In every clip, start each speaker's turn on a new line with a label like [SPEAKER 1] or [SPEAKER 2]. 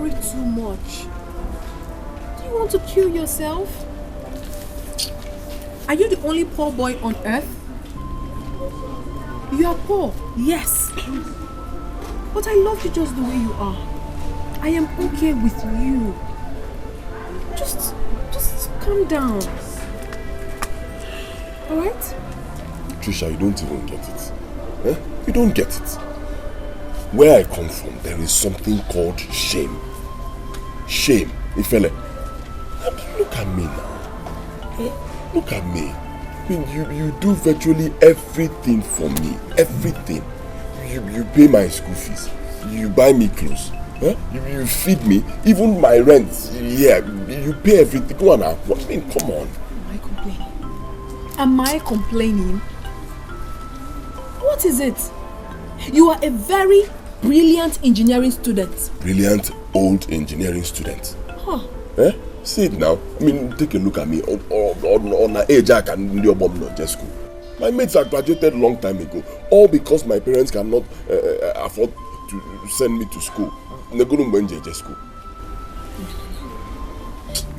[SPEAKER 1] worry too much. Do you want to kill yourself? Are you the only poor boy on earth? You are poor, yes. But I love you just the way you are. I am okay with you. Just calm down. Alright?
[SPEAKER 2] Trisha, you don't even get it. Eh? You don't get it. Where I come from, there is something called shame. Shame. Ifele. Look at me now. Eh? Look at me. I mean, you do virtually everything for me. Everything. You pay my school fees. You buy me clothes. Huh? You feed me. Even my rent. Yeah, you pay everything. Go on now. I mean, come on.
[SPEAKER 1] Am I complaining? Am I complaining? What is it? You are a very brilliant engineering student.
[SPEAKER 2] Brilliant old engineering student.
[SPEAKER 1] Huh.
[SPEAKER 2] Eh? See it now. I mean, take a look at me. On an age I can do not just school. My mates have graduated long time ago. All because my parents cannot afford to send me to school. School.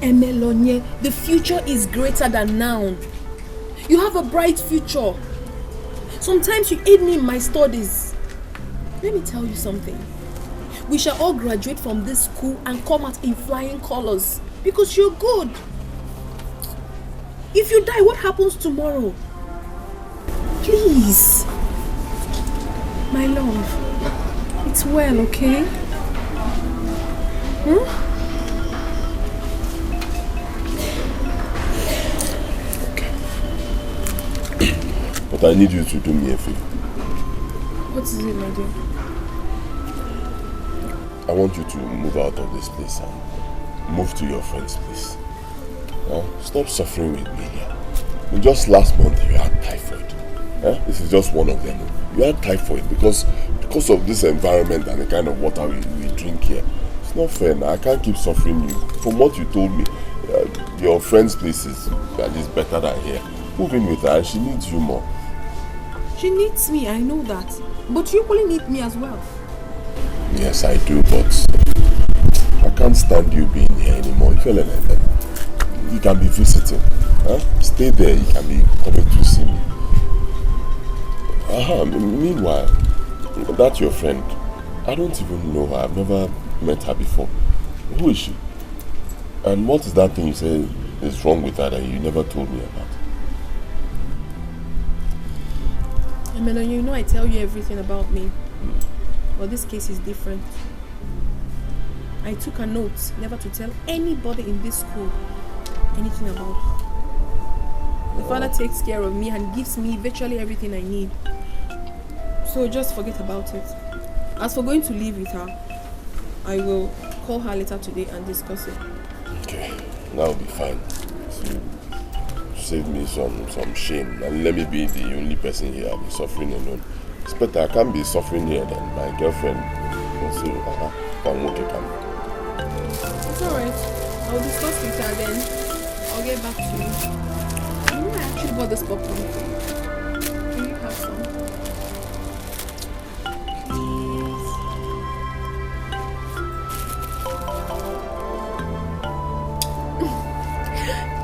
[SPEAKER 1] Emelonye, the future is greater than now. You have a bright future. Sometimes you aid me in my studies. Let me tell you something. We shall all graduate from this school and come out in flying colors because you're good. If you die, what happens tomorrow? Please. My love, it's well, okay?
[SPEAKER 2] But I need you to do me a favor.
[SPEAKER 1] What is it, my dear?
[SPEAKER 2] I want you to move out of this place and move to your friend's place. Stop suffering with me here. Just last month you had typhoid. This is just one of them. You had typhoid because of this environment and the kind of water we drink here. It's not fair now. I can't keep suffering you. From what you told me, your friend's place is at least better than here. Move in with her. She needs you more.
[SPEAKER 1] She needs me, I know that. But you equally need me as well.
[SPEAKER 2] Yes, I do, but I can't stand you being here anymore. You can be visiting. Stay there, you can be coming to see me. Meanwhile, that's your friend. I don't even know her. I've never met her before. Who is she? And what is that thing you say is wrong with her that you never told me about?
[SPEAKER 1] I mean, you know I tell you everything about me. But this case is different. I took a note never to tell anybody in this school anything about her. The father takes care of me and gives me virtually everything I need. So just forget about it. As for going to live with her, I will call her later today and discuss it.
[SPEAKER 2] Okay, that will be fine. So, save me some shame and let me be the only person here. I'll be suffering alone. It's better I can't be suffering here than my girlfriend. So,
[SPEAKER 1] it's alright. I'll discuss with her then. I'll get back to you. You know I actually bought this popcorn. Can you have some? Please.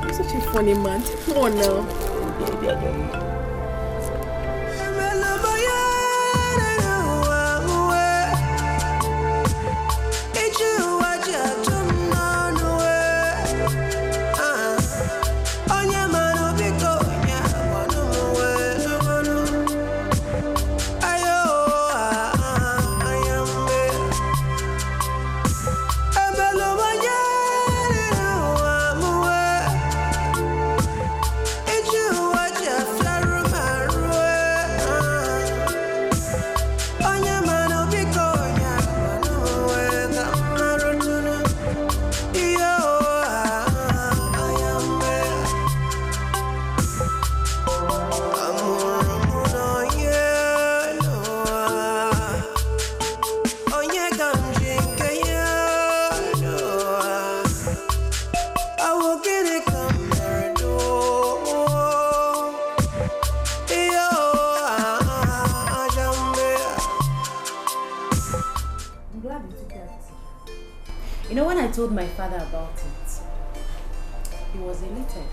[SPEAKER 1] You're such a funny man. Come on now.
[SPEAKER 2] Baby, I don't know.
[SPEAKER 3] Flower You know, when I told my father about it, he was elated.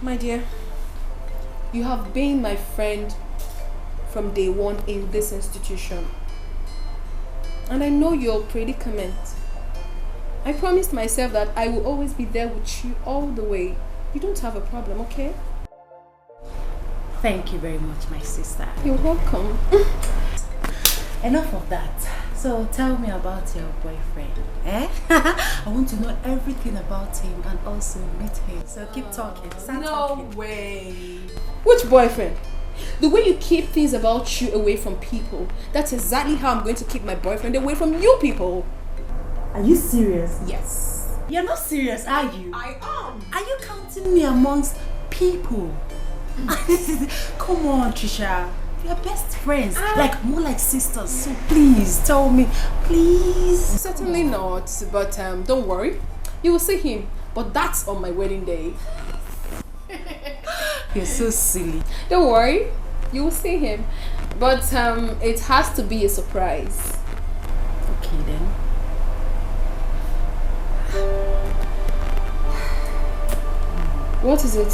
[SPEAKER 1] My dear, you have been my friend from day one in this institution. And I know your predicament. I promised myself that I will always be there with you all the way. You don't have a problem, okay?
[SPEAKER 3] Thank you very much, my sister.
[SPEAKER 1] You're welcome.
[SPEAKER 3] Enough of that. So tell me about your boyfriend. Eh? I want to know everything about him and also meet him. So keep talking. Start talking.
[SPEAKER 1] No way. Which boyfriend? The way you keep things about you away from people, that's exactly how I'm going to keep my boyfriend away from you people.
[SPEAKER 3] Are you serious?
[SPEAKER 1] Yes.
[SPEAKER 3] You're not serious, are you?
[SPEAKER 1] I am.
[SPEAKER 3] Are you counting me amongst people? Come on, Trisha. We are best friends. Like, more like sisters. So please, tell me. Please.
[SPEAKER 1] Certainly not. But don't worry. You will see him. But that's on my wedding day.
[SPEAKER 3] You're so silly.
[SPEAKER 1] Don't worry. You will see him. But it has to be a surprise.
[SPEAKER 3] Okay, then.
[SPEAKER 1] What is it?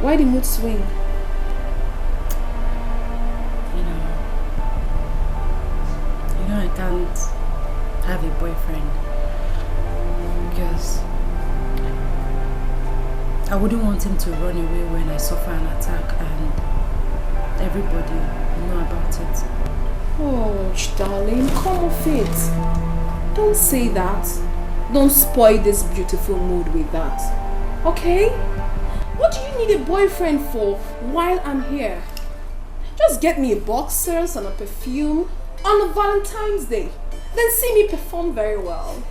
[SPEAKER 1] Why the mood swing?
[SPEAKER 3] You know I can't have a boyfriend because I wouldn't want him to run away when I suffer an attack and everybody know about it.
[SPEAKER 1] Oh, darling, come off it. Don't say that. Don't spoil this beautiful mood with that. Okay? What do you need a boyfriend for while I'm here? Just get me a boxers and a perfume on a Valentine's Day. Then see me perform very well.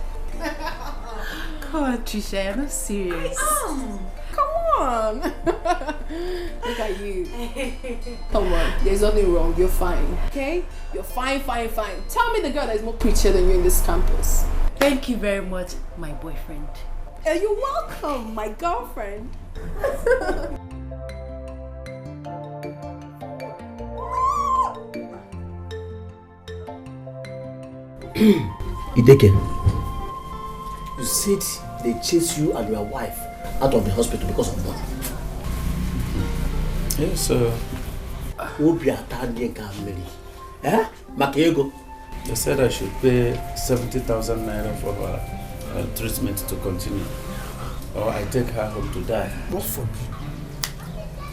[SPEAKER 3] Come on, Trisha, you're not serious.
[SPEAKER 1] I am. Come on. Look at you. Come on, there's nothing wrong. You're fine. Okay? You're fine, fine, fine. Tell me the girl that is more prettier than you in this campus.
[SPEAKER 3] Thank you very much, my boyfriend.
[SPEAKER 1] You're welcome, my girlfriend.
[SPEAKER 4] Etiko, you said they chased you and your wife out of the hospital because of money.
[SPEAKER 5] Yes, sir. They said I should pay 70,000 naira for her treatment to continue, or I take her home to die.
[SPEAKER 4] What for me?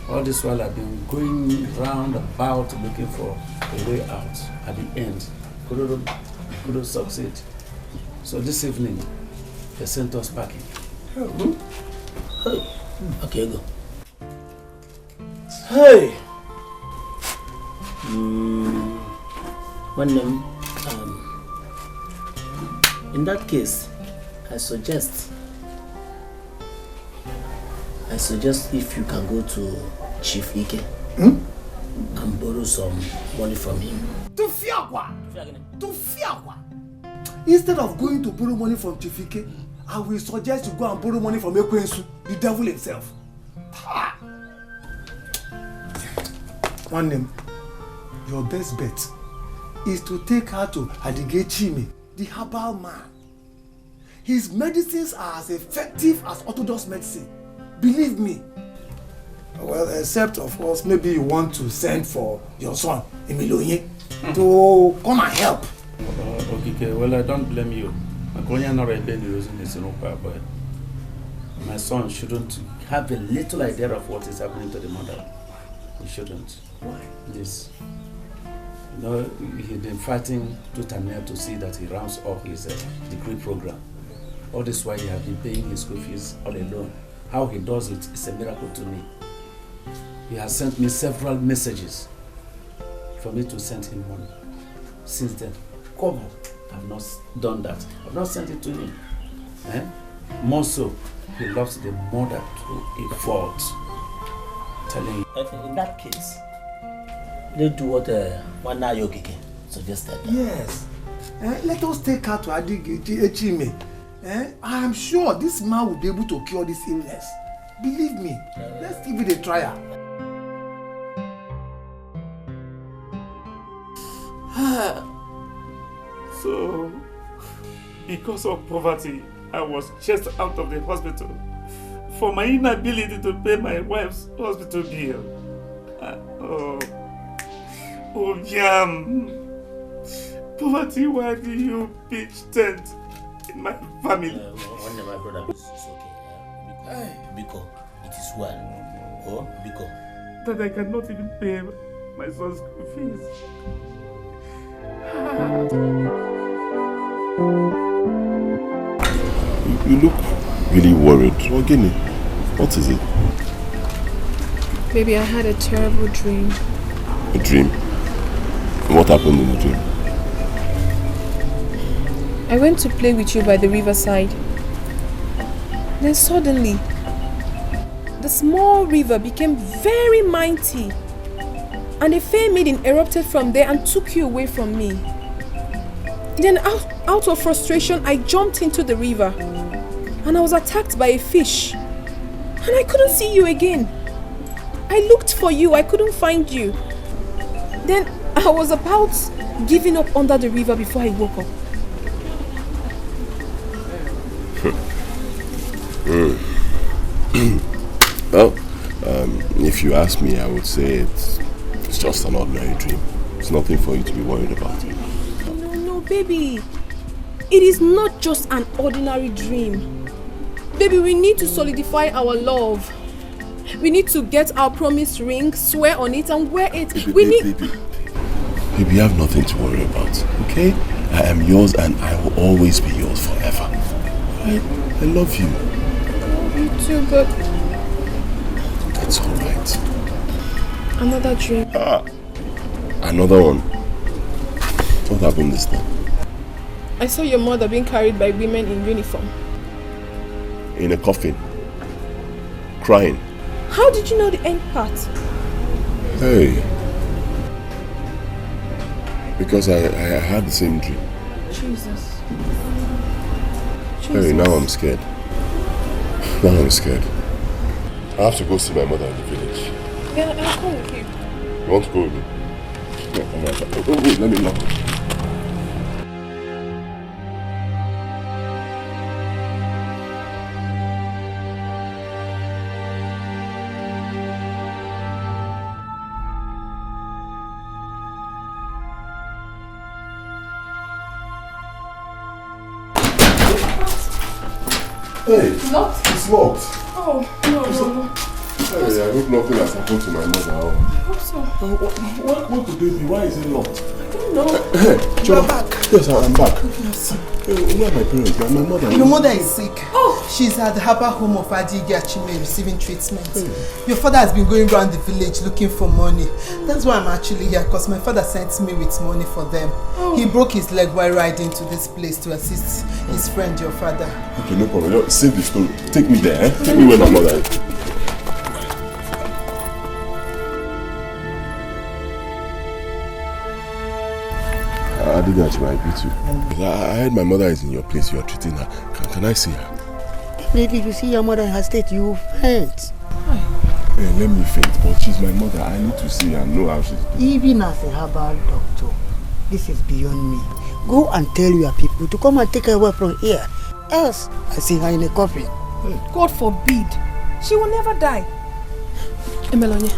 [SPEAKER 5] All this while I've been going round about looking for a way out. At the end, couldn't succeed. So this evening, they sent us packing.
[SPEAKER 4] Okay, go. Hey! In that case, I suggest if you can go to Chief Ike and borrow some money from him.
[SPEAKER 6] To Fiagwa! Instead of going to borrow money from Chief Ike, I will suggest you go and borrow money from Ekwensu, the devil himself. One name, your best bet is to take her to Adigechime, the herbal man. His medicines are as effective as orthodox medicine. Believe me. Well, except of course, maybe you want to send for your son, Emilonye, to come and help.
[SPEAKER 5] Okay, well, I don't blame you. My son shouldn't have a little idea of what is happening to the mother. He shouldn't.
[SPEAKER 6] Why?
[SPEAKER 5] Yes. You know, he's been fighting tooth and nail to see that he rounds up his degree program. All this while he has been paying his school fees all alone. How he does it is a miracle to me. He has sent me several messages for me to send him money. Since then, come on, I've not done that. I've not sent it to him. More so, he loves the mother to a fault. Telling you.
[SPEAKER 4] In that case, let's do what Wana Yogike suggested.
[SPEAKER 6] Yes. Let us take her to Adigechime. I am sure this man will be able to cure this illness. Believe me. Let's give it a trial.
[SPEAKER 5] So, Because of poverty, I was chased out of the hospital for my inability to pay my wife's hospital bill. Yam. Poverty, why do you pitch tent in my family?
[SPEAKER 4] One of my brother is okay. Because it is well. Oh, because
[SPEAKER 5] that I cannot even pay my son's school fees.
[SPEAKER 2] You look really worried. Ogini, what is it?
[SPEAKER 1] Baby, I had a terrible dream.
[SPEAKER 2] A dream? What happened in the dream?
[SPEAKER 1] I went to play with you by the riverside. Then suddenly, the small river became very mighty. And a fire maiden erupted from there and took you away from me. Then out of frustration, I jumped into the river. And I was attacked by a fish. And I couldn't see you again. I looked for you, I couldn't find you. Then I was about giving up under the river before I woke up.
[SPEAKER 2] Well, if you ask me, I would say it's just an ordinary dream. It's nothing for you to be worried about.
[SPEAKER 1] No, baby. It is not just an ordinary dream. Baby, we need to solidify our love. We need to get our promised ring, swear on it, and wear it.
[SPEAKER 2] Baby, you have nothing to worry about, okay? I am yours and I will always be yours forever. I love you.
[SPEAKER 1] You too, but...
[SPEAKER 2] It's alright.
[SPEAKER 1] Another dream.
[SPEAKER 2] Another one. What happened this time?
[SPEAKER 1] I saw your mother being carried by women in uniform.
[SPEAKER 2] In a coffin. Crying.
[SPEAKER 1] How did you know the end part?
[SPEAKER 2] Hey. Because I had the same dream.
[SPEAKER 1] Jesus.
[SPEAKER 2] Hey, now I'm scared. Now I'm scared. I have to go see my mother in the village.
[SPEAKER 1] Yeah, I'll come with you.
[SPEAKER 2] You want to go with me? Yeah, come on. Wait, let me lock it. Hey,
[SPEAKER 1] It's locked?
[SPEAKER 2] it's locked.
[SPEAKER 1] Oh, no.
[SPEAKER 2] Hey, I hope nothing has happened to my mother.
[SPEAKER 1] I hope so.
[SPEAKER 2] What could it be? Why is it locked?
[SPEAKER 1] I don't know.
[SPEAKER 2] Hey, you're back. Yes, I'm back. Yes. Where are my parents? My mother.
[SPEAKER 7] Your mother is sick. Oh. She's at the Harbour Home of Adigiachime receiving treatment. Your father has been going around the village looking for money. That's why I'm actually here, because my father sent me with money for them. He broke his leg while riding to this place to assist his friend, your father.
[SPEAKER 2] Okay, no problem. Save the story. Take me there, eh? Take me where my mother is. I did that, I beat you. I heard my mother is in your place. You are treating her. Can I see her?
[SPEAKER 8] Definitely, if you see your mother in her state, you will faint.
[SPEAKER 2] Yeah, let me faint, but she's my mother. I need to see her and know how she's doing.
[SPEAKER 8] Even as a herbal doctor, this is beyond me. Go and tell your people to come and take her away from here. Else, I see her in a coffin.
[SPEAKER 1] God forbid. She will never die. Emelonie,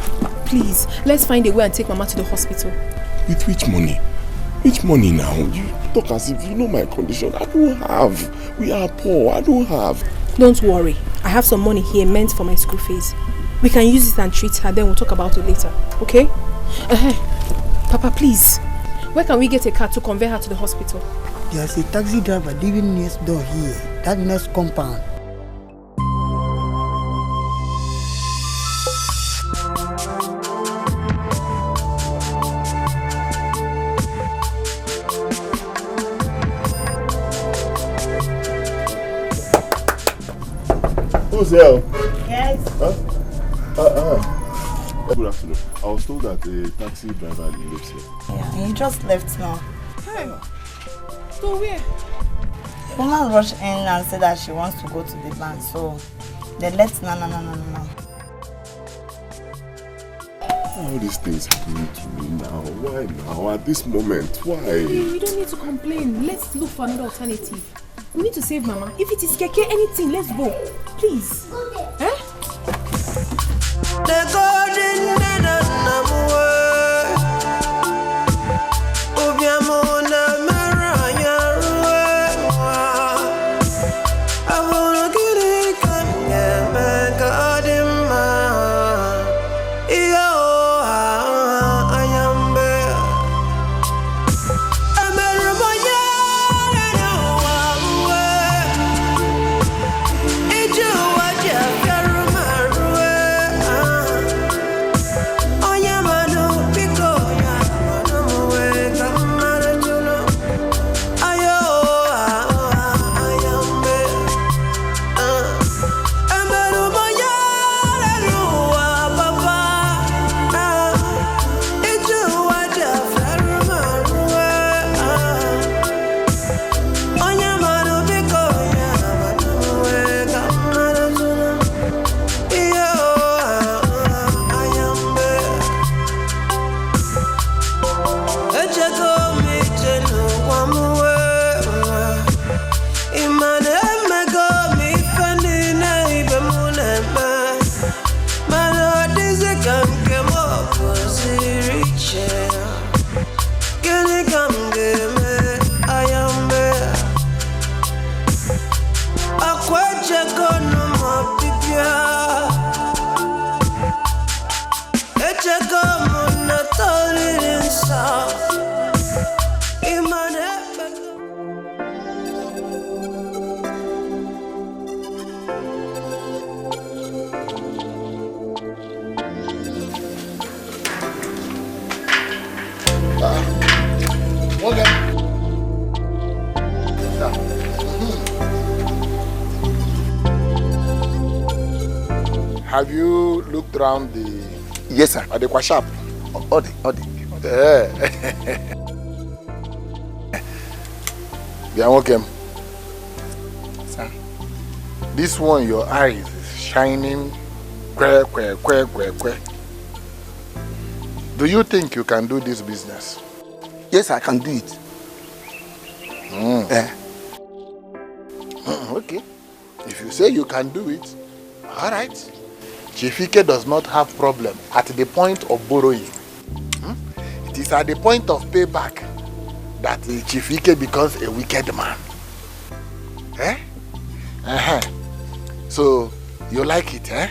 [SPEAKER 1] please, let's find a way and take Mama to the hospital.
[SPEAKER 2] With which money? Which money now? You talk as if you know my condition. I don't have. We are poor. I don't have.
[SPEAKER 1] Don't worry. I have some money here meant for my school fees. We can use it and treat her, then we'll talk about it later. Okay? Papa, please. Where can we get a car to convey her to the hospital?
[SPEAKER 8] There's a taxi driver living next door here. That next compound.
[SPEAKER 2] Who's there?
[SPEAKER 3] Yes.
[SPEAKER 2] Good afternoon. I was told that a taxi driver lives here.
[SPEAKER 3] Yeah, he just left now.
[SPEAKER 1] Hey. So where?
[SPEAKER 3] The woman rushed in and said that she wants to go to the bank, so they left no.
[SPEAKER 2] All these things happening to me now. Why now? At this moment? Why?
[SPEAKER 1] Hey, we don't need to complain. Let's look for another alternative. We need to save Mama. If it is keke, anything, let's go. Please. Eh?
[SPEAKER 9] The golden
[SPEAKER 10] Have you looked around the...
[SPEAKER 11] Yes, sir.
[SPEAKER 10] At the shop?
[SPEAKER 11] Ode.
[SPEAKER 10] Yeah, welcome.
[SPEAKER 11] Sir.
[SPEAKER 10] This one, your eyes is shining. Do you think you can do this business?
[SPEAKER 11] Yes, I can do it.
[SPEAKER 10] Okay. If you say you can do it, all right. Chifike does not have problem at the point of borrowing. It is at the point of payback that Chifike becomes a wicked man. So, you like it, eh?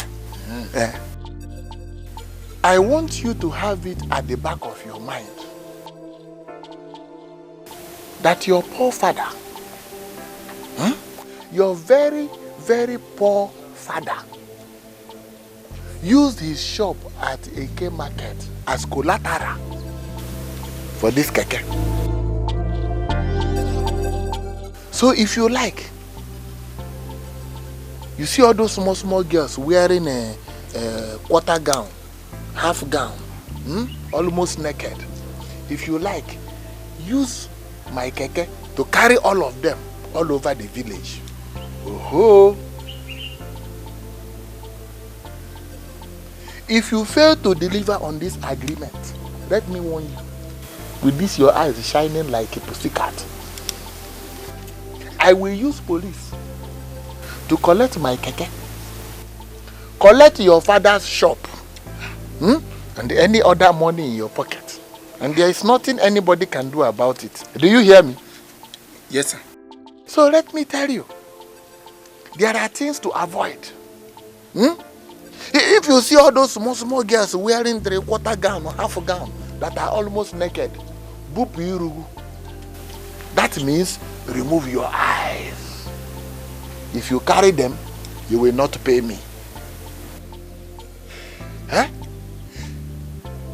[SPEAKER 10] I want you to have it at the back of your mind that your poor father, your very, very poor father, used his shop at AK Market as collateral for this keke. So if you like, you see all those small girls wearing a quarter gown, half gown, almost naked. If you like, use my keke to carry all of them all over the village. Oh-ho. If you fail to deliver on this agreement, let me warn you, with this your eyes shining like a pussycat, I will use police to collect my keke, collect your father's shop, and any other money in your pocket. And there is nothing anybody can do about it. Do you hear me?
[SPEAKER 11] Yes, sir.
[SPEAKER 10] So let me tell you, there are things to avoid. If you see all those small girls wearing 3/4 gown or half gown that are almost naked, that means remove your eyes. If you carry them, you will not pay me.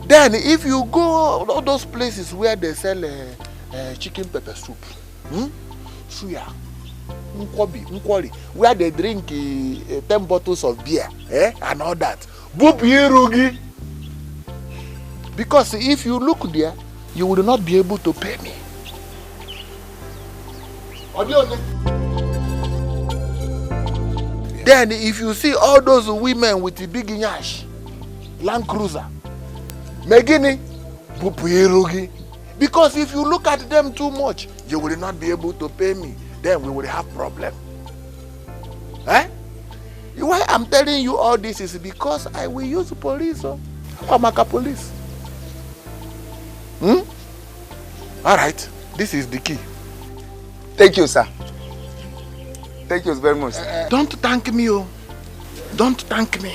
[SPEAKER 10] Then if you go all those places where they sell chicken pepper soup, suya, nkwari, where they drink 10 bottles of beer, and all that. Because if you look there, you will not be able to pay me. Then if you see all those women with the big nyash, Land Cruiser, Megini, because if you look at them too much, you will not be able to pay me. then we will have problem. Eh? Why I'm telling you all this is because I will use police. Amaka police. All right, this is the key.
[SPEAKER 11] Thank you, sir. Thank you very much.
[SPEAKER 10] Don't thank me, oh. Don't thank me.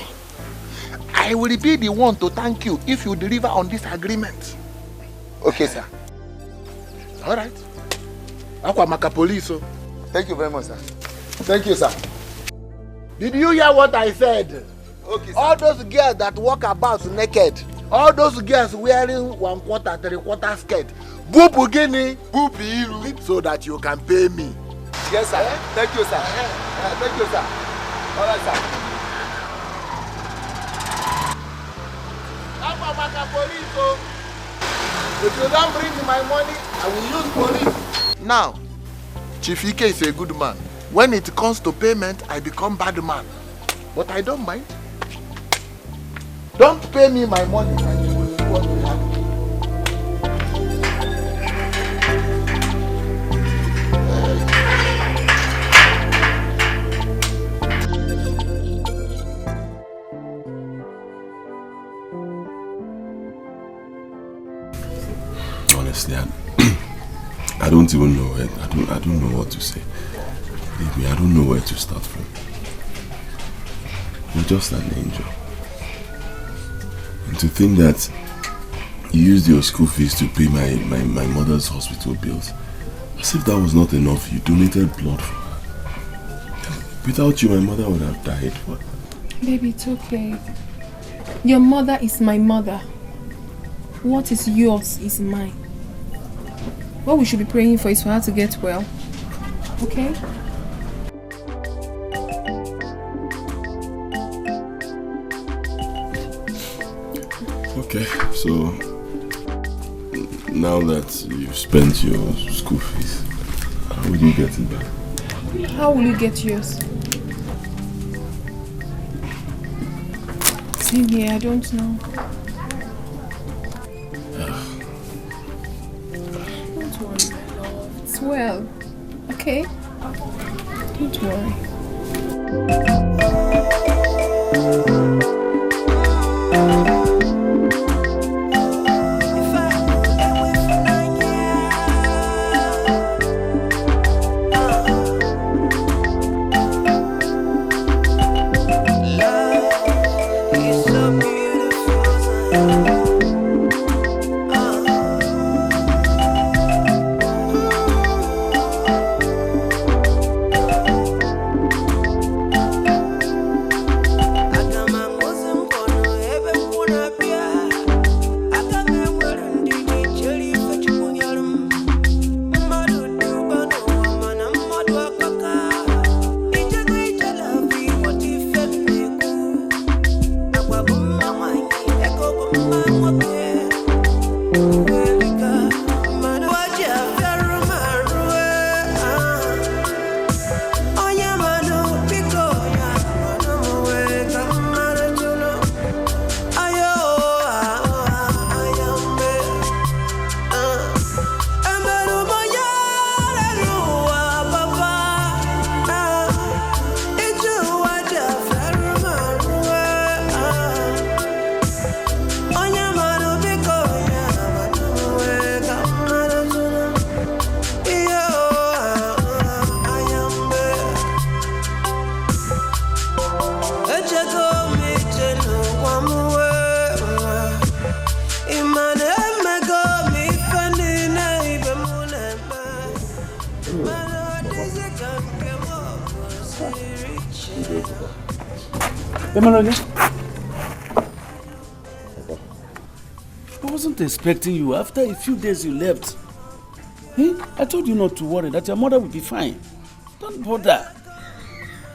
[SPEAKER 10] I will be the one to thank you if you deliver on this agreement.
[SPEAKER 11] Okay, sir.
[SPEAKER 10] All right. Akwamaka police. Oh.
[SPEAKER 11] Thank you very much, sir. Thank you, sir.
[SPEAKER 10] Did you hear what I said?
[SPEAKER 11] Okay, sir.
[SPEAKER 10] All those girls that walk about naked, all those girls wearing 1/4, 3/4 skirt, boobu gini, boobu iru, so that you can pay me.
[SPEAKER 11] Yes, sir. Thank you, sir. Thank you, sir. All right, sir.
[SPEAKER 10] Akwamaka police. Oh. If you don't bring my money, I will use police. Now, Chief Ike is a good man. When it comes to payment, I become bad man. But I don't mind. Don't pay me my money and you will see what will happen.
[SPEAKER 2] Honestly, I don't even know it. I don't know what to say. Believe me, I don't know where to start from. You're just an angel. And to think that you used your school fees to pay my mother's hospital bills, as if that was not enough, you donated blood for her. Without you, my mother would have died.
[SPEAKER 1] Baby, it's okay. Your mother is my mother. What is yours is mine. What we should be praying for is for her to get well. Okay?
[SPEAKER 2] Okay, so now that you've spent your school fees, how will you get it back?
[SPEAKER 1] How will you get yours? Same here, I don't know. Don't worry, my love. It's well. Okay? Don't worry.
[SPEAKER 5] I wasn't expecting you. After a few days you left. Hey, I told you not to worry, that your mother will be fine. Don't bother.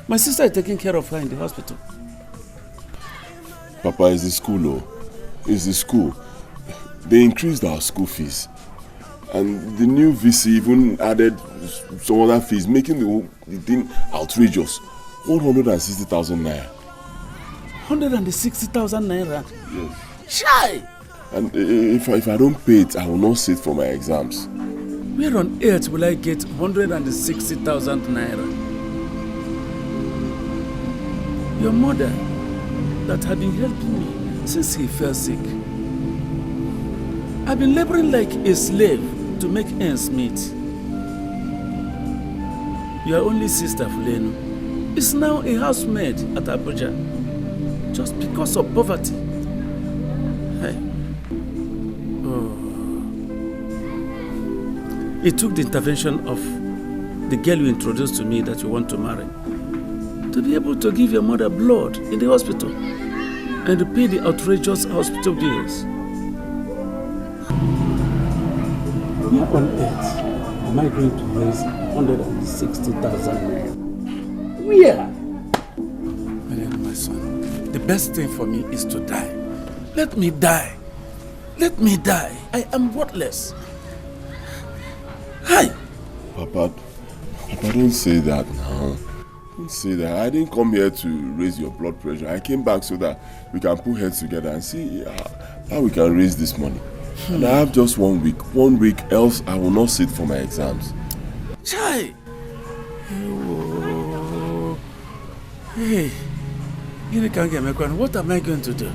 [SPEAKER 5] My sister is taking care of her in the hospital.
[SPEAKER 2] Papa, it's the school, oh. It's the school. They increased our school fees. And the new VC even added some other fees, making the thing outrageous. 160,000 naira.
[SPEAKER 5] 160,000 naira?
[SPEAKER 2] Yes.
[SPEAKER 5] Shy!
[SPEAKER 2] And if I don't pay it, I will not sit for my exams.
[SPEAKER 5] Where on earth will I get 160,000 naira? Your mother, that had been helping me since he fell sick. I've been laboring like a slave to make ends meet. Your only sister, Fulenu, is now a housemaid at Abuja, just because of poverty. Hey. Oh. It took the intervention of the girl you introduced to me that you want to marry to be able to give your mother blood in the hospital and to pay the outrageous hospital bills. Where on earth am I going to raise 160,000 naira? Where? My son, the best thing for me is to die. Let me die. Let me die. I am worthless. Hi.
[SPEAKER 2] Papa, don't say that now. Don't say that. I didn't come here to raise your blood pressure. I came back so that we can put heads together and see how we can raise this money. And I have just 1 week. 1 week, else I will not sit for my exams.
[SPEAKER 5] Chai! Oh. Hey, what am I going to do?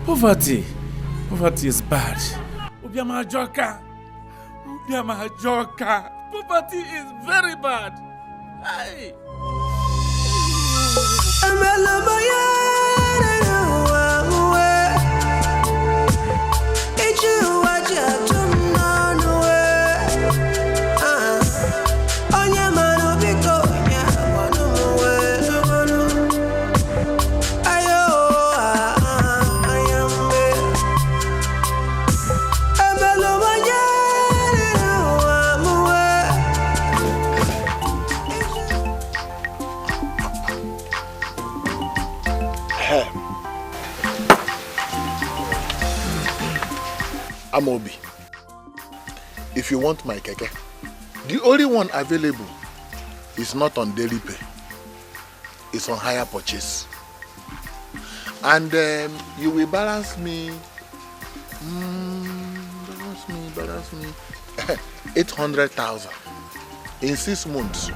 [SPEAKER 5] Poverty is bad. Poverty is very bad. Hey.
[SPEAKER 10] Amobi, if you want my keke, the only one available is not on daily pay. It's on hire purchase. And you will balance me, 800,000 in 6 months.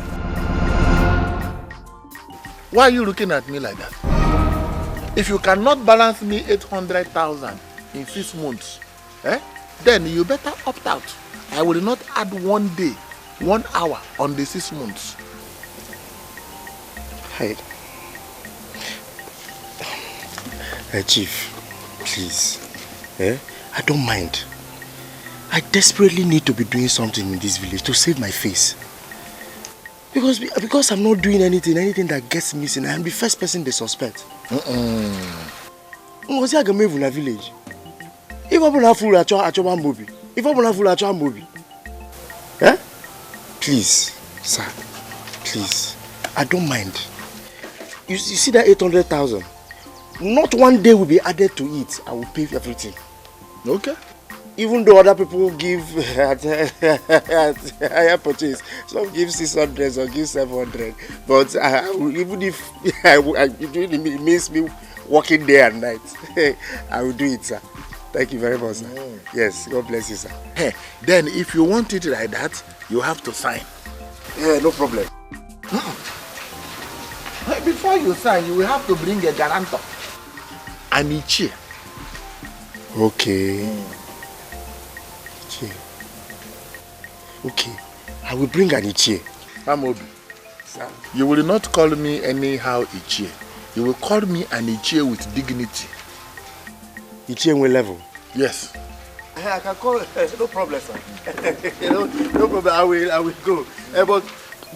[SPEAKER 10] Why are you looking at me like that? If you cannot balance me 800,000 in 6 months, then you better opt out. I will not add 1 day, 1 hour on the 6 months.
[SPEAKER 4] Hey, Chief, please. I don't mind. I desperately need to be doing something in this village to save my face. Because I'm not doing anything that gets missing, I am the first person they suspect. Was I going to move in a village? If I'm not full at your movie, please, sir, please, I don't mind. You see that 800,000? Not 1 day will be added to it. I will pay everything.
[SPEAKER 10] Okay.
[SPEAKER 4] Even though other people give at higher purchase, some give 600, some give 700. But even if it means me working day and night, I will do it, sir. Thank you very much, sir. Yes, God bless you, sir.
[SPEAKER 10] Then if you want it like that, you have to sign.
[SPEAKER 4] Yeah, no problem.
[SPEAKER 10] Before you sign, you will have to bring a guarantor. And a chair.
[SPEAKER 4] Okay. Okay, I will bring an Ichie.
[SPEAKER 10] Amobi, sir, you will not call me anyhow Ichie. You will call me an Ichie with dignity.
[SPEAKER 4] Ichie in what level?
[SPEAKER 10] Yes.
[SPEAKER 4] I can call, no problem, sir. No problem, I will go. But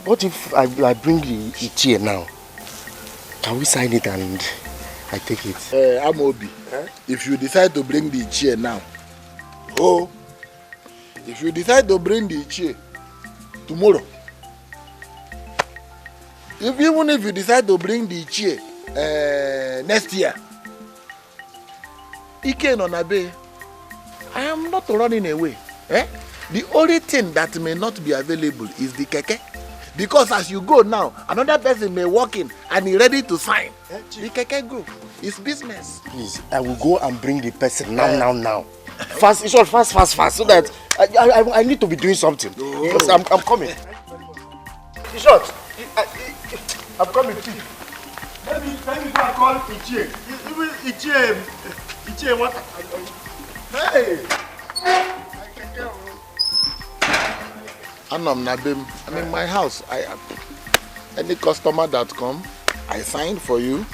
[SPEAKER 4] what if I bring the Ichie now? Can we sign it and I take it?
[SPEAKER 10] Amobi, if you decide to bring the Ichie now, if you decide to bring the chair tomorrow, even if you decide to bring the chair next year, Ike no nabe, I am not running away. The only thing that may not be available is the keke. Because as you go now, another person may walk in and he ready to sign. The keke go. It's business.
[SPEAKER 4] Please, I will go and bring the person now. Fast, it's all fast, so that I need to be doing something. Because I'm coming. It's short. I'm coming, please. Let me go and call Ichie. Ichie, what? Hey!
[SPEAKER 10] I'm in my house. Any customer that come, I sign for you.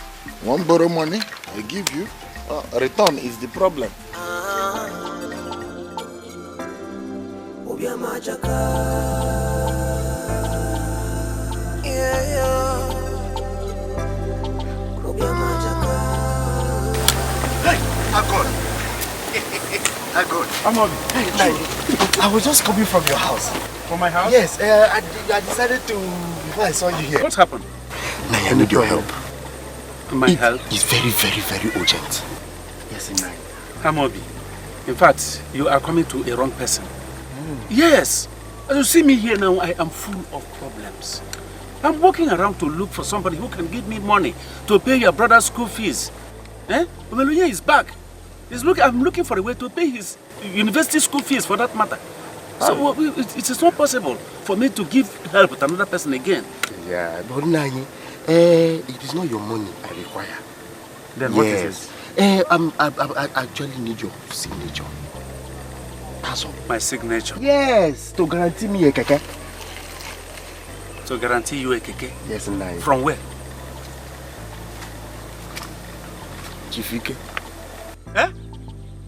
[SPEAKER 10] Won't borrow money, I give you. Return is the problem.
[SPEAKER 4] God. I'm on. Hey, I was just coming from your house.
[SPEAKER 5] From my house?
[SPEAKER 4] Yes, I decided to, before I saw you here.
[SPEAKER 5] What's happened?
[SPEAKER 4] I need your help.
[SPEAKER 5] My help?
[SPEAKER 4] It's very, very, very urgent.
[SPEAKER 5] Yes, Nai. Amobi, in fact, you are coming to a wrong person. Yes. As you see me here now, I am full of problems. I'm walking around to look for somebody who can give me money to pay your brother's school fees. Omeluye is back. I'm looking for a way to pay his university school fees, for that matter. So it is not possible for me to give help to another person again.
[SPEAKER 4] Yeah, but Nani, it is not your money I require.
[SPEAKER 5] Then what is it?
[SPEAKER 4] I actually need your signature. That's all.
[SPEAKER 5] My signature?
[SPEAKER 4] Yes, to guarantee me a keke.
[SPEAKER 5] To guarantee you a keke?
[SPEAKER 4] Yes, Nani.
[SPEAKER 5] From where?
[SPEAKER 4] Chifike.
[SPEAKER 5] Eh?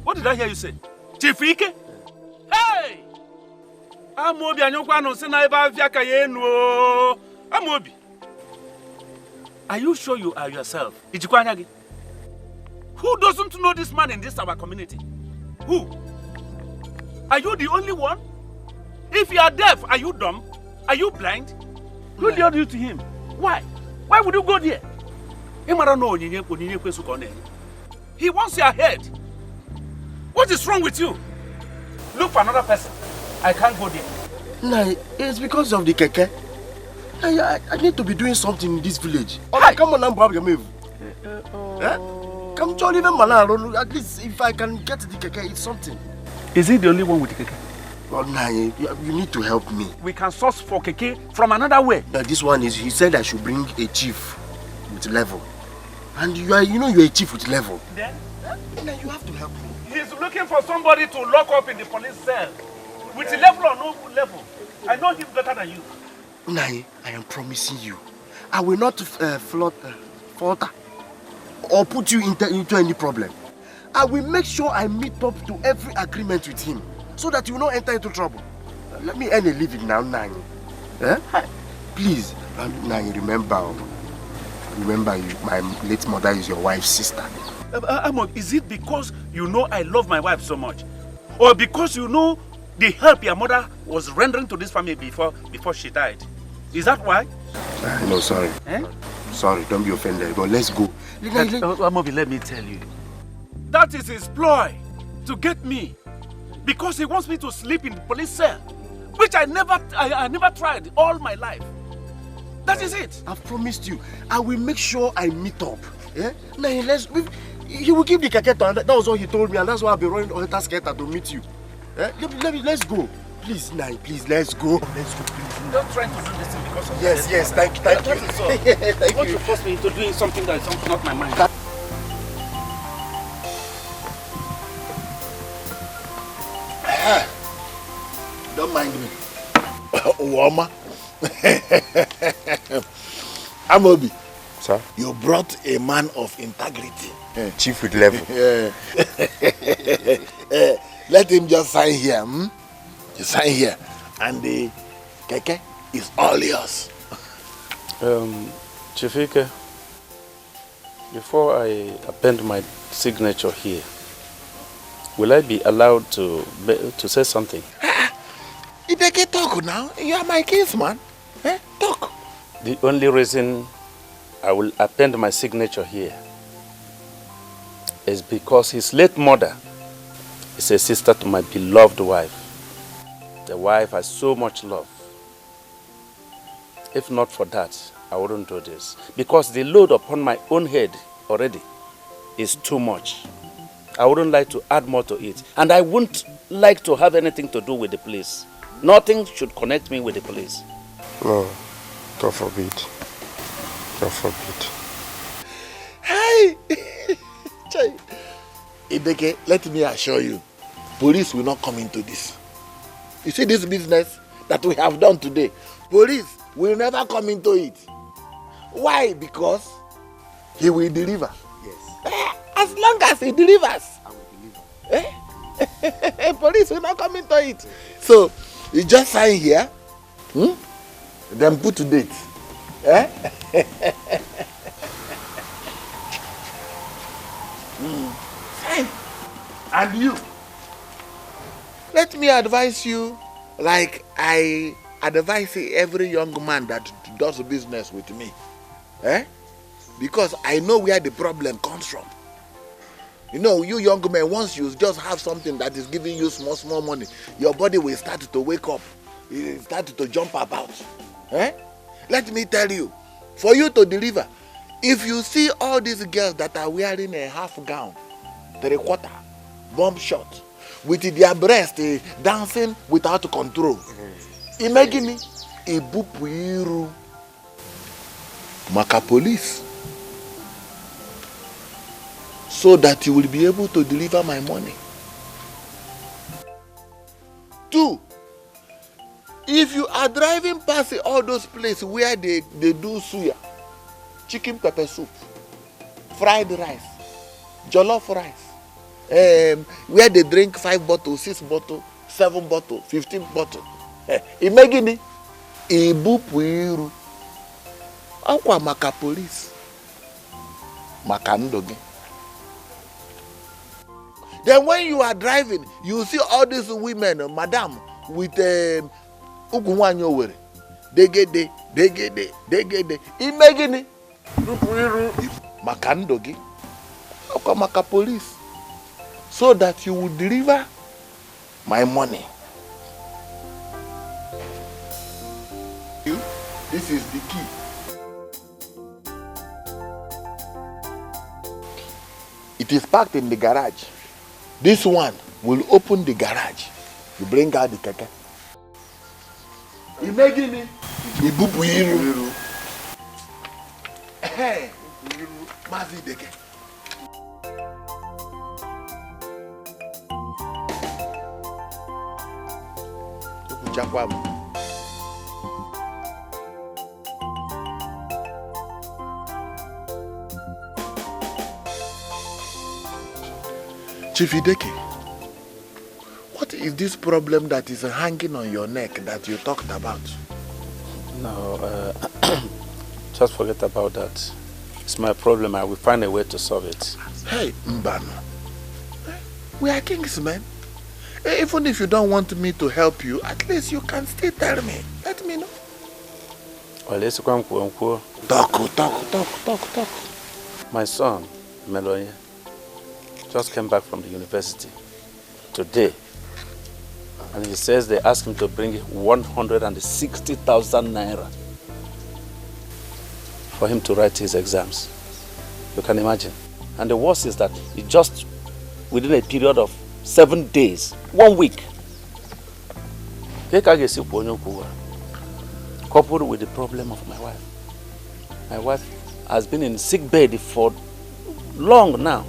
[SPEAKER 5] What did I hear you say? Chifike? Hey! Amobi anyokwa say na eba afiaka yenu. Amobi. Are you sure you are yourself? Ijikwanyagi. Who doesn't know this man in this our community? Who? Are you the only one? If you are deaf, are you dumb? Are you blind? Who lured you to him? Why? Why would you go there? He wants your head. What is wrong with you? Look for another person. I can't go there.
[SPEAKER 4] No, it's because of the keke. I need to be doing something in this village. Come on, I'm Come join even Malaro. At least if I can get the keke, it's something.
[SPEAKER 5] Is he the only one with the keke?
[SPEAKER 4] Well, nah, you need to help me.
[SPEAKER 5] We can source for keke from another way.
[SPEAKER 4] This one is, he said I should bring a chief with level. And you're a chief with level.
[SPEAKER 5] Then
[SPEAKER 4] you have to help me.
[SPEAKER 5] He's looking for somebody to lock up in the police cell. With level or no level. I know him better than you.
[SPEAKER 4] Nai, I am promising you, I will not falter or put you into any problem. I will make sure I meet up to every agreement with him so that you will not enter into trouble. Let me earn a living now, Nai. Please, Nai, remember my late mother is your wife's sister.
[SPEAKER 5] Amon, is it because you know I love my wife so much? Or because you know the help your mother was rendering to this family before she died? Is that why?
[SPEAKER 4] No, sorry. Sorry, don't be offended, but let's go.
[SPEAKER 5] Amobi, let me tell you. That is his ploy to get me. Because he wants me to sleep in the police cell. Which I never tried all my life. That is it.
[SPEAKER 4] I've promised you. I will make sure I meet up. Yeah? Now, he will give the keke to, that was what he told me, and that's why I've been running all the skater to meet you. Yeah? Let's go. Please, Nai, please, let's go. Let's go, please.
[SPEAKER 5] Don't try to do this thing because of
[SPEAKER 4] Yes, thank you. Thank
[SPEAKER 5] you want to force me into doing something that is not my mind.
[SPEAKER 10] Don't mind me.
[SPEAKER 2] Wama. Amobi.
[SPEAKER 4] Sir?
[SPEAKER 2] You brought a man of integrity.
[SPEAKER 4] Chief with level.
[SPEAKER 2] Let him just sign here. You sign here. And the keke is all yours.
[SPEAKER 5] Chifike, before I append my signature here, will I be allowed to say something?
[SPEAKER 2] If they can talk now, you are my kinsman. Talk.
[SPEAKER 5] The only reason I will append my signature here is because his late mother is a sister to my beloved wife. The wife I so much love. If not for that, I wouldn't do this. Because the load upon my own head already is too much. I wouldn't like to add more to it. And I wouldn't like to have anything to do with the police. Nothing should connect me with the police.
[SPEAKER 4] No, God forbid. God forbid. Hey! Ideke, let me assure you, police will not come into this. You see this business that we have done today, police will never come into it. Why? Because he will deliver. Yes. As long as he delivers. I will deliver. Police will not come into it. So, you just sign here, then put to date. Fine. And you, let me advise you like I advise every young man that does business with me. Because I know where the problem comes from. You know, you young men, once you just have something that is giving you small money, your body will start to wake up. It will start to jump about. Let me tell you, for you to deliver, if you see all these girls that are wearing a half gown, 3/4, bomb shot, with their breast dancing without control, imagine ibupu iru maka police, so that you will be able to deliver my money. 2, if you are driving past all those places where they do suya, chicken pepper soup, fried rice, jollof rice, where they drink 5 bottles, 6 bottles, 7 bottles, 15 bottles, imagine ibupu iru akwa maka police maka ndoge. Then when you are driving, you see all these women, madam, with ugunwanyo were. Degede. Imagine maka ndoge akwa maka police, so that you will deliver my money. This is the key. It is parked in the garage. This one will open the garage. You bring out the keke. Imagine it. Ibupu iru. Hey, mazi deke. Chakwamu. Chief Ideke, what is this problem that is hanging on your neck that you talked about?
[SPEAKER 5] No, just forget about that. It's my problem. I will find a way to solve it.
[SPEAKER 4] Hey, Mbano, we are kings, man. Even if you don't want me to help you, at least you can still tell me. Let me know. Talk.
[SPEAKER 5] My son, Meloye, just came back from the university today, and he says they asked him to bring 160,000 naira for him to write his exams. You can imagine. And the worst is that he just, within a period of 7 days, 1 week, coupled with the problem of my wife. My wife has been in sick bed for long now.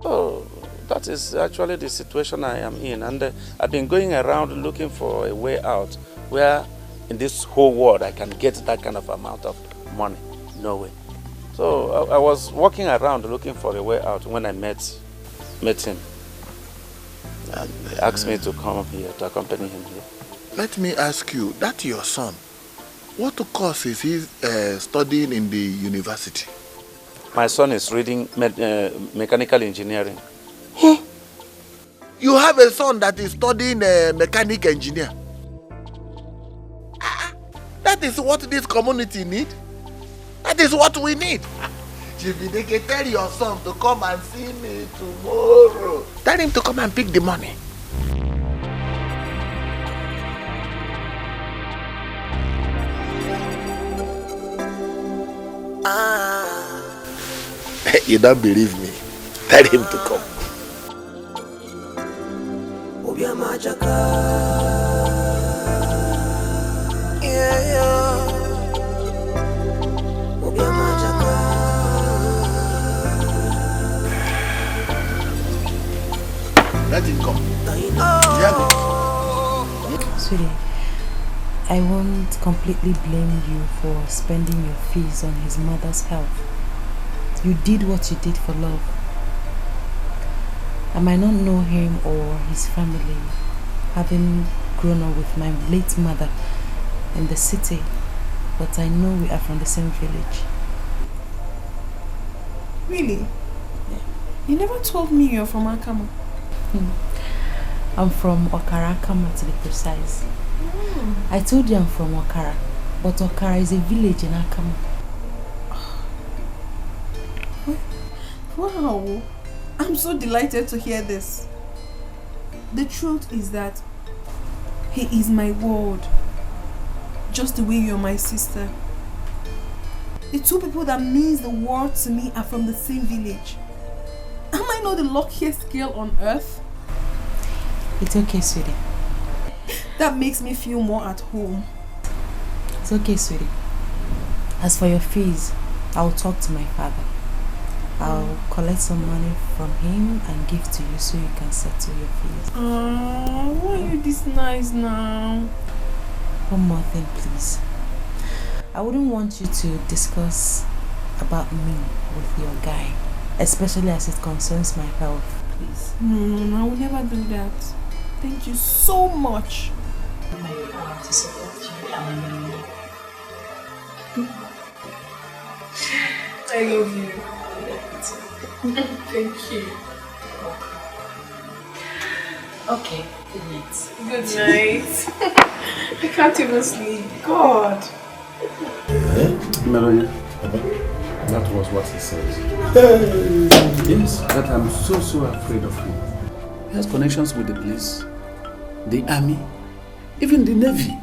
[SPEAKER 5] Oh, that is actually the situation I am in, and I've been going around looking for a way out where in this whole world I can get that kind of amount of money. No way. So I was walking around looking for a way out when I met him, and he asked me to come here, to accompany him here.
[SPEAKER 4] Let me ask you, that your son, what course is he studying in the university?
[SPEAKER 5] My son is reading mechanical engineering.
[SPEAKER 4] Huh? You have a son that is studying mechanical engineer? That is what this community need. That is what we need. They can tell your son to come and see me tomorrow. Tell him to come and pick the money. You don't believe me? Tell him to come. Let him come.
[SPEAKER 3] Sweetie, I won't completely blame you for spending your fees on his mother's health. You did what you did for love. I might not know him or his family, having grown up with my late mother in the city, but I know we are from the same village.
[SPEAKER 1] Really? Yeah. You never told me you're from Akama.
[SPEAKER 3] I'm from Okara, Akama to be precise. I told you I'm from Okara, but Okara is a village in Akama.
[SPEAKER 1] Wow, I'm so delighted to hear this. The truth is that he is my world, just the way you're my sister. The two people that means the world to me are from the same village. Am I not the luckiest girl on earth?
[SPEAKER 3] It's okay, sweetie.
[SPEAKER 1] That makes me feel more at home.
[SPEAKER 3] It's okay, sweetie. As for your fees, I'll talk to my father. I'll collect some money from him and give to you so you can settle your fees.
[SPEAKER 1] Oh, why are you this nice now?
[SPEAKER 3] One more thing, please. I wouldn't want you to discuss about me with your guy, especially as it concerns my health, please.
[SPEAKER 1] No, I will never do that. Thank you so much. I love you. Thank you.
[SPEAKER 3] Okay, good night.
[SPEAKER 1] Good night. I can't even sleep. God.
[SPEAKER 5] Melanie, that was what he said. Yes, that I'm so afraid of him. He has connections with the police, the army, even the navy.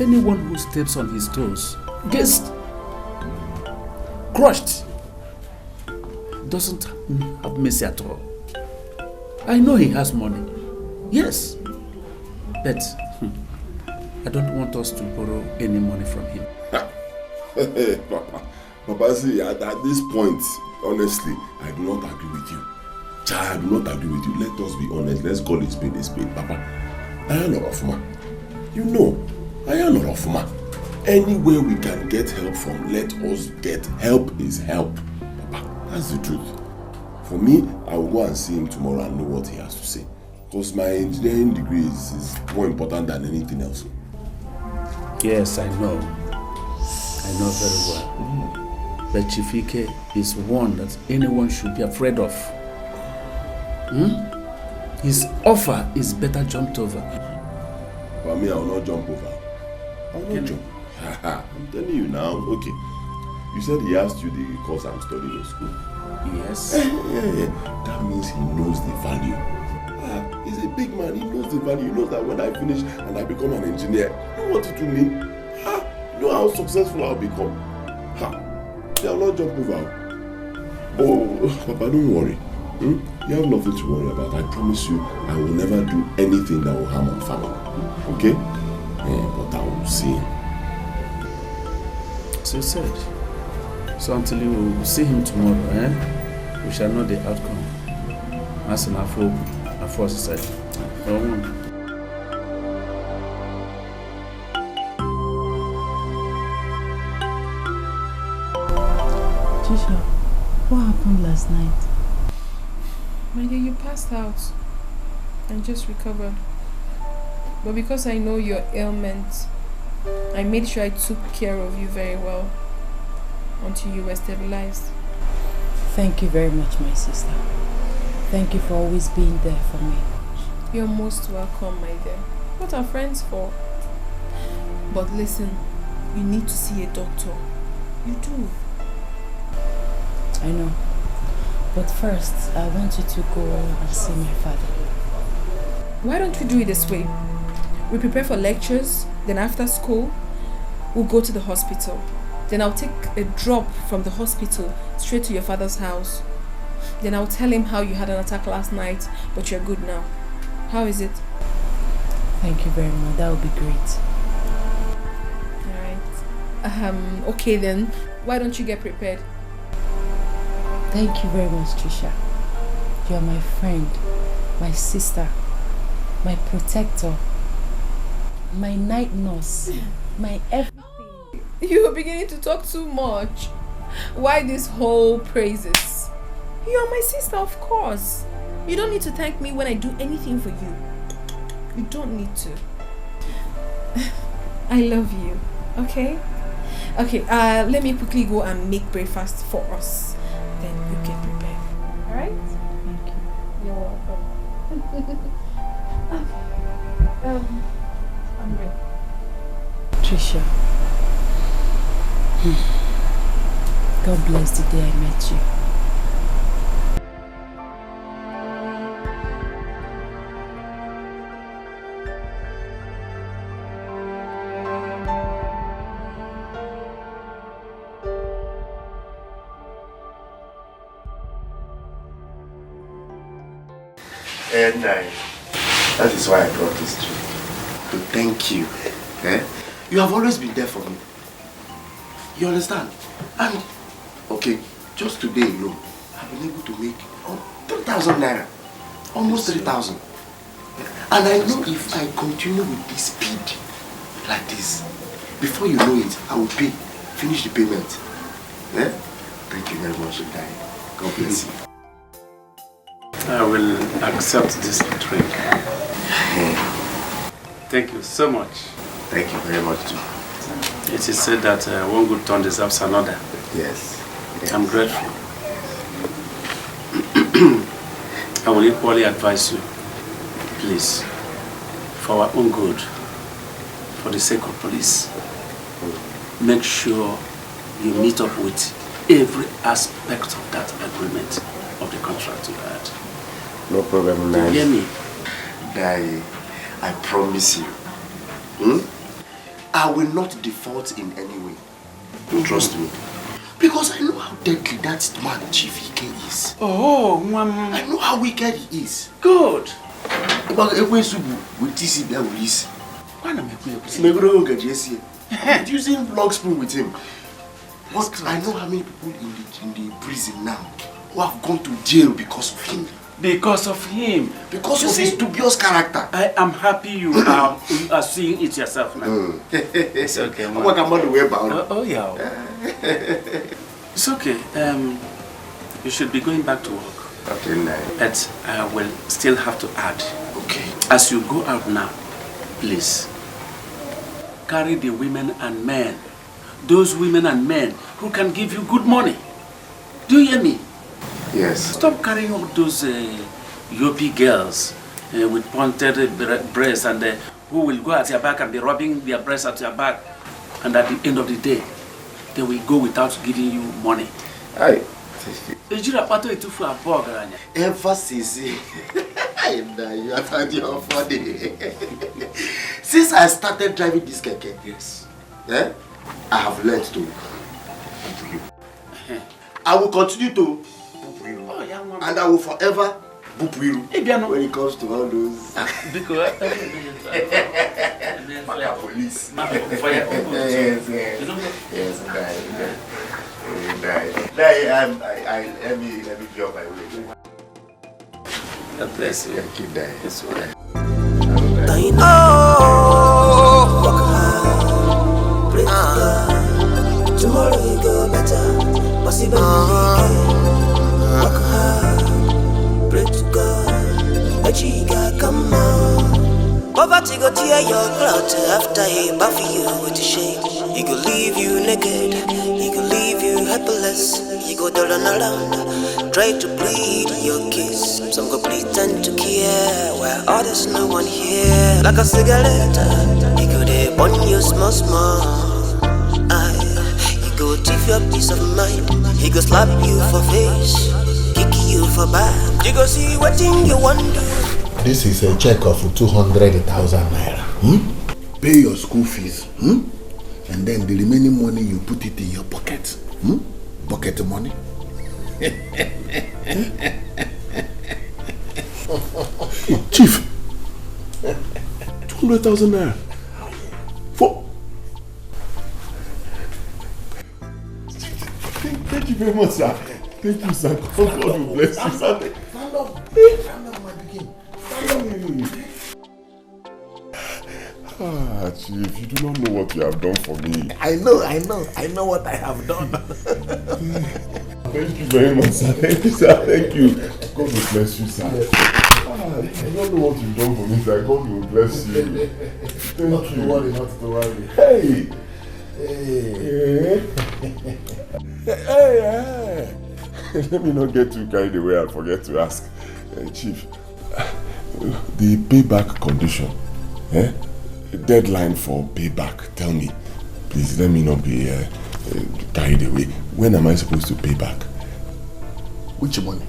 [SPEAKER 5] Anyone who steps on his toes gets crushed. Doesn't have mercy at all. I know he has money. Yes. But I don't want us to borrow any money from him.
[SPEAKER 2] Papa, see, at this point, honestly, I do not agree with you. I do not agree with you. Let us be honest. Let's call it spade a spade. Papa, I am not off man. You know, I am not off man. Anywhere we can get help from, let us get help is help. Papa, that's the truth. For me, I will go and see him tomorrow and know what he has to say. Because my engineering degree is more important than anything else.
[SPEAKER 5] Yes, I know. I know very well. But Chifike is one that anyone should be afraid of. His offer is better jumped over.
[SPEAKER 2] For me, I will not jump over. I will not jump. I'm telling you now. Okay. You said he asked you the course I'm studying in school.
[SPEAKER 5] Yes.
[SPEAKER 2] Yeah. That means he knows the value. He's a big man. He knows the value. He knows that when I finish and I become an engineer, you know what it will mean? You know how successful I'll become. I'll not jump over. Oh, Papa, don't worry. You have nothing to worry about. I promise you, I will never do anything that will harm our family. Okay? But I will see him.
[SPEAKER 5] So you said. So until you see him tomorrow, we shall know the outcome. As an Afro society.
[SPEAKER 3] Trisha, what happened last night?
[SPEAKER 1] My dear, you passed out and just recovered. But because I know your ailment, I made sure I took care of you very well until you were stabilized.
[SPEAKER 3] Thank you very much, my sister. Thank you for always being there for me.
[SPEAKER 1] You're most welcome, my dear. What are friends for? But listen, you need to see a doctor. You do.
[SPEAKER 3] I know. But first, I want you to go and see my father.
[SPEAKER 1] Why don't we do it this way? We prepare for lectures, then after school, we'll go to the hospital. Then I'll take a drop from the hospital straight to your father's house. Then I'll tell him how you had an attack last night, but you're good now. How is it?
[SPEAKER 3] Thank you very much. That would be great.
[SPEAKER 1] Alright. Okay then. Why don't you get prepared?
[SPEAKER 3] Thank you very much, Trisha. You are my friend, my sister, my protector, my night nurse, my everything.
[SPEAKER 1] You're beginning to talk too much. Why this whole praises? You are my sister, of course. You don't need to thank me when I do anything for you. You don't need to. I love you, okay? Okay, let me quickly go and make breakfast for us. Then you get prepared. Alright?
[SPEAKER 3] Thank you.
[SPEAKER 1] You're welcome. I'm ready.
[SPEAKER 3] Trisha. God bless the day I met you.
[SPEAKER 4] And that is why I brought this trip. To thank you. You have always been there for me. You understand? And, okay, just today alone, I've been able to make 3,000 naira. Almost 3,000. And I know if I continue with this speed, like this, before you know it, I will pay. Finish the payment. Thank you very much, guy. God bless you.
[SPEAKER 5] I will accept this drink. Thank you so much.
[SPEAKER 4] Thank you very much too.
[SPEAKER 5] It is said that one good turn deserves another.
[SPEAKER 4] Yes.
[SPEAKER 5] I'm grateful. I will equally advise you, please, for our own good, for the sake of police, make sure you meet up with every aspect of that agreement of the contract you had.
[SPEAKER 4] No problem, man.
[SPEAKER 5] You hear me?
[SPEAKER 4] I promise you. I will not default in any way. Trust me. Because I know how deadly that man Chief Ike is.
[SPEAKER 5] Oh, Mama.
[SPEAKER 4] I know how wicked he is.
[SPEAKER 5] Good.
[SPEAKER 4] But with TC police. Using long spoon with him. But I know how many people in the prison now who have gone to jail because of him.
[SPEAKER 5] Because of him.
[SPEAKER 4] Because of his dubious character.
[SPEAKER 5] I am happy you are seeing it yourself now. It's okay, man. Oh, yeah. It's okay. You should be going back to work.
[SPEAKER 4] Okay, nice.
[SPEAKER 5] But I will still have to add.
[SPEAKER 4] Okay.
[SPEAKER 5] As you go out now, please, carry the women and men. Those women and men who can give you good money. Do you hear me?
[SPEAKER 4] Yes.
[SPEAKER 5] Stop carrying all those yoppie girls with pointed breasts and who will go at your back and be rubbing their breasts at your back. And at the end of the day, they will go without giving you money.
[SPEAKER 4] Aye.
[SPEAKER 5] Ever
[SPEAKER 4] since you have had your funny. Since I started driving this keke,
[SPEAKER 5] yes,
[SPEAKER 4] I have learned to. I will continue to. And I will forever boop you when it comes to all those. Police. Let me be on my way.
[SPEAKER 5] God bless you.
[SPEAKER 4] Keep dying.
[SPEAKER 5] It's all right.
[SPEAKER 9] Tomorrow will go better. Possibly work hard. Pray to God. But you gotta come on. Poverty go tear your clothes after he buff you with the shame. He go leave you naked. He go leave you helpless. He go down around, try to plead your kiss. Some go pretend to care, while others no one here. Like a cigarette, he go there burn you small. He go thief your peace of mind. He go slap you for face, kick you for back. You go see what thing you want.
[SPEAKER 10] This is a check of 200,000 naira. Pay your school fees.
[SPEAKER 2] and then the remaining money you put it in your pocket. Pocket money. Chief, 200,000 naira. For... Thank you very much, sir. Thank you, sir. God will bless you, sir.
[SPEAKER 10] Stand up, my begin.
[SPEAKER 2] Chief, you do not know what you have done for me.
[SPEAKER 10] I know what I have done.
[SPEAKER 2] Thank you very much, sir. Thank you, sir. Thank you. God will bless you, sir.
[SPEAKER 10] Yes.
[SPEAKER 2] I don't know what you've done for me, sir. God will bless you. Thank
[SPEAKER 10] not
[SPEAKER 2] you.
[SPEAKER 10] To worry, not to worry.
[SPEAKER 2] Hey! Hey! Let me not get too carried away and forget to ask. Chief, the payback condition, deadline for payback, tell me. Please, let me not be carried away. When am I supposed to pay back?
[SPEAKER 10] Which money?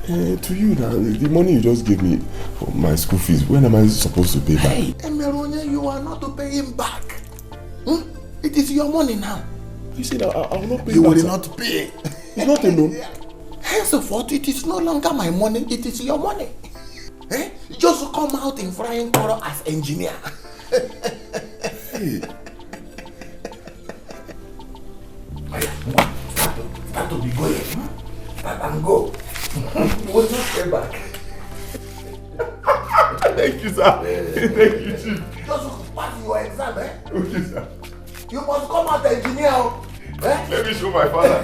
[SPEAKER 2] To you now, the money you just gave me for my school fees. When am I supposed to pay back?
[SPEAKER 10] Hey, Emeronya, you are not to pay him back. It is your money now.
[SPEAKER 2] You said I will not pay.
[SPEAKER 10] You
[SPEAKER 2] back,
[SPEAKER 10] will
[SPEAKER 2] sir.
[SPEAKER 10] not pay.
[SPEAKER 2] It's not a loan.
[SPEAKER 10] Henceforth, it is no longer my money. It is your money. Just come out in flying color as engineer.
[SPEAKER 2] Hey.
[SPEAKER 10] Start to be going. Start and go. You will not stay back.
[SPEAKER 2] Thank you, sir. Thank you, Chief.
[SPEAKER 10] Just pass your exam,
[SPEAKER 2] Okay, sir.
[SPEAKER 10] You must come out engineer.
[SPEAKER 2] Let me show my father.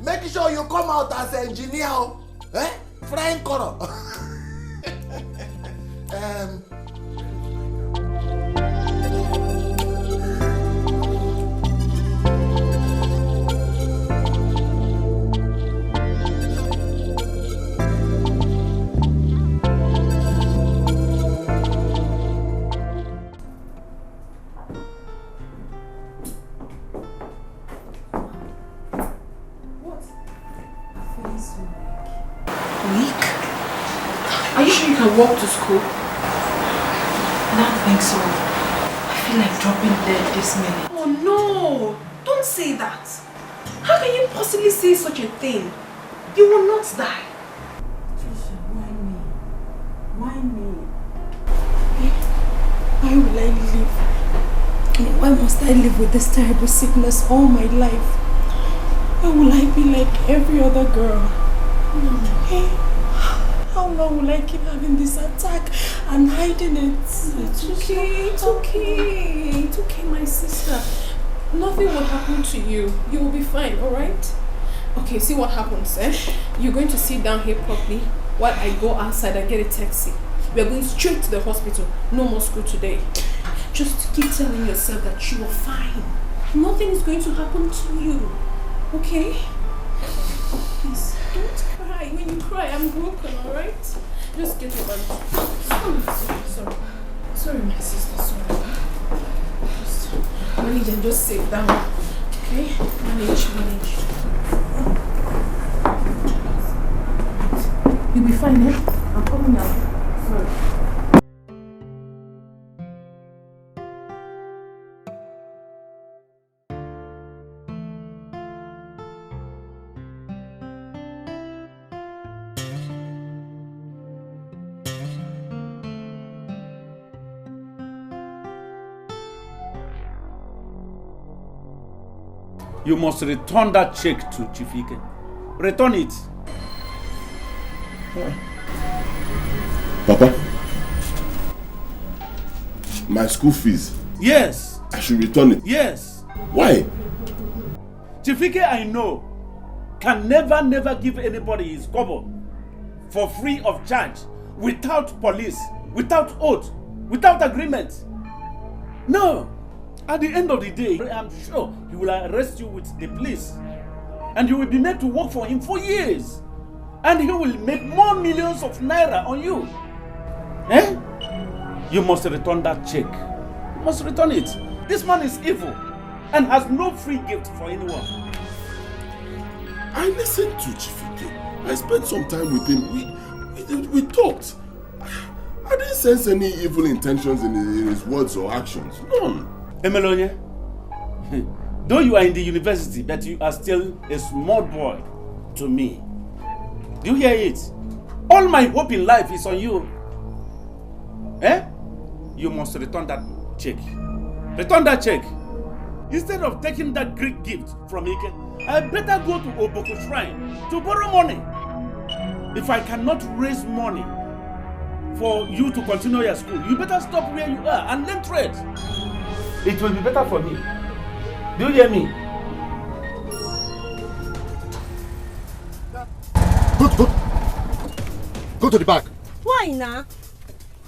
[SPEAKER 10] Make sure you come out as engineer. Flying color.
[SPEAKER 1] Walk to school?
[SPEAKER 3] I don't think so. I feel like dropping dead this minute.
[SPEAKER 1] Oh no! Don't say that. How can you possibly say such a thing? You will not die.
[SPEAKER 3] Trisha, why me? Why me?
[SPEAKER 1] Why will I live? Why must I live with this terrible sickness all my life? Why will I be like every other girl? Hey. How long will I keep having this attack and hiding it? It's okay, it's okay. It's okay, my sister. Nothing will happen to you. You will be fine, alright? Okay, see what happens, You're going to sit down here properly while I go outside and get a taxi. We are going straight to the hospital. No more school today. Just keep telling yourself that you are fine. Nothing is going to happen to you. Okay? Please, don't cry. When you cry, I'm broken, alright? Just get over it. Sorry, my sister, sorry. Just manage and just sit down. Okay? Manage. You'll be fine, I'm coming out. Sorry.
[SPEAKER 5] You must return that check to Chief Ike. Return it.
[SPEAKER 2] Papa, my school fees.
[SPEAKER 5] Yes.
[SPEAKER 2] I should return it.
[SPEAKER 5] Yes.
[SPEAKER 2] Why?
[SPEAKER 5] Chief Ike, I know, can never give anybody his kobo for free of charge, without police, without oath, without agreement. No. At the end of the day, I'm sure he will arrest you with the police. And you will be made to work for him for years. And he will make more millions of naira on you. You must return that check. You must return it. This man is evil and has no free gift for anyone.
[SPEAKER 2] I listened to Chief Ike. I spent some time with him. We talked. I didn't sense any evil intentions in his words or actions. None.
[SPEAKER 5] Emelonye, though you are in the university, but you are still a small boy to me. Do you hear it? All my hope in life is on you. Eh? You must return that check. Return that check. Instead of taking that Greek gift from Ike, I better go to Oboko Shrine to borrow money. If I cannot raise money for you to continue your school, you better stop where you are and learn trade. It will be better for me. Do you hear me?
[SPEAKER 12] Go to the back.
[SPEAKER 13] Why now?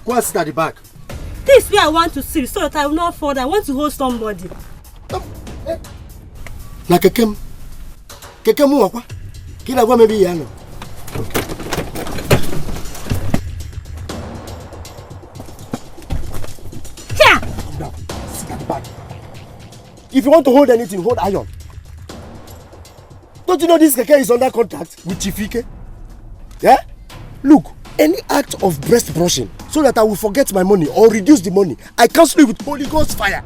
[SPEAKER 12] Go and sit at the back.
[SPEAKER 13] This way I want to sit so that I will not fall. I want to hold somebody.
[SPEAKER 12] Na kekem mu wakwa. Kila gwa maybe yano. Okay.
[SPEAKER 13] Here.
[SPEAKER 12] Now, sit at the back. If you want to hold anything, hold iron. Don't you know this keke is under contract with Chief Ike? Yeah? Look, any act of breast brushing so that I will forget my money or reduce the money, I cancel it with Holy Ghost fire.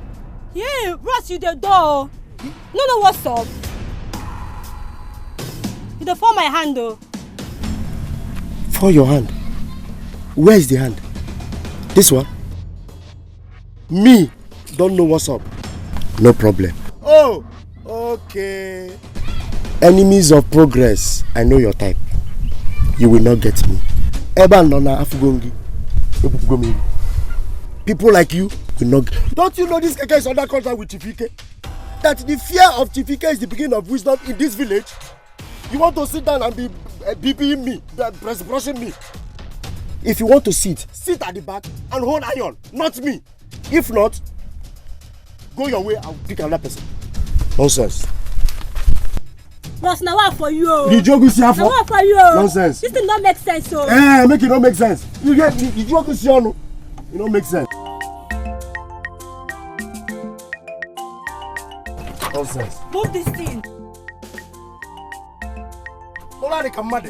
[SPEAKER 13] Yeah, brush you the door. No, what's up? You don't fall my hand though.
[SPEAKER 12] For your hand? Where is the hand? This one? Me don't know what's up. No problem. Oh, okay. Enemies of progress. I know your type. You will not get me. People like you will not. Don't you know this keke is under contract with Chief Ike? That the fear of Chief Ike is the beginning of wisdom in this village? You want to sit down and be BBing me, brushing me? If you want to sit at the back and hold iron, not me. If not, go your way, I'll pick another person. Nonsense.
[SPEAKER 13] Boss, now what for you?
[SPEAKER 12] The joke is here for?
[SPEAKER 13] Now what for you?
[SPEAKER 12] Nonsense.
[SPEAKER 13] This did not make sense, so.
[SPEAKER 12] Make it not make sense. You get the joke is here, no? It don't make sense. Nonsense.
[SPEAKER 13] Move this thing.
[SPEAKER 12] Hold on, come on.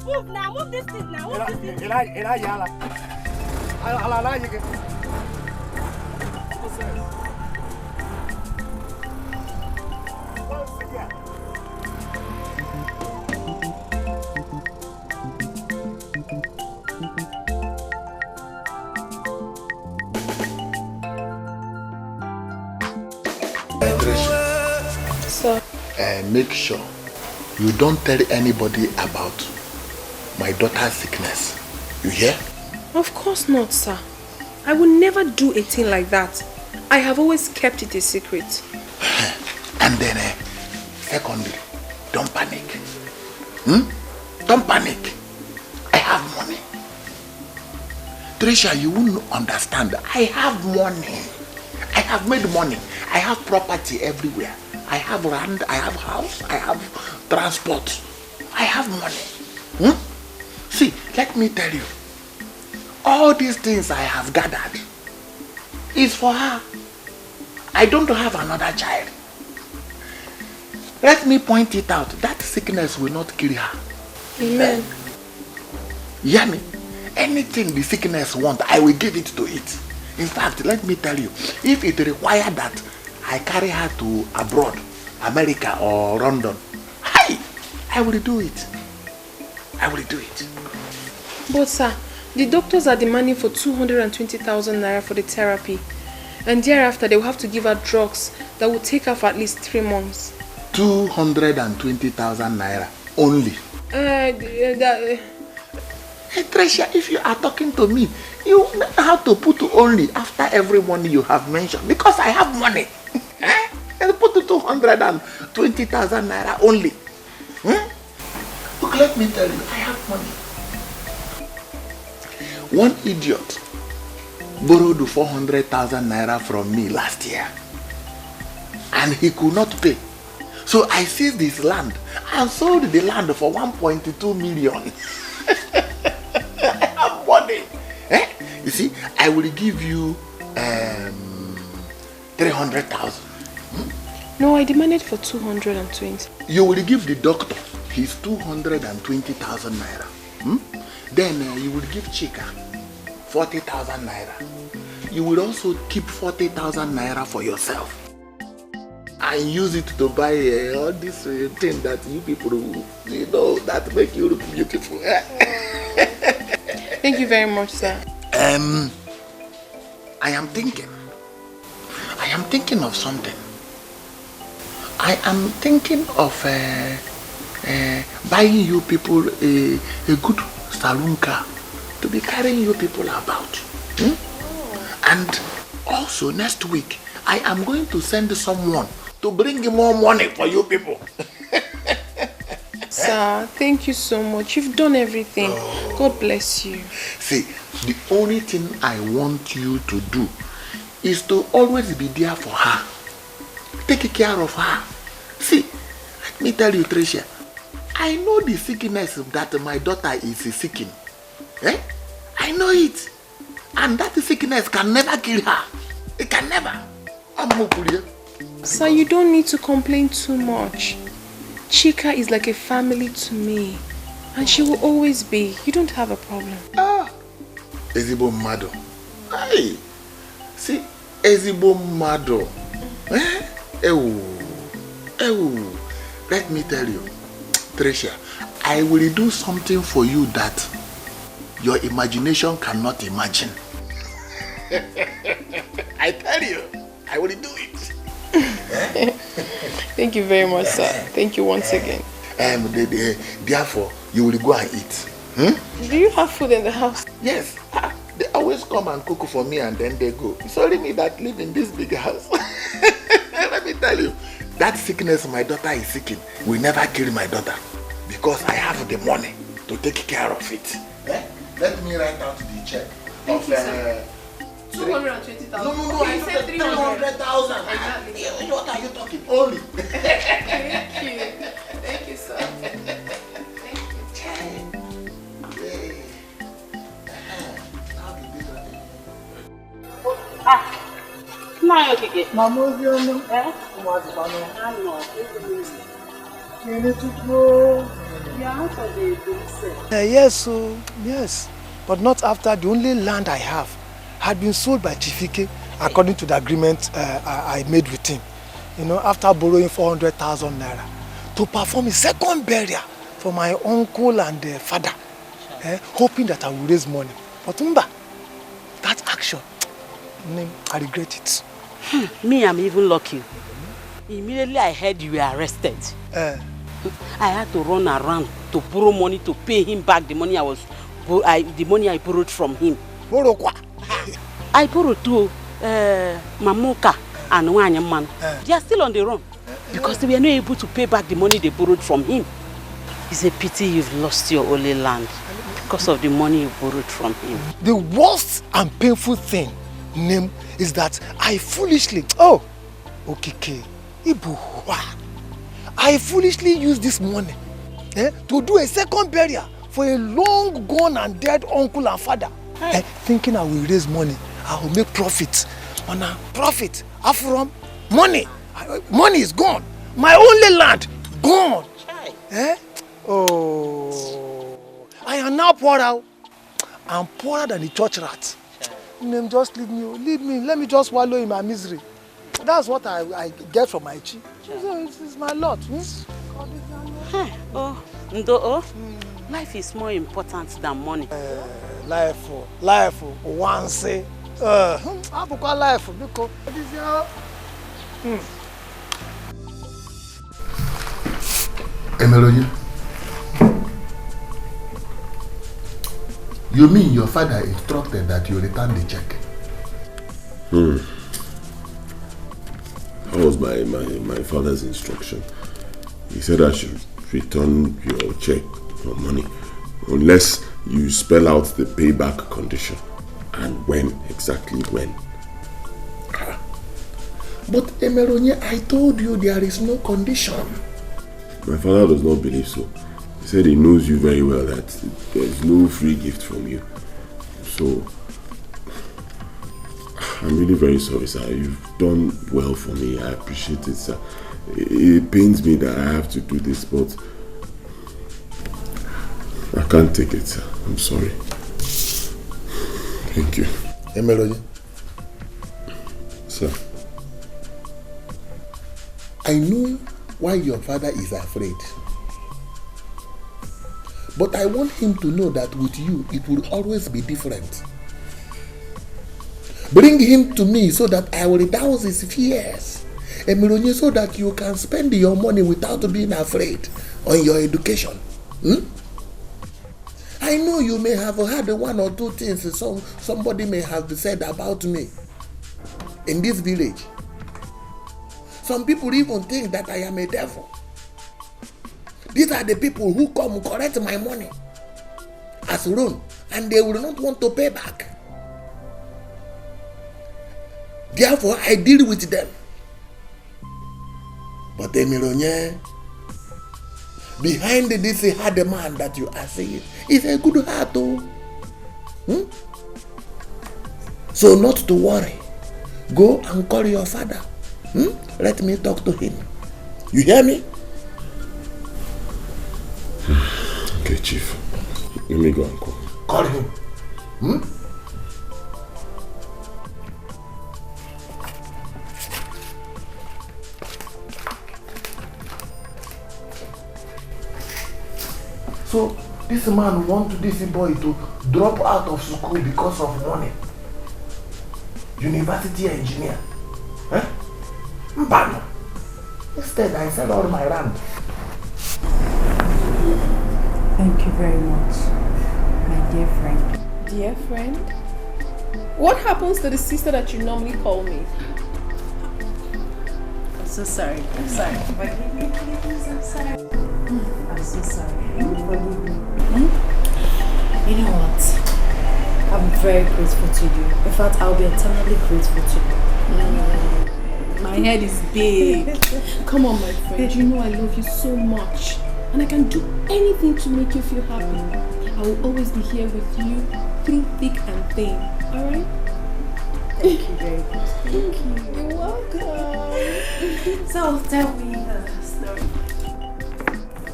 [SPEAKER 13] Move now, move this thing now. Move this thing.
[SPEAKER 1] Sir.
[SPEAKER 10] Make sure you don't tell anybody about my daughter's sickness. You hear?
[SPEAKER 1] Of course not, sir. I would never do a thing like that. I have always kept it a secret.
[SPEAKER 10] And then, secondly, don't panic. Don't panic. I have money. Trisha, you won't understand. I have money. I have made money. I have property everywhere. I have land, I have house, I have transport. I have money. See, let me tell you. All these things I have gathered is for her. I don't have another child. Let me point it out. That sickness will not kill her.
[SPEAKER 1] Amen.
[SPEAKER 10] Yami, anything the sickness wants, I will give it to it. In fact, let me tell you, if it requires that I carry her to abroad, America or London, I will do it. I will do it.
[SPEAKER 1] But sir, the doctors are demanding for 220,000 naira for the therapy. And thereafter, they will have to give her drugs that will take her for at least 3 months.
[SPEAKER 10] 220,000 naira only. Hey, Tricia, if you are talking to me, you have to put only after every money you have mentioned. Because I have money. And put 220,000 naira only. Look, let me tell you, I have money. One idiot borrowed 400,000 naira from me last year. And he could not pay. So I seized his land and sold the land for 1.2 million. I have money. You see, I will give you 300,000.
[SPEAKER 1] No, I demanded for 220.
[SPEAKER 10] You will give the doctor his 220,000 naira. Then you will give Chika 40,000 naira. You will also keep 40,000 naira for yourself. And use it to buy all this thing that you people, that make you look beautiful.
[SPEAKER 1] Thank you very much, sir.
[SPEAKER 10] I am thinking of something. I am thinking of buying you people a good saloon car to be carrying you people about. And also next week, I am going to send someone to bring more money for you people.
[SPEAKER 1] Sir, thank you so much. You've done everything. God bless you.
[SPEAKER 10] See, the only thing I want you to do is to always be there for her. Take care of her. See, let me tell you, Tricia, I know the sickness that my daughter is seeking. I know it. And that sickness can never kill her. It can never.
[SPEAKER 1] Sir, you don't need to complain too much. Chika is like a family to me. And she will always be. You don't have a problem.
[SPEAKER 10] Ezibo Mado. Hey. See, Ezibo Mado. Let me tell you, Tricia, I will do something for you that your imagination cannot imagine. I tell you, I will do it.
[SPEAKER 1] Thank you very much, sir. Thank you once again.
[SPEAKER 10] Therefore, you will go and eat.
[SPEAKER 1] Do you have food in the house?
[SPEAKER 10] Yes. They always come and cook for me and then they go. It's only me that live in this big house. Let me tell you, that sickness my daughter is seeking will never kill my daughter because I have the money to take care of it. Let me write out the check.
[SPEAKER 1] Thank you, sir. 220,000.
[SPEAKER 10] No, I said 300,000. Exactly. What are you talking? Only.
[SPEAKER 1] Thank you. Thank you, sir.
[SPEAKER 6] Yes, but not after the only land I have had been sold by Chifike according to the agreement I made with him. After borrowing 400,000 naira to perform a second burial for my uncle and father, hoping that I will raise money. But that action, I regret it.
[SPEAKER 14] Me, I'm even lucky. Immediately I heard you were arrested. I had to run around to borrow money to pay him back the money I borrowed from him.
[SPEAKER 6] Borrow what?
[SPEAKER 14] I borrowed to Mamuka and Wanyaman. They are still on the run because they were not able to pay back the money they borrowed from him. It's a pity you've lost your only land because of the money you borrowed from him.
[SPEAKER 6] The worst and painful thing, Nim, is that I foolishly, I foolishly used this money to do a second burial for a long gone and dead uncle and father. Thinking I will raise money, I will make profit. Profit, from money. Money is gone. My only land, gone. I am now poor out. I'm poorer than the church rat. Just leave me. Let me just wallow in my misery. That's what I get from my chi. It's my lot.
[SPEAKER 14] Life is more important than money.
[SPEAKER 6] Life, once. Life, because
[SPEAKER 10] Emeloye, you mean your father instructed that you return the check?
[SPEAKER 2] That was my father's instruction. He said I should return your check or money unless you spell out the payback condition and exactly when.
[SPEAKER 10] But Emeloye, I told you there is no condition.
[SPEAKER 2] My father does not believe so. He said he knows you very well, that there is no free gift from you. So I'm really very sorry, sir. You've done well for me. I appreciate it, sir. It pains me that I have to do this, but I can't take it, sir. I'm sorry. Thank you.
[SPEAKER 10] Emelonye.
[SPEAKER 2] Sir.
[SPEAKER 10] I know why your father is afraid. But I want him to know that with you, it will always be different. Bring him to me so that I will douse his fears. Emelonye, so that you can spend your money without being afraid on your education. I know you may have heard one or two things somebody may have said about me in this village. Some people even think that I am a devil. These are the people who come collect my money as loan, and they will not want to pay back. Therefore, I deal with them. But Emelonye, behind this hard man that you are seeing is a good heart, So not to worry. Go and call your father. Let me talk to him. You hear me?
[SPEAKER 2] Okay, Chief. Let me go and call.
[SPEAKER 10] Call him. So this man wants this boy to drop out of school because of money. University engineer. Mbano. Instead, I sell all my land.
[SPEAKER 3] Thank you very much, my dear friend.
[SPEAKER 1] Dear friend? What happens to the sister that you normally call me?
[SPEAKER 3] I'm so sorry. I'm sorry. Forgive me, please. I'm sorry. I'm so sorry. Forgive me. You know what? I'm very grateful to you. In fact, I'll be eternally grateful to you.
[SPEAKER 1] My head is big. Come on, my friend. You know I love you so much. And I can do anything to make you feel happy. I will always be here with you through thick and thin. Alright?
[SPEAKER 3] Thank you very much.
[SPEAKER 1] Thank you. You're welcome.
[SPEAKER 3] So, tell me the story.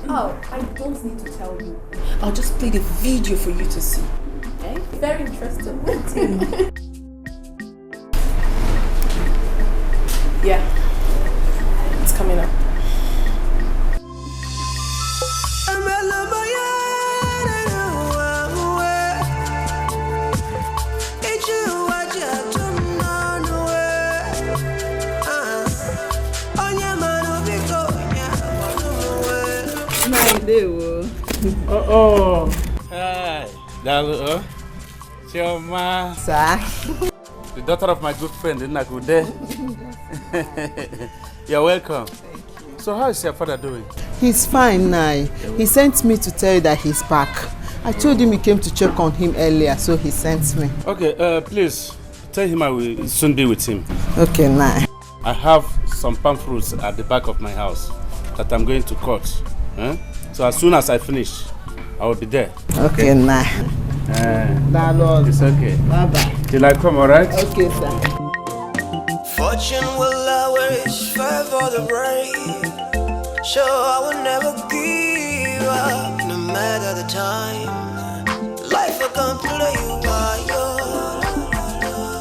[SPEAKER 1] Oh, I don't need to tell you. I'll just play the video for you to see. Okay? Very interesting. Yeah. It's coming up.
[SPEAKER 5] Hi, Dalu. Chioma.
[SPEAKER 7] Sir.
[SPEAKER 5] The daughter of my good friend, Nakude. You're welcome.
[SPEAKER 7] Thank you.
[SPEAKER 5] So how is your father doing?
[SPEAKER 7] He's fine now. He sent me to tell you that he's back. I told him he came to check on him earlier, so he sent me.
[SPEAKER 5] Okay, please tell him I will soon be with him.
[SPEAKER 7] Okay, now.
[SPEAKER 5] I have some palm fruits at the back of my house that I'm going to cut. So as soon as I finish, I will be there.
[SPEAKER 7] Okay, now.
[SPEAKER 5] It's okay.
[SPEAKER 7] Bye-bye.
[SPEAKER 5] Till I come, alright?
[SPEAKER 7] Okay, sir.
[SPEAKER 9] Fortune will always favor the brave. So I will never give up, no matter the time. Life will come play you wild.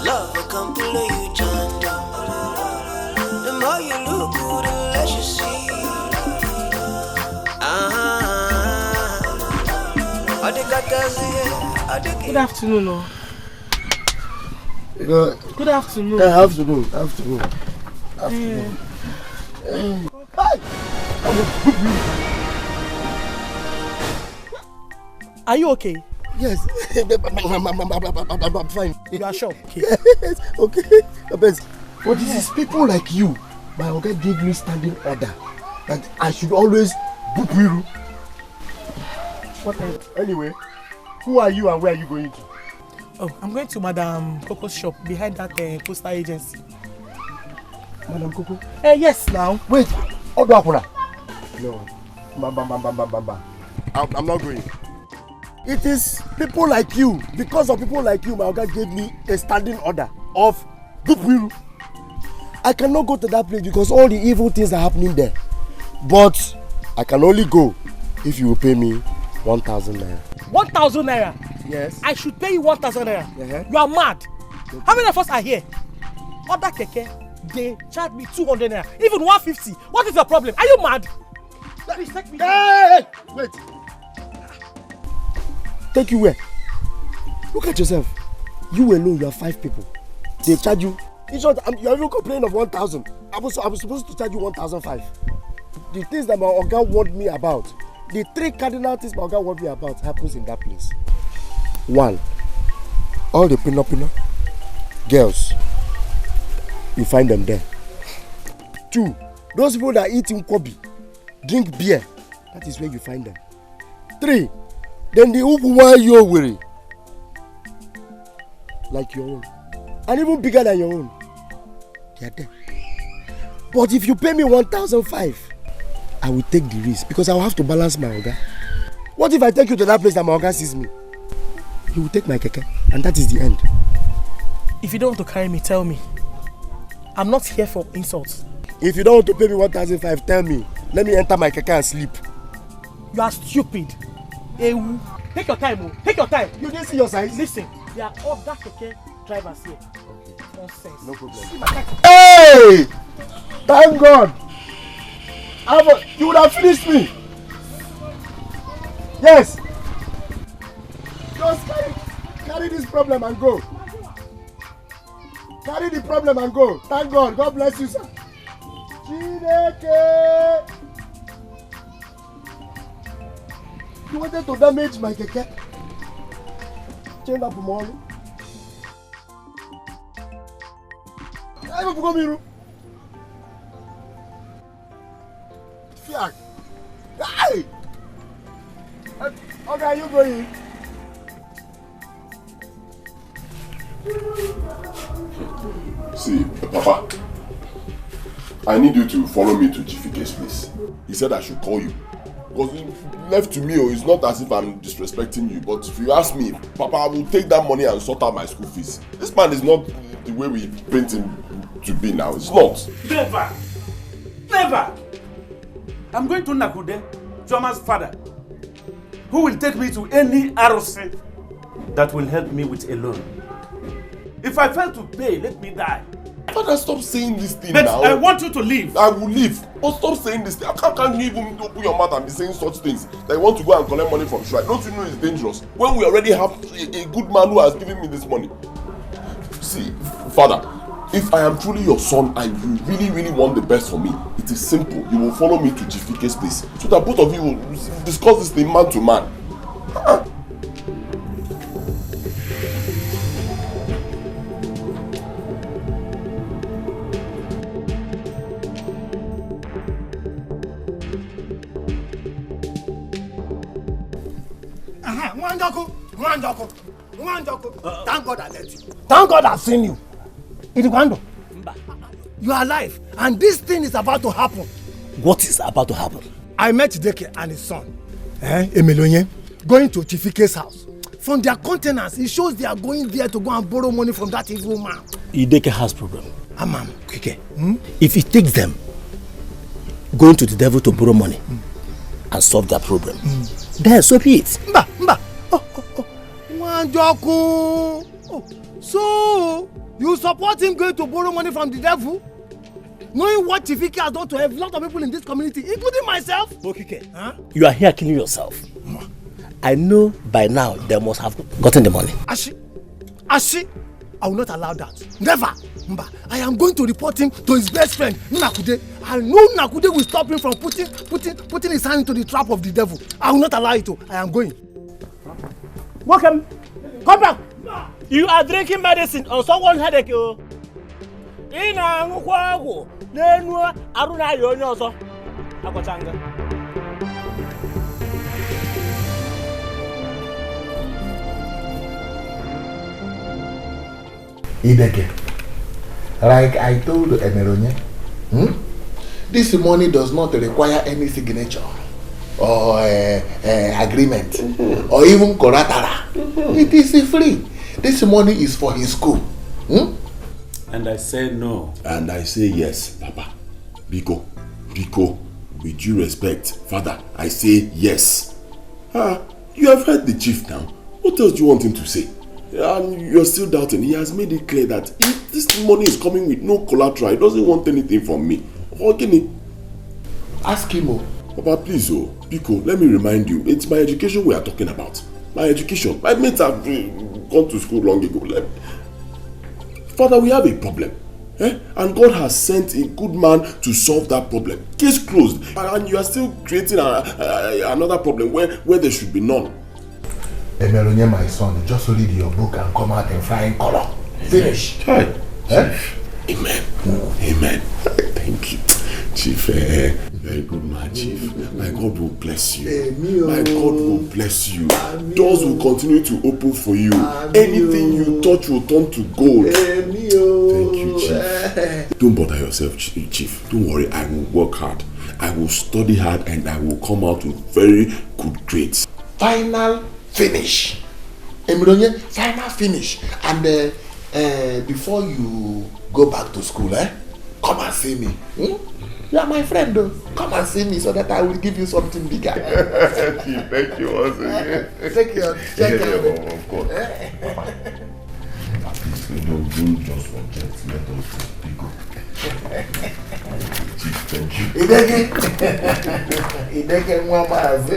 [SPEAKER 9] Love will come play you tender. The more you look good, the less you see.
[SPEAKER 15] Good afternoon. Good afternoon.
[SPEAKER 12] Afternoon.
[SPEAKER 15] Are you okay?
[SPEAKER 12] Yes. I'm fine.
[SPEAKER 15] You are sure? Okay.
[SPEAKER 12] Yes. Okay. But it is people like you. My uncle gave me standing order that I should always book you.
[SPEAKER 15] Whatever.
[SPEAKER 12] Anyway, who are you and where are you going to?
[SPEAKER 15] Oh, I'm going to Madam Coco's shop behind that postal agency.
[SPEAKER 12] Madam Coco?
[SPEAKER 15] Yes, now.
[SPEAKER 12] Wait. Odwapura. No. I'm not going. It is people like you. Because of people like you, my uncle gave me a standing order of I cannot go to that place because all the evil things are happening there. But I can only go if you will pay me 1,000 naira.
[SPEAKER 15] 1,000 naira?
[SPEAKER 12] Yes.
[SPEAKER 15] I should pay you 1,000 naira. You are mad. How many of us are here? Other keke, they charge me 200 naira, even 150. What is your problem? Are you mad? Please take me.
[SPEAKER 12] Hey, wait. Take you where? Look at yourself. You alone, you are 5 people. They charge you. In short, you are even complaining of 1,000. I was supposed to charge you 1,005. The things that my Oga warned me about, the 3 cardinal things my Oga warned me about happens in that place. 1, all the pino girls, you find them there. 2, those people that eat nkwobi, drink beer, that is where you find them. 3, then the Uguwa Yoweri, like your own, and even bigger than your own, they are there. But if you pay me 1,005, I will take the risk because I will have to balance my Oga. What if I take you to that place and my Oga sees me? He will take my keke, and that is the end.
[SPEAKER 15] If you don't want to carry me, tell me. I'm not here for insults.
[SPEAKER 12] If you don't want to pay me 1,005, tell me. Let me enter my keke and sleep.
[SPEAKER 15] You are stupid. Ewu. Take your time, oh. Take your time.
[SPEAKER 12] You didn't see your size?
[SPEAKER 15] Listen, there are other keke drivers here. Nonsense.
[SPEAKER 12] No problem. Hey! Thank God! You would have finished me. Yes. Just carry this problem and go. Carry the problem and go. Thank God. God bless you, sir. Chineke. You wanted to damage my keke? Change up tomorrow. I will go miru. Fiak. Hey! Okay, are you going?
[SPEAKER 2] See, Papa, I need you to follow me to GFK's place. He said I should call you. Because left to me, it's not as if I'm disrespecting you, but if you ask me, Papa, I will take that money and sort out my school fees. This man is not the way we paint him to be now. It's not.
[SPEAKER 5] Never! Never! I'm going to Nakude, Choma's father, who will take me to any ROC that will help me with a loan. If I fail to pay, let me die.
[SPEAKER 2] Father, stop saying this thing
[SPEAKER 5] but
[SPEAKER 2] now.
[SPEAKER 5] I want you to leave.
[SPEAKER 2] I will leave. But stop saying this thing. How can you even open your mouth and be saying such things? That you want to go and collect money from Shrine. Don't you know it's dangerous? When we already have a good man who has given me this money. See, Father, if I am truly your son and you really, really want the best for me, it is simple. You will follow me to GFK's place so that both of you will discuss this thing man to man.
[SPEAKER 6] Thank God I let you. Thank God I've seen you. Idikwando, you are alive and this thing is about to happen.
[SPEAKER 12] What is about to happen?
[SPEAKER 6] I met Deke and his son, Emelonye, going to Chifike's house. From their containers, it shows they are going there to go and borrow money from that evil man.
[SPEAKER 12] Ideke has problem.
[SPEAKER 6] Amam, Kike.
[SPEAKER 12] If he takes them, going to the devil to borrow money and solve their problem, then so be it.
[SPEAKER 6] So, you support him going to borrow money from the devil? Knowing what Chifike has done to a lot of people in this community, including myself?
[SPEAKER 12] Okike, you are here killing yourself. I know by now they must have gotten the money.
[SPEAKER 6] Ashi, I will not allow that. Never. I am going to report him to his best friend, Nakude. I know Nakude will stop him from putting his hand into the trap of the devil. I will not allow it to. I am going.
[SPEAKER 15] Welcome. Come back. You are drinking medicine on someone's headache. Ina ngukwago. Nenwa aruna yonyo also. Akochanga.
[SPEAKER 10] Ideke, like I told Emeronye, this money does not require any signature or agreement or even collateral. It is free. This money is for his school.
[SPEAKER 5] And I say no.
[SPEAKER 2] And I say yes, Papa. Biko, with due respect, Father, I say yes. You have heard the chief now. What else do you want him to say? And you're still doubting. He has made it clear that if this money is coming with no collateral, he doesn't want anything from me.
[SPEAKER 10] Ask him.
[SPEAKER 2] Papa, please, Biko, let me remind you, it's my education we are talking about. My education. My mates have gone to school long ago. Father, we have a problem. And God has sent a good man to solve that problem. Case closed. And you are still creating another problem where there should be none.
[SPEAKER 10] Emelonye, my son, just read your book and come out in flying color. Finish.
[SPEAKER 2] Hi. Amen. Amen. Thank you, Chief. Very good man, Chief. My God will bless you. My God will bless you. Doors will continue to open for you. Anything you touch will turn to gold. Thank you, Chief. Don't bother yourself, Chief. Don't worry, I will work hard. I will study hard and I will come out with very good grades.
[SPEAKER 10] Final finish. Emelonye, final finish. And before you go back to school, come and see me. You are my friend, though. Come and see me so that I will give you something bigger.
[SPEAKER 2] Thank you once again.
[SPEAKER 10] Take care.
[SPEAKER 2] Of course. Don't just forget. Let us go. Chief, thank you.
[SPEAKER 10] Ideke Mwamaze.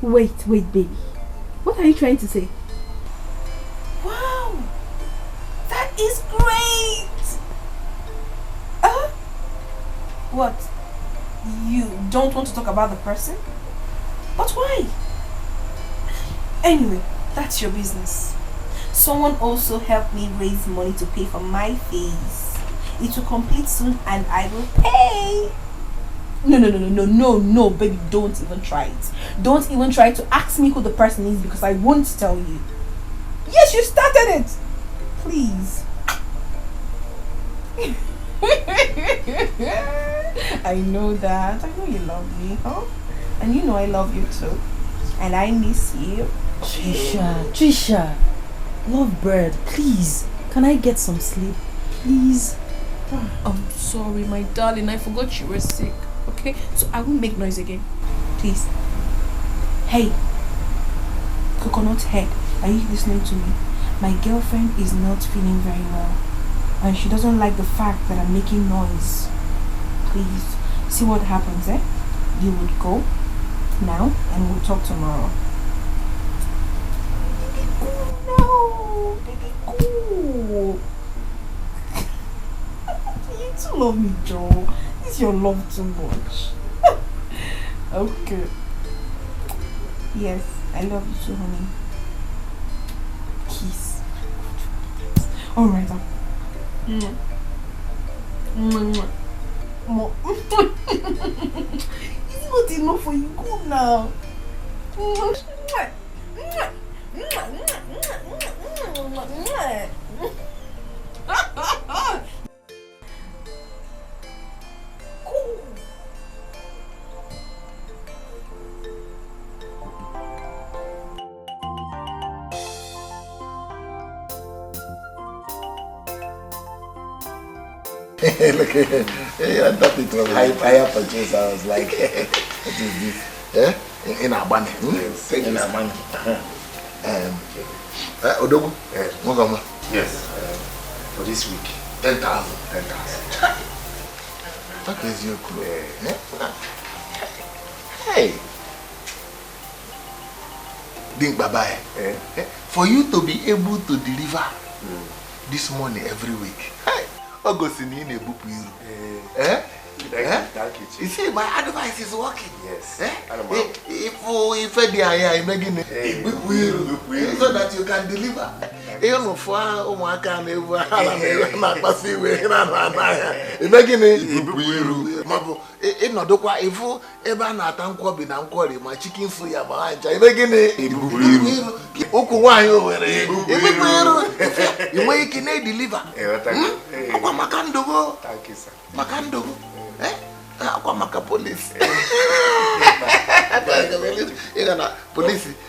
[SPEAKER 13] Wait, baby. What are you trying to say?
[SPEAKER 1] Wow! That is great! What? You don't want to talk about the person? But why? Anyway, that's your business. Someone also helped me raise money to pay for my fees. It will complete soon and I will pay. No, baby, don't even try it. Don't even try to ask me who the person is because I won't tell you. Yes, you started it. Please. I know that. I know you love me, huh? And you know I love you too. And I miss you.
[SPEAKER 3] Trisha, lovebird, please. Can I get some sleep? Please.
[SPEAKER 1] I'm sorry, my darling. I forgot you were sick. Okay? So I won't make noise again. Please. Hey. Coconut head. Are you listening to me? My girlfriend is not feeling very well. And she doesn't like the fact that I'm making noise. Please. See what happens, You would go now and we'll talk tomorrow. Baby, cool. You too love me, Joe. Is your love too much? Okay. Yes, I love you too, honey. Kiss. Alright. More. It's not enough for you. Go now.
[SPEAKER 10] Look, I thought it was higher purchase. I was like, what is this? In our money. In our money. Odogu?
[SPEAKER 4] Yes. For this week.
[SPEAKER 10] 10,000. 10,000. What is your clue? Hey. Think bye-bye. For you to be able to deliver this money every week. Hey. August in a book.
[SPEAKER 4] Thank you, Chief.
[SPEAKER 10] You see, my advice is working.
[SPEAKER 4] Yes.
[SPEAKER 10] If they are making it, so that you can deliver. You know, for my can never not passive. Imagine it. It not quite if ever not uncle be uncle, my chicken for your mind. Imagine it. Ukuwa over it. You make it deliver. Makandogo.
[SPEAKER 4] Thank you, sir.
[SPEAKER 10] Makandogo. Akwamaka police.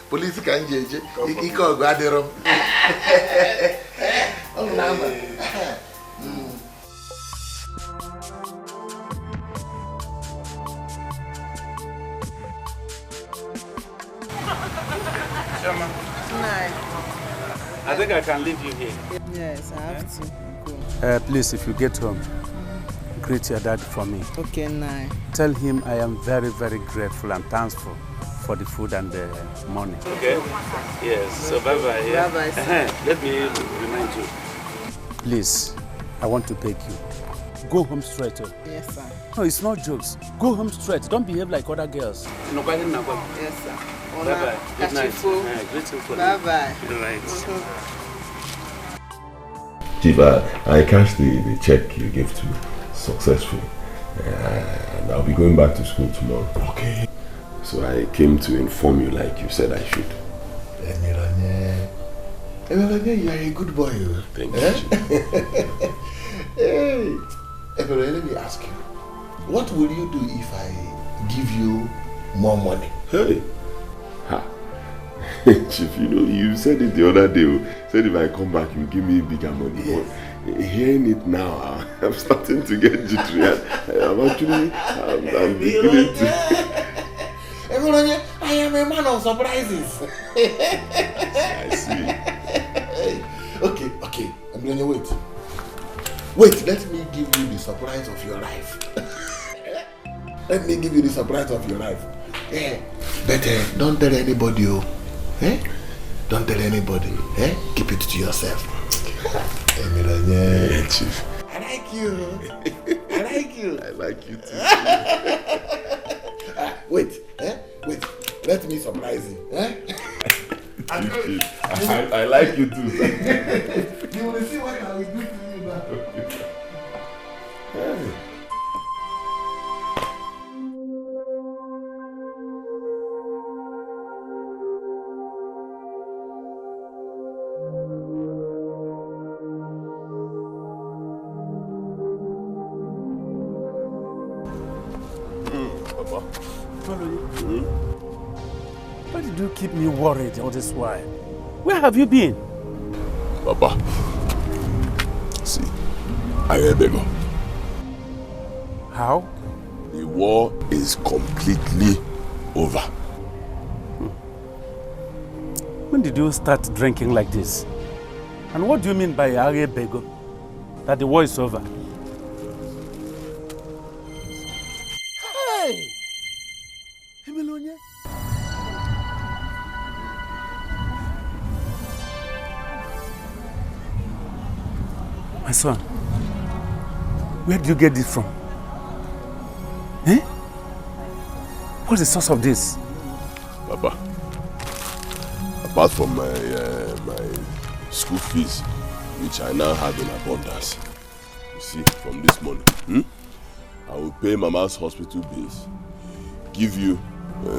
[SPEAKER 10] Police can judge. He called Guaderum. Oh, Lama.
[SPEAKER 5] I think I can leave you here.
[SPEAKER 7] Yes, I have to go.
[SPEAKER 5] Please, if you get home, greet your dad for me.
[SPEAKER 7] Okay, Nai.
[SPEAKER 5] Tell him I am very, very grateful and thankful for the food and the money. Okay? Yes, so bye-bye. Yeah?
[SPEAKER 7] Bye-bye.
[SPEAKER 5] Let me remind you. Please, I want to beg you. Go home straight.
[SPEAKER 7] Yes, sir.
[SPEAKER 5] No, it's not jokes. Go home straight. Don't behave like other girls.
[SPEAKER 7] Yes, sir.
[SPEAKER 5] Bye-bye. Good night.
[SPEAKER 7] Bye-bye.
[SPEAKER 5] All right.
[SPEAKER 2] Chief, I cashed the check you gave to me successfully. And I'll be going back to school tomorrow.
[SPEAKER 10] Okay.
[SPEAKER 2] So I came to inform you like you said I should.
[SPEAKER 10] Emelanye, you are a good boy.
[SPEAKER 2] Thank you, Chief.
[SPEAKER 10] Hey, Emelanye, let me ask you. What will you do if I give you more money?
[SPEAKER 2] Hey. Ha. Chief, you know, you said it the other day. Said if I come back, you give me bigger money. Yes. But hearing it now, I'm starting to get jittery. I'm beginning to...
[SPEAKER 10] Emelanye, I am a man of surprises.
[SPEAKER 2] I see.
[SPEAKER 10] Okay. Emelanye, wait. Wait, let me give you the surprise of your life. Let me give you the surprise of your life. Yeah. But don't tell anybody, Don't tell anybody, Keep it to yourself. Emelanye.
[SPEAKER 2] Yeah, Chief.
[SPEAKER 10] I like you. I like you.
[SPEAKER 2] I like you too.
[SPEAKER 10] Wait. Let me surprise you.
[SPEAKER 2] Chief. I like you too.
[SPEAKER 10] You will see what I will do to you now.
[SPEAKER 2] Hey.
[SPEAKER 5] Papa. Why did you keep me worried all this while? Where have you been?
[SPEAKER 2] Papa, see, I am a beggar.
[SPEAKER 5] How?
[SPEAKER 2] The war is completely over.
[SPEAKER 5] When did you start drinking like this? And what do you mean by Are Bego? That the war is over? Hey! Emelanye? My son, where did you get this from? What's the source of this?
[SPEAKER 2] Papa, apart from my school fees, which I now have in abundance, you see, from this money, I will pay Mama's hospital bills, give you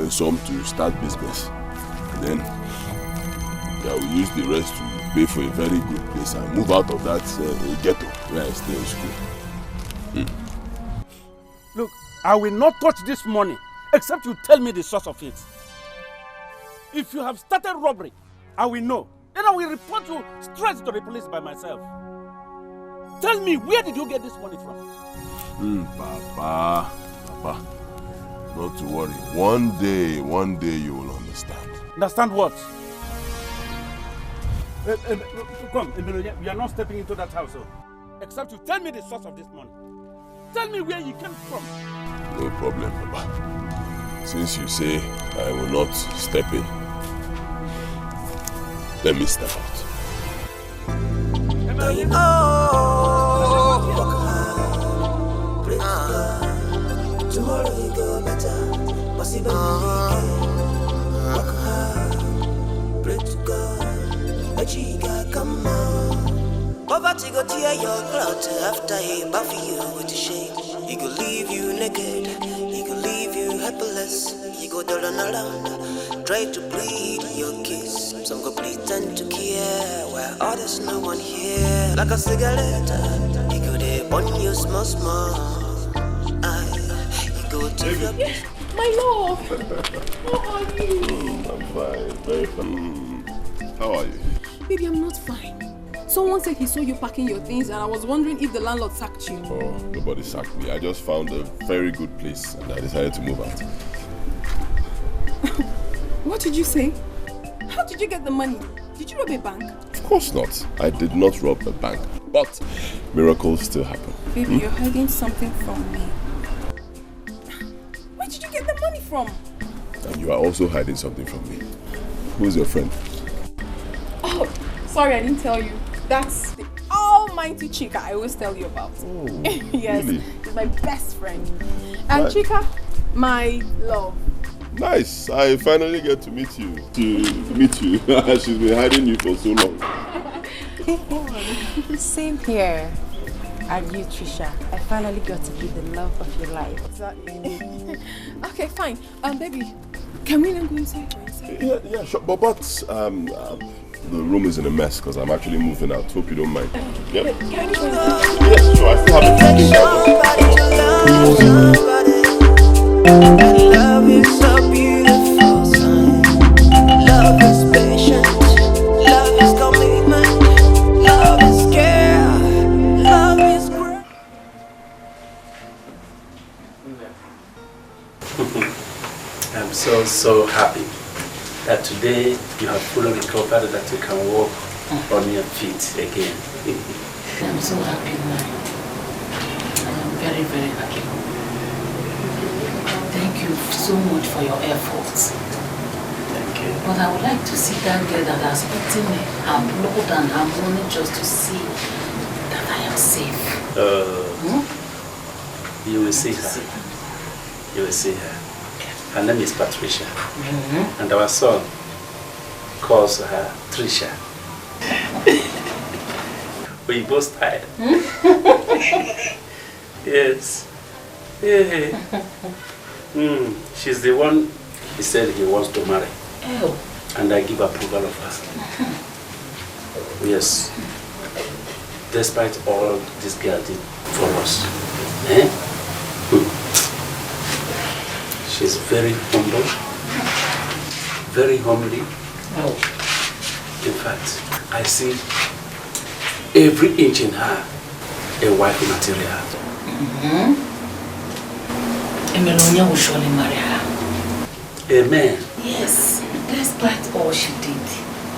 [SPEAKER 2] some to start business, and then I will use the rest to pay for a very good place and move out of that ghetto where I stay in school.
[SPEAKER 5] Look, I will not touch this money except you tell me the source of it. If you have started robbery, I will know. Then I will report you straight to the police by myself. Tell me, where did you get this money from?
[SPEAKER 2] Papa, not to worry. One day you will understand.
[SPEAKER 5] Understand what? Come, you are not stepping into that house, except you tell me the source of this money. Tell me where you came from.
[SPEAKER 2] No problem, Papa. Since you say I will not step in, let me step out.
[SPEAKER 9] Tomorrow you go better. Possible work hard. Pray to God. A chica come on. Poverty go tear your clothes after he buff you with shame. He go leave you naked. He go leave you helpless. He go down around, try to plead your kiss. Some go pretend to care, while others no one here. Like a cigarette, he go there burn you small.
[SPEAKER 1] Yes, my love. How are you?
[SPEAKER 2] I'm fine, very fine. How are you?
[SPEAKER 1] Baby, I'm not fine. Someone said he saw you packing your things and I was wondering if the landlord sacked you.
[SPEAKER 2] Oh, nobody sacked me. I just found a very good place and I decided to move out.
[SPEAKER 1] What did you say? How did you get the money? Did you rob a bank?
[SPEAKER 2] Of course not. I did not rob a bank. But miracles still happen.
[SPEAKER 1] Baby, you're hiding something from me. Where did you get the money from?
[SPEAKER 2] And you are also hiding something from me. Who's your friend?
[SPEAKER 1] Oh, sorry, I didn't tell you. That's the almighty Chika I always tell you about.
[SPEAKER 2] Oh,
[SPEAKER 1] yes,
[SPEAKER 2] really?
[SPEAKER 1] she's my best friend. And
[SPEAKER 2] Right.
[SPEAKER 1] Chika, my love.
[SPEAKER 2] Nice. I finally get to meet you. She's been hiding you for so long.
[SPEAKER 3] Same here. And you, Trisha, I finally got to be the love of your life.
[SPEAKER 1] Exactly. Okay, fine. Baby, can we then go inside?
[SPEAKER 2] Yeah, sure. But the room is in a mess because I'm actually moving out. Hope you don't mind. Yep.
[SPEAKER 1] Can we go
[SPEAKER 2] Yes, sure. I still have a fucking
[SPEAKER 9] Love is a beautiful sign. Love is patient. Love is commitment. Love is care. Love is great.
[SPEAKER 5] I'm so happy that today you have fully recovered, that you can walk on your feet again.
[SPEAKER 14] I'm so happy, man. I'm very, very happy. Thank you so much for your efforts.
[SPEAKER 5] Thank you.
[SPEAKER 14] But I would like to see that girl that has eaten her blood and her money just to see that I am safe.
[SPEAKER 5] You will see her. You will see her. Her name is Patricia. And our son calls her Trisha. We both tired. Yes. Yeah. She's the one he said he wants to marry.
[SPEAKER 14] Oh.
[SPEAKER 5] And I give approval of her. Yes. Despite all this girl did for us. She's very humble, very homely. In fact, I see every inch in her a wife material.
[SPEAKER 14] Emelonia will surely marry her.
[SPEAKER 5] Amen.
[SPEAKER 14] Yes, despite all she did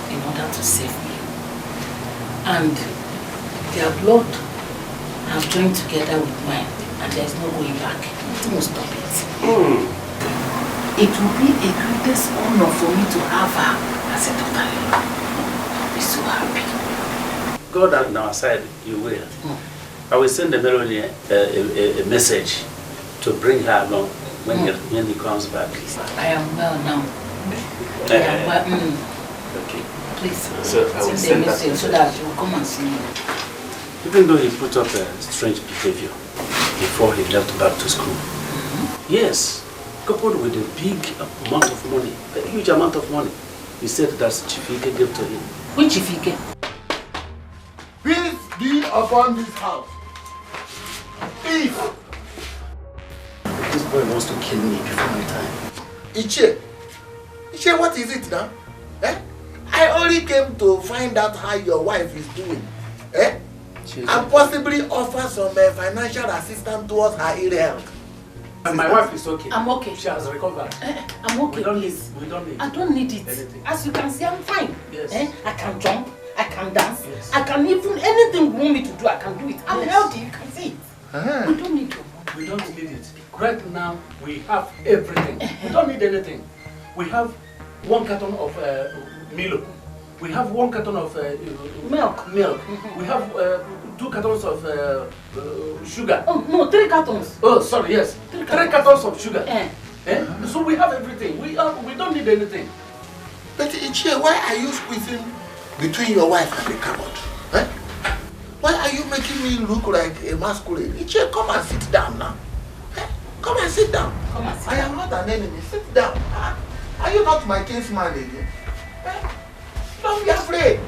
[SPEAKER 14] in order to save me. And their blood have joined together with mine, and there's no going back. Nothing will stop it. It will be a greatest honor for me to have her as a daughter-in-law. I'll be so happy.
[SPEAKER 5] God on our side, you will. I will send the Melody a message to bring her along when he comes back.
[SPEAKER 14] I am well now. I am well.
[SPEAKER 5] Okay.
[SPEAKER 14] Please
[SPEAKER 5] So I will
[SPEAKER 14] send
[SPEAKER 5] send
[SPEAKER 14] a message
[SPEAKER 5] that
[SPEAKER 14] so that she will come and see me.
[SPEAKER 5] Even though he put up a strange behavior before he left back to school. Yes, coupled with a big amount of money, a huge amount of money. He said that Chifike gave to him.
[SPEAKER 14] Which Chifike?
[SPEAKER 10] Peace be upon this house. If
[SPEAKER 5] this boy wants to kill me before my time.
[SPEAKER 10] Iche, what is it now? I only came to find out how your wife is doing. And possibly offer some financial assistance towards her ill health.
[SPEAKER 5] My wife is okay.
[SPEAKER 14] I'm okay.
[SPEAKER 5] She has recovered.
[SPEAKER 14] I'm okay, please.
[SPEAKER 5] We don't need.
[SPEAKER 14] I don't need it.
[SPEAKER 5] Anything.
[SPEAKER 14] As you can see, I'm fine.
[SPEAKER 5] Yes.
[SPEAKER 14] I can jump. I can dance. Yes. I can even anything you want me to do. I can do it. I'm healthy. You can see it. We don't need your money.
[SPEAKER 5] We don't need it. Right now, we have everything. We don't need anything. We have 1 carton of Milo. We have 1 carton of
[SPEAKER 14] milk.
[SPEAKER 5] We have 2 cartons of sugar.
[SPEAKER 14] Oh, no, 3 cartons.
[SPEAKER 5] Oh, sorry, yes. 3 cartons of sugar. So we have everything. We don't need anything.
[SPEAKER 10] But Ichie, why are you squeezing between your wife and the cupboard? Why are you making me look like a masquerade? Ichie, come and sit down now. Come and sit down. I am not an enemy. Sit down. Are you not my kinsman again? Don't be afraid.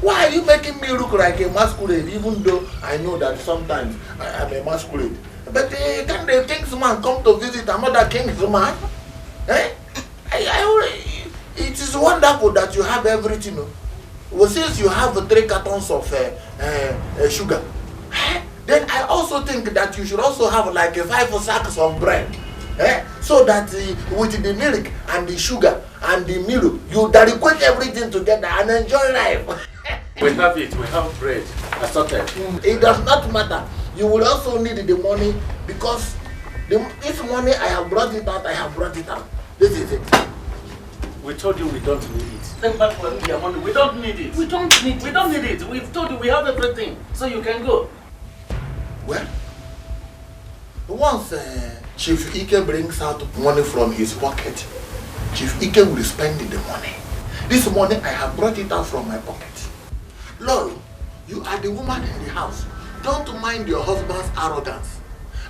[SPEAKER 10] Why are you making me look like a masquerade even though I know that sometimes I am a masquerade? But can the king's man come to visit another king's man? Eh? It is wonderful that you have everything. Well, since you have 3 cartons of sugar, then I also think that you should also have like 5 sacks of bread. So that with the milk and the sugar and the Milo, you equate everything together and enjoy life.
[SPEAKER 5] We have it, we have bread, assorted.
[SPEAKER 10] It does not matter. You will also need the money because this money I have brought it out, This is it.
[SPEAKER 5] We told you we don't need it. Send back your money. We don't need it. We don't need it. We've told you we have everything, so you can go.
[SPEAKER 10] Well, once Chief Ike brings out money from his pocket, Chief Ike will spend the money. This money I have brought it out from my pocket. Lord, you are the woman in the house. Don't mind your husband's arrogance.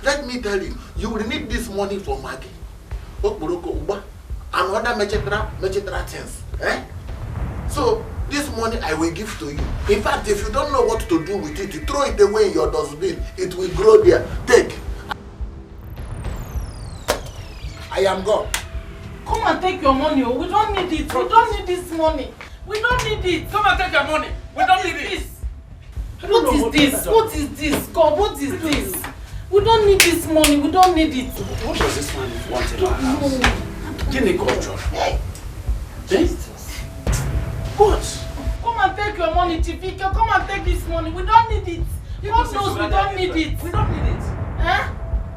[SPEAKER 10] Let me tell you, you will need this money for Maggie, and other mechetra things. So, this money I will give to you. In fact, if you don't know what to do with it, you throw it away in your dustbin. It will grow there. Take. I am gone.
[SPEAKER 15] Come and take your money. We don't need it. We don't need this money. We don't need it.
[SPEAKER 5] Come and take your money. We don't need it.
[SPEAKER 15] What is this? What is this? God, what is this? We don't need this money. We don't need it.
[SPEAKER 5] What does this man want in our house? Give me culture. Jesus. What?
[SPEAKER 15] Come and take your money, Chifika. Come and take this money. We don't need it. God knows we don't need it.
[SPEAKER 5] We don't need it.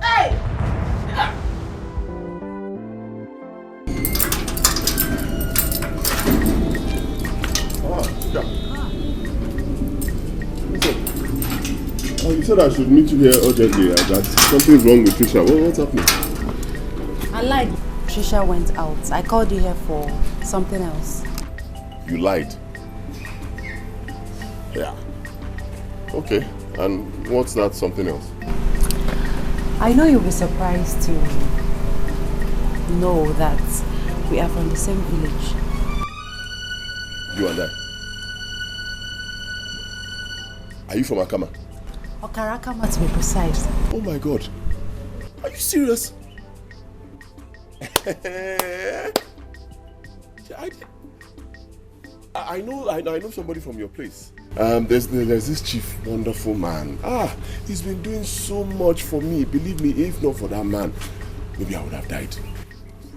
[SPEAKER 15] Hey!
[SPEAKER 2] You said I should meet you here urgently. That something's wrong with Trisha. What's happening?
[SPEAKER 3] I lied. Trisha went out. I called you here for something else.
[SPEAKER 2] You lied? Yeah. Okay. And what's that something else?
[SPEAKER 3] I know you'll be surprised to know that we are from the same village.
[SPEAKER 2] You and I? Are you from Akama?
[SPEAKER 3] Okarakama to be precise.
[SPEAKER 2] Oh my God. Are you serious? I know somebody from your place. There's this chief, wonderful man. He's been doing so much for me. Believe me, if not for that man, maybe I would have died.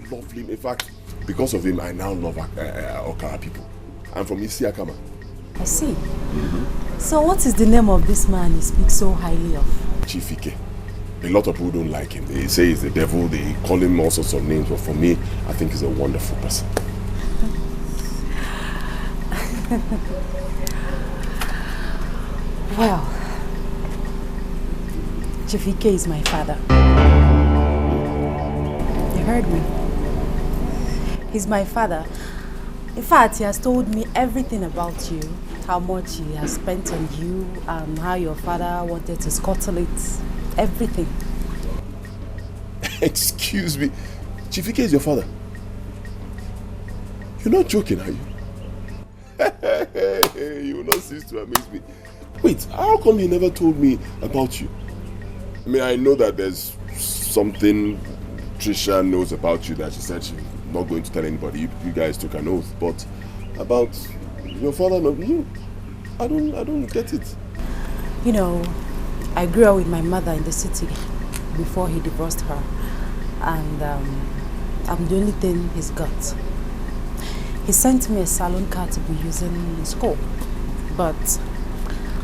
[SPEAKER 2] Lovely. In fact, because of him, I now love Okara people. I'm from Isiakama.
[SPEAKER 3] I see. So what is the name of this man you speak so highly of?
[SPEAKER 2] Chief Ike. A lot of people don't like him. They say he's the devil. They call him all sorts of names. But for me, I think he's a wonderful person.
[SPEAKER 3] Well, Chief Ike is my father. You heard me. He's my father. In fact, he has told me everything about you, how much he has spent on you, and how your father wanted to scuttle it. Everything.
[SPEAKER 2] Excuse me. Chief Ike is your father? You're not joking, are you? You will not cease to amaze me. Wait, how come he never told me about you? I mean, I know that there's something Trisha knows about you that she said she's not going to tell anybody. You guys took an oath, but about your father, you, I don't get it.
[SPEAKER 3] You know, I grew up with my mother in the city before he divorced her, and I'm the only thing he's got. He sent me a salon car to be using in school, but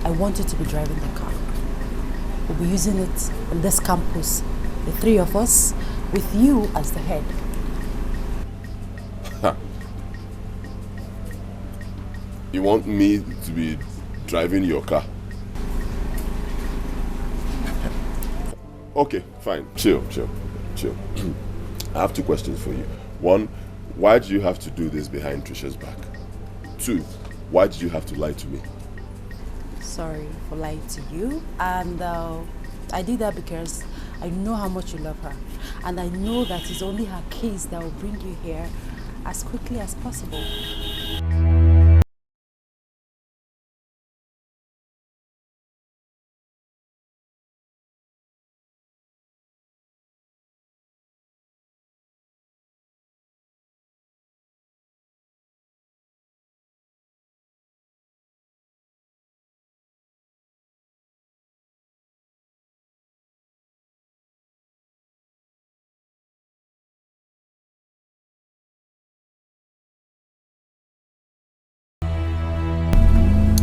[SPEAKER 3] I want you to be driving the car. We'll be using it on this campus, the 3 of us, with you as the head.
[SPEAKER 2] You want me to be driving your car? Okay, fine. Chill. I have 2 questions for you. 1, why do you have to do this behind Trisha's back? 2, why did you have to lie to me?
[SPEAKER 3] Sorry for lying to you, and I did that because I know how much you love her, and I know that it's only her case that will bring you here as quickly as possible.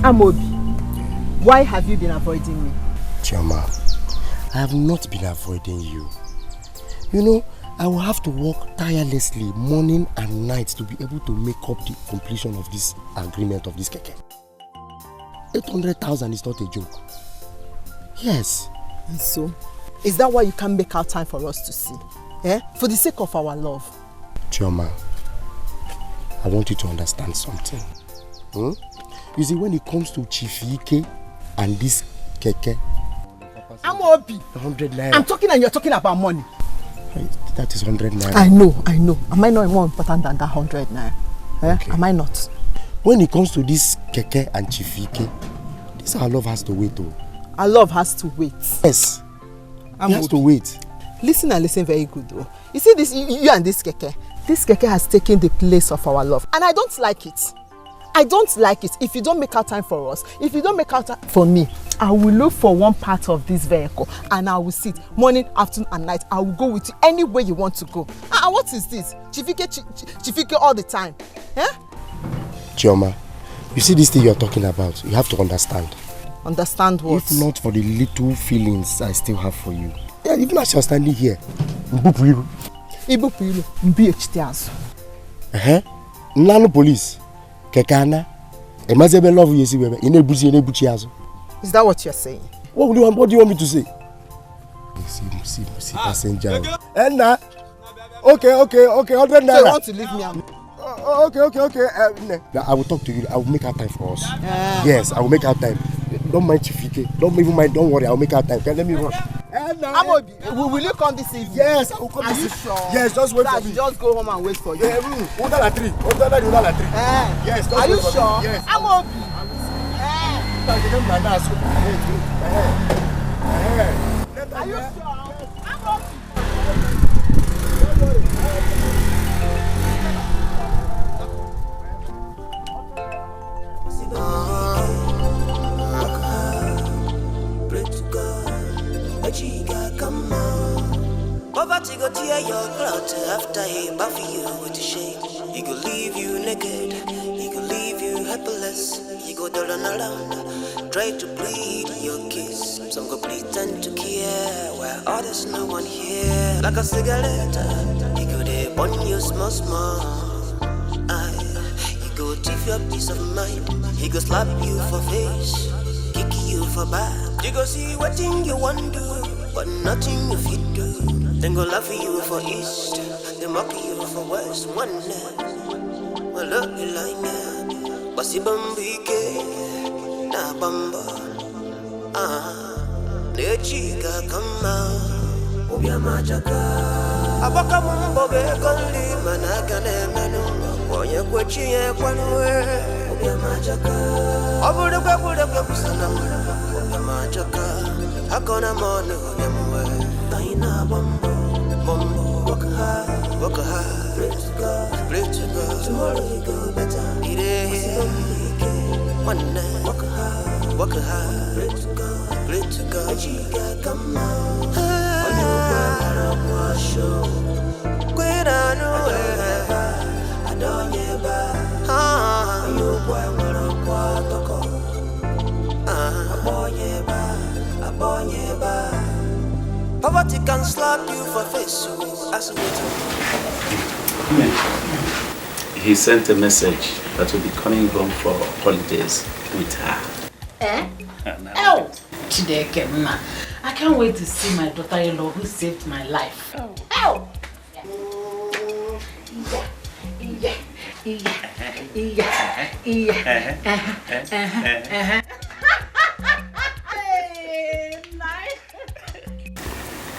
[SPEAKER 7] Amobi, why have you been avoiding me?
[SPEAKER 12] Chioma, I have not been avoiding you. You know, I will have to work tirelessly morning and night to be able to make up the completion of this agreement of this keke. 800,000 is not a joke. Yes.
[SPEAKER 7] And so, is that why you can't make out time for us to see? For the sake of our love.
[SPEAKER 12] Chioma, I want you to understand something. You see, when it comes to Chifike and this keke,
[SPEAKER 7] Amobi,
[SPEAKER 12] 100 naira.
[SPEAKER 7] I'm talking and you're talking about money.
[SPEAKER 12] That is 100 naira.
[SPEAKER 7] I know. Am I not more important than that 100 naira? Okay. Am I not?
[SPEAKER 12] When it comes to this keke and Chifike, this our love has to wait.
[SPEAKER 7] Our love has to wait.
[SPEAKER 12] Yes. It has to wait.
[SPEAKER 7] Listen and listen very good though. You see this, you and this keke. This keke has taken the place of our love. And I don't like it. I don't like it. If you don't make out time for us, if you don't make out time for me, I will look for one part of this vehicle and I will sit morning, afternoon and night. I will go with you anywhere you want to go. What is this? Chifike all the time.
[SPEAKER 12] Chioma, you see this thing you're talking about, you have to understand.
[SPEAKER 7] Understand what?
[SPEAKER 12] If not for the little feelings I still have for you. Yeah, even as you're standing here, Ibupuiru. Nano police. Kekana. Emazebe love you, is
[SPEAKER 7] that what you're saying?
[SPEAKER 12] What do you want me to say? See, passenger. Okay, 100 naira.
[SPEAKER 7] So you want to leave me?
[SPEAKER 12] Okay. I will talk to you. I will make out time for us. Yes, I will make out time. Don't mind Chifike. Don't even mind. Don't worry. I will make out time. Okay, let me rush.
[SPEAKER 7] Amobi, will you come this evening?
[SPEAKER 12] Yes, I will come this evening. Are you sure? Yes, just wait for me.
[SPEAKER 7] Just go home and wait for you.
[SPEAKER 12] Yes, just
[SPEAKER 7] are
[SPEAKER 12] wait
[SPEAKER 7] you
[SPEAKER 12] for
[SPEAKER 7] sure?
[SPEAKER 12] Me. Yes.
[SPEAKER 7] Amobi.
[SPEAKER 12] Are you
[SPEAKER 7] sure? Amobi.
[SPEAKER 9] Poverty go tear your clothes after he buffy you with the shame. He go leave you naked, he go leave you helpless. He go down around, try to plead your kiss. Some go pretend to care, while others no one here. Like a cigarette, he go there burn you small. He go thief your peace of mind. He go slap you for face, kick you for back. You go see what thing you want to, but nothing if you do. Then go laugh at you for east, they mock you for west. One night, well look like that. Basi bambike, na bamba. Nechika kama, ubia majaka. Abaka mumbo bekoli, manakane menu. Wanya kwechiye kwanwe, ubia majaka. Abuduke kusanam, ubia majaka. Hakona mono yamwe, taina bamba. Work hard, pray to God, tomorrow you go better. It is one night, work hard, pray to God, you got come out. On your back, show. Quit on I don't ever. You boy, a boy, poverty can slap you for face, so as
[SPEAKER 5] He sent a message that will be coming home for holidays with her.
[SPEAKER 14] Oh, Chideke, ma. I can't wait to see my daughter-in-law who saved my life. Oh.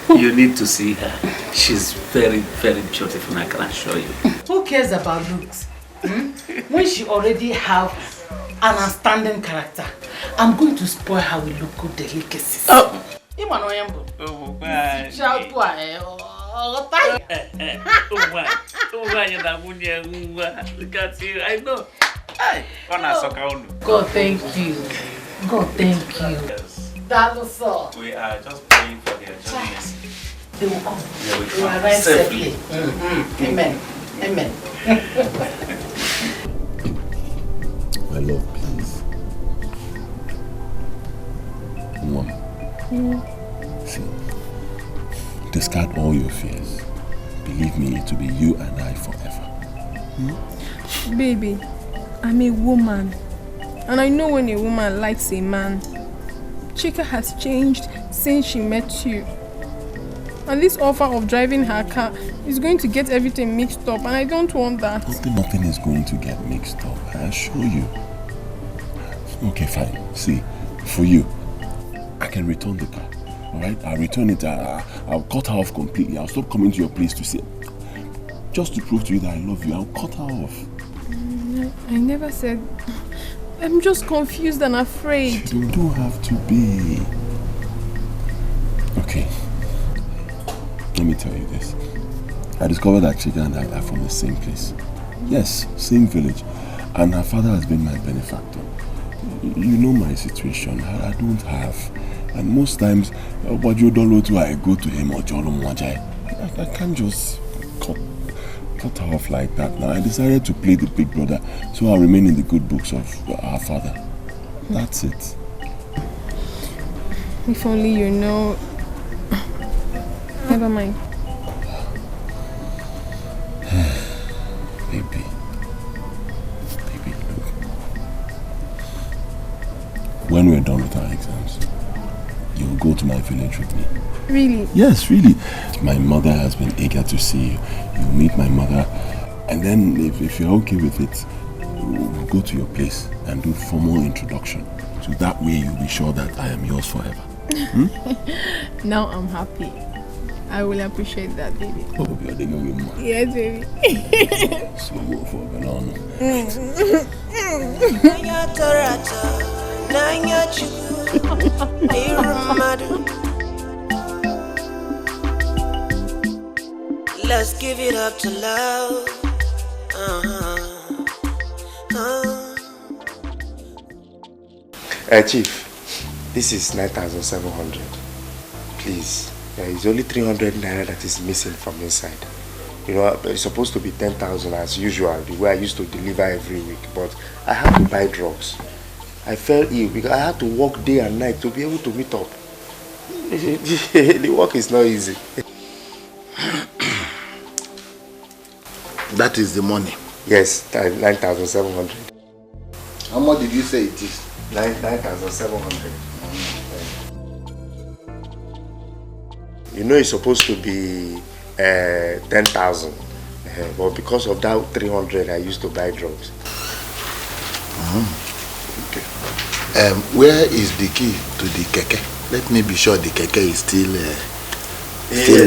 [SPEAKER 5] You need to see her. She's very, very beautiful, I can assure you.
[SPEAKER 14] Who cares about looks? When she already have an outstanding character, I'm going to spoil her with local delicacies. Oh,
[SPEAKER 5] look at you, I know.
[SPEAKER 14] God, thank you. God, thank you. That was all.
[SPEAKER 5] We are just praying for their journeys.
[SPEAKER 14] They will come.
[SPEAKER 5] They will
[SPEAKER 14] come arrive safely. Amen.
[SPEAKER 12] My love, please.
[SPEAKER 2] woman. See, discard all your fears. Believe me, it will be you and I forever.
[SPEAKER 1] Baby, I'm a woman. And I know when a woman likes a man. Chika has changed since she met you. And this offer of driving her car is going to get everything mixed up, and I don't want that.
[SPEAKER 2] Nothing is going to get mixed up, I assure you. Okay, fine. See, for you, I can return the car. Alright? I'll return it. I'll cut her off completely. I'll stop coming to your place to see. Just to prove to you that I love you, I'll cut her off.
[SPEAKER 1] I never said... I'm just confused and afraid.
[SPEAKER 2] You don't have to be. Okay. Let me tell you this. I discovered that Chika and I are from the same place. Yes, same village. And her father has been my benefactor. You know my situation. I don't have. And most times, I go to him or I can't just cut her off like that. Now I decided to play the big brother, so I'll remain in the good books of her father. That's it.
[SPEAKER 1] If only you know. Never mind.
[SPEAKER 2] Baby, look. When we're done with our exams, you'll go to my village with me.
[SPEAKER 1] Really?
[SPEAKER 2] Yes, really. My mother has been eager to see you. You'll meet my mother, and then if you're okay with it, we'll go to your place and do formal introduction. So that way you'll be sure that I am yours forever.
[SPEAKER 1] Now I'm happy. I will appreciate that, baby.
[SPEAKER 2] Oh, you're the young man.
[SPEAKER 1] Yes, baby.
[SPEAKER 2] So go for a banana.
[SPEAKER 9] Let's give it up to love.
[SPEAKER 4] Chief, this is 9,700. Please. It's only 300 naira that is missing from inside. You know, it's supposed to be 10,000 as usual, the way I used to deliver every week. But I had to buy drugs. I fell ill because I had to work day and night to be able to meet up. The work is not easy.
[SPEAKER 10] That is the money?
[SPEAKER 4] Yes, 9,700.
[SPEAKER 10] How much did you say it is?
[SPEAKER 4] 9,700. You know it's supposed to be 10,000, but because of that 300, I used to buy drugs.
[SPEAKER 10] Okay. Where is the key to the keke? Let me be sure the keke is still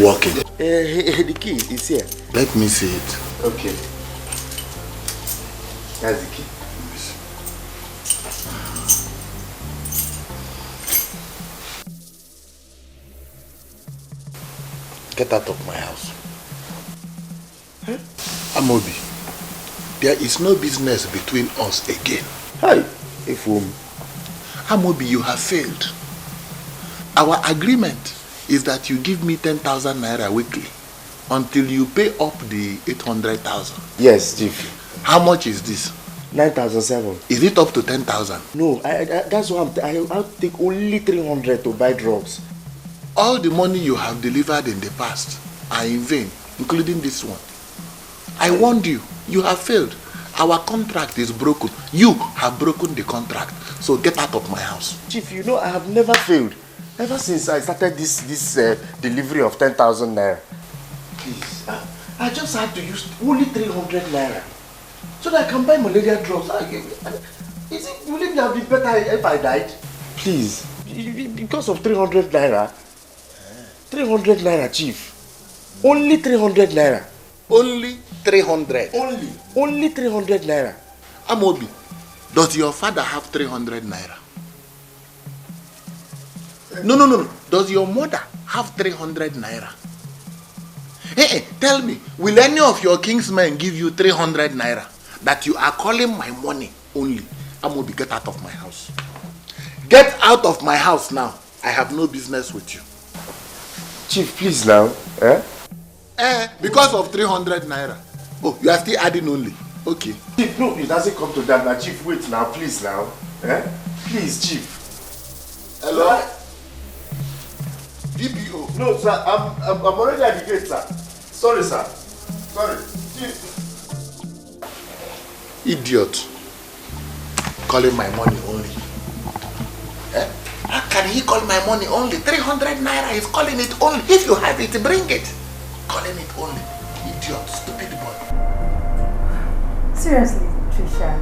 [SPEAKER 10] working.
[SPEAKER 4] The key is here.
[SPEAKER 10] Let me see it.
[SPEAKER 4] Okay. That's the key.
[SPEAKER 10] Get out of my house. Huh? Amobi, there is no business between us again.
[SPEAKER 4] Hi, Ifum.
[SPEAKER 10] Amobi, you have failed. Our agreement is that you give me 10,000 naira weekly until you pay up the 800,000.
[SPEAKER 4] Yes, Chief.
[SPEAKER 10] How much is this?
[SPEAKER 4] 9,700.
[SPEAKER 10] Is it up to 10,000?
[SPEAKER 4] No, that's why I'll take only 300 to buy drugs.
[SPEAKER 10] All the money you have delivered in the past are in vain, including this one. I warned you. You have failed. Our contract is broken. You have broken the contract. So get out of my house.
[SPEAKER 4] Chief, you know I have never failed. Ever since I started this delivery of 10,000 naira. Please, I just had to use only 300 naira. So that I can buy malaria drugs. Will it have been better if I died? Please, because of 300 naira. 300 naira, Chief. Only 300 naira.
[SPEAKER 10] Only 300?
[SPEAKER 4] Only 300 naira.
[SPEAKER 10] Amobi, does your father have 300 naira? No. Does your mother have 300 naira? Hey, tell me, will any of your kingsmen give you 300 naira that you are calling my money only? Amobi, get out of my house. Get out of my house now. I have no business with you.
[SPEAKER 4] Chief, please now.
[SPEAKER 10] Because of 300 naira. Oh, you are still adding only. Okay.
[SPEAKER 4] Chief, no, it doesn't come to that now. Chief, wait now, please now. Please, Chief.
[SPEAKER 10] Hello?
[SPEAKER 4] DPO. No, sir, I'm already at the gate, sir. Sorry, sir. Sorry.
[SPEAKER 10] Idiot. Calling my money only. Eh? How can he call my money only? 300 naira, he's calling it only. If you have it, bring it. Calling it only. Idiot, stupid boy.
[SPEAKER 3] Seriously, Trisha,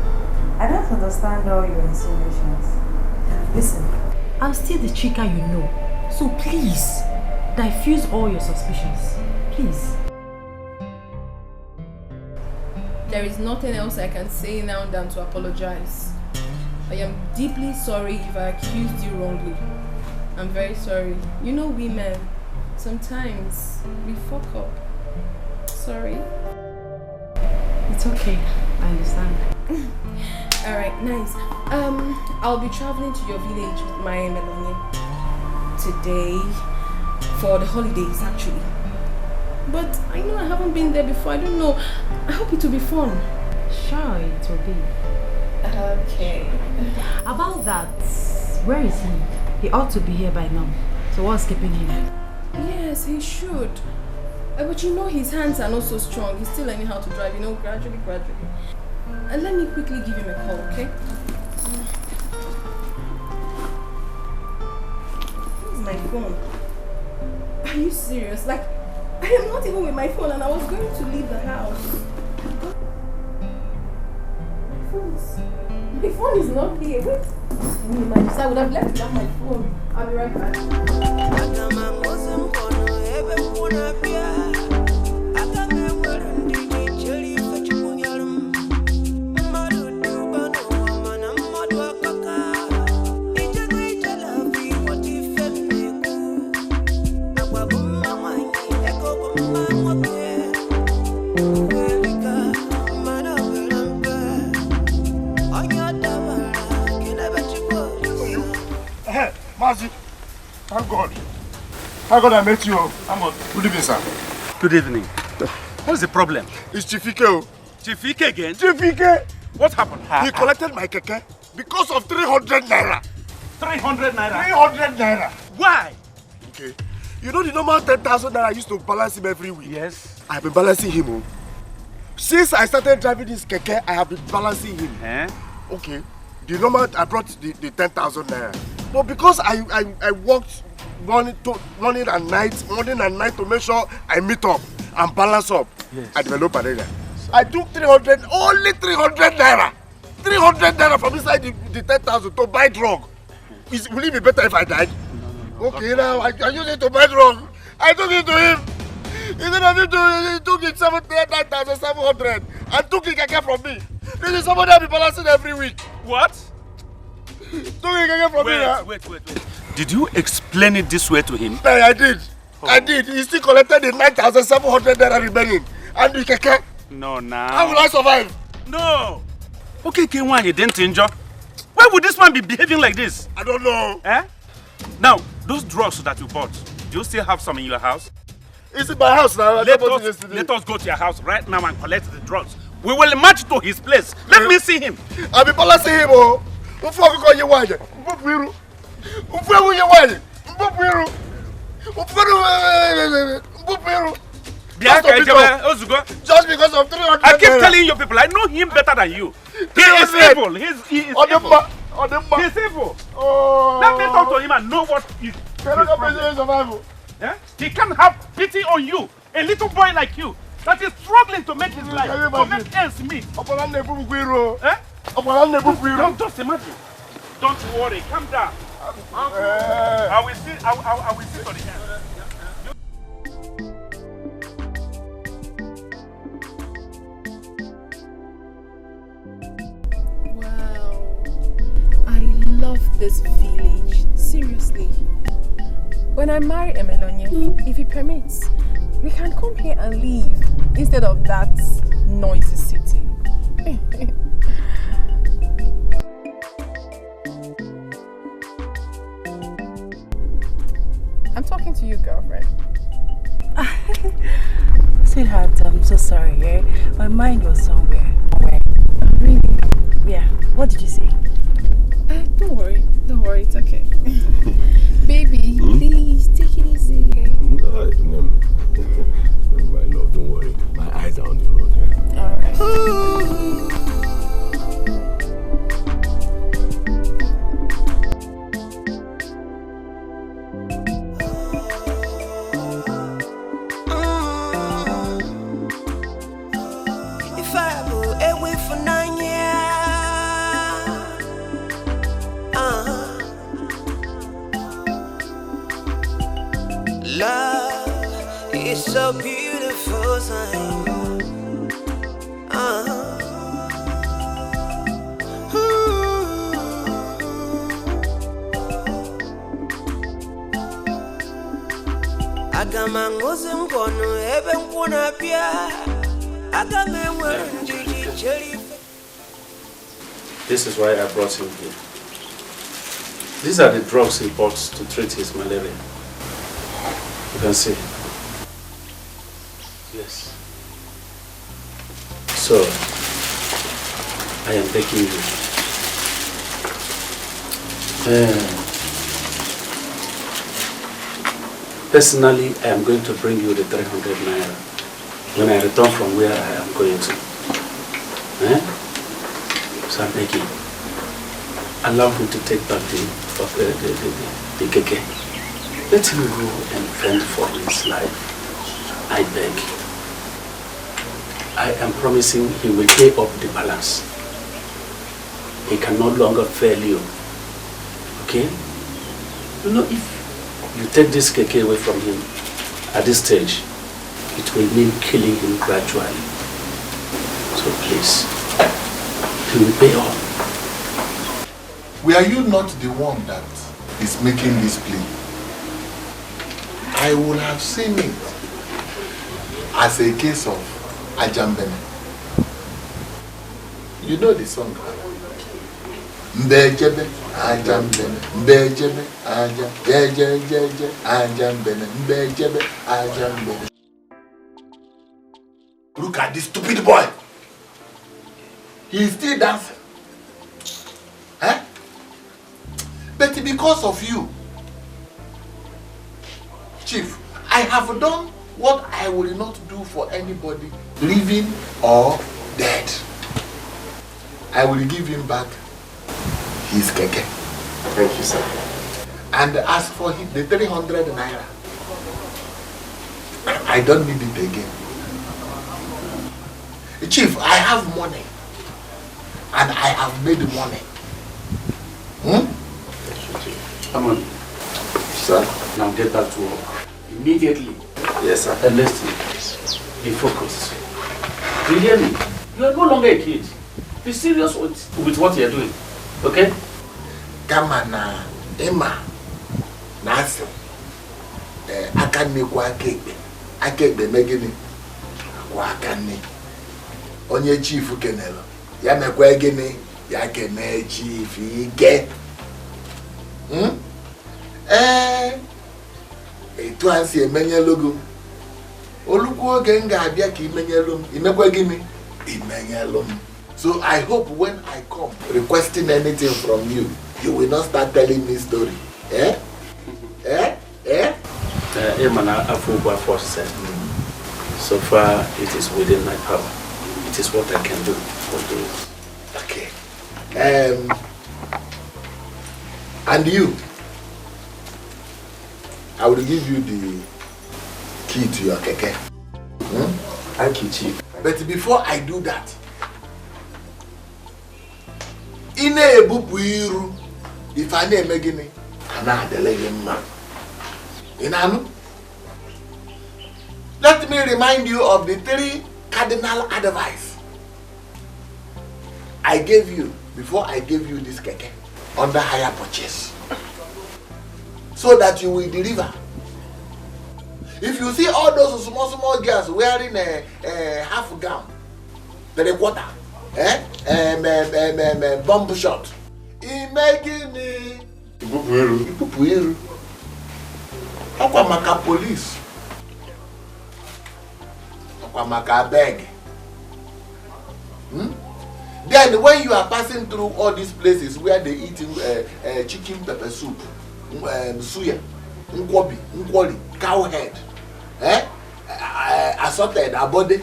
[SPEAKER 3] I don't understand all your insinuations. Listen, I'm still the chica you know. So please, diffuse all your suspicions. Please.
[SPEAKER 1] There is nothing else I can say now than to apologize. I am deeply sorry if I accused you wrongly. I'm very sorry. You know women, sometimes we fuck up. Sorry.
[SPEAKER 3] It's okay. I understand.
[SPEAKER 1] Alright, nice. I'll be traveling to your village with my Melanie today for the holidays actually. But I know I haven't been there before. I don't know. I hope it will be fun.
[SPEAKER 3] Sure, it will be.
[SPEAKER 1] Okay.
[SPEAKER 3] About that, where is he? He ought to be here by now. So what's keeping him?
[SPEAKER 1] Yes, he should. But you know his hands are not so strong. He's still learning how to drive, you know, gradually. Let me quickly give him a call, okay? Where's my phone? Are you serious? Like, I am not even with my phone and I was going to leave the house. My phone is not here. Wait. I would have left without my phone. I'll be right back.
[SPEAKER 4] Thank God. Thank God I met you. Good evening, sir.
[SPEAKER 5] Good evening. What's the problem?
[SPEAKER 4] It's Chifike.
[SPEAKER 5] Chifike again?
[SPEAKER 4] Chifike!
[SPEAKER 5] What happened?
[SPEAKER 4] He collected my keke because of 300 naira.
[SPEAKER 5] 300 naira?
[SPEAKER 4] 300 naira.
[SPEAKER 5] Why?
[SPEAKER 4] Okay. You know the normal 10,000 naira I used to balance him every week?
[SPEAKER 5] Yes.
[SPEAKER 4] I've been balancing him. Since I started driving this keke, I have been balancing him. Okay. The normal, I brought the 10,000 naira. But because I worked morning and night to make sure I meet up and balance up, yes. I developed an area. I took 300, only 300 naira. 300 naira from inside the 10,000 to buy drug. Will it be better if I died? No. Okay, now I use it to buy drug. I took it to him. Instead of him he took it 9,700 and took it again from me. This is somebody I'll be balancing every week.
[SPEAKER 5] What? Wait. Did you explain it this way to him?
[SPEAKER 4] Yeah, I did. Oh. I did. He still collected the 9,700 naira remaining. And the keke.
[SPEAKER 5] No, now.
[SPEAKER 4] How will I survive?
[SPEAKER 5] No. Okay, K1, he didn't injure. Why would this man be behaving like this?
[SPEAKER 4] I don't know.
[SPEAKER 5] Now, those drugs that you bought, do you still have some in your house?
[SPEAKER 4] It's in my house now.
[SPEAKER 5] Let us go to your house right now and collect the drugs. We will march to his place. Let me see him.
[SPEAKER 4] I'll be balancing him. Just because of 300.
[SPEAKER 5] I keep telling you people, I know him better than you. He is evil. He is evil. He's evil. Let me talk to him and know what is problem. He can't have pity on you, a little boy like you that is struggling to make his life, to make ends meet. Don't just imagine. Don't worry, calm down. I will see to the end.
[SPEAKER 1] Wow, I love this village. Seriously. When I marry Emelonye, if he permits, we can come here and live instead of that noisy city. I'm talking to you, girlfriend.
[SPEAKER 3] Sweetheart, I'm so sorry. My mind was somewhere.
[SPEAKER 1] Really?
[SPEAKER 3] Yeah. What did you say?
[SPEAKER 1] Don't worry, it's okay. Baby, please take it easy.
[SPEAKER 9] It's a beautiful thing. Agama ngozi mkono ebe mkuna pia. Agama mwere njiji cheli.
[SPEAKER 5] This is why I brought him here. These are the drugs he bought to treat his malaria. You can see. Yes. So, I am begging you. Personally, I am going to bring you the 300 naira when I return from where I am going to. So I'm begging. Allow him to take back the keke. Let him go and fend for his life. I beg. I am promising he will pay up the balance. He can no longer fail you. Okay? You know, if you take this keke away from him at this stage, it will mean killing him gradually. So please, he will pay up.
[SPEAKER 10] Were you not the one that is making this plea? I would have seen it as a case of Ajambene. You know the song? Mbejebe, Ajambene, Mbejebe, Ajambene, Mbejebe, Ajambene. Look at this stupid boy. He is still dancing. Huh? But because of you, Chief, I have done what I will not do for anybody, living or dead. I will give him back his keke.
[SPEAKER 2] Thank you, sir.
[SPEAKER 10] And as for him, the 300 naira, I don't need it again. Chief, I have money. And I have made money.
[SPEAKER 5] Come on.
[SPEAKER 2] Sir.
[SPEAKER 5] Now get back to work. Immediately.
[SPEAKER 2] Yes, sir.
[SPEAKER 5] And listen. Be focused. Do you hear me? You are no longer a kid. Be serious with what you are doing. Okay?
[SPEAKER 10] Come on, Emma. Nasi. Akane kwa kekbe. Akekbe megini. Kwa akane. Onye chief kenelo. Ya mekwa gini. Ya kene chief ike. Etu ansi emenye logo. Oluku oge nga abia ka imenye lom. Imekwa gini? Imenye lom. So I hope when I come requesting anything from you, you will not start telling me story. Eh?
[SPEAKER 5] So far, it is within my power. It is what I can do for you.
[SPEAKER 10] Okay. And you, I will give you the key to your keke.
[SPEAKER 2] Thank you, Chief.
[SPEAKER 10] But before I do that, ine ebupu iru if I name megini ana adelege mma. Inanu? Let me remind you of the 3 cardinal advice I gave you before I gave you this keke under hire purchase, so that you will deliver. If you see all those small girls wearing a half gown, 3/4, bump shot, imagine ipupuiru. Akwa maka police, akwa maka beg. Then when you are passing through all these places where they eat chicken pepper soup, suya, nkwobi, nkwoli, cow head, assorted abode,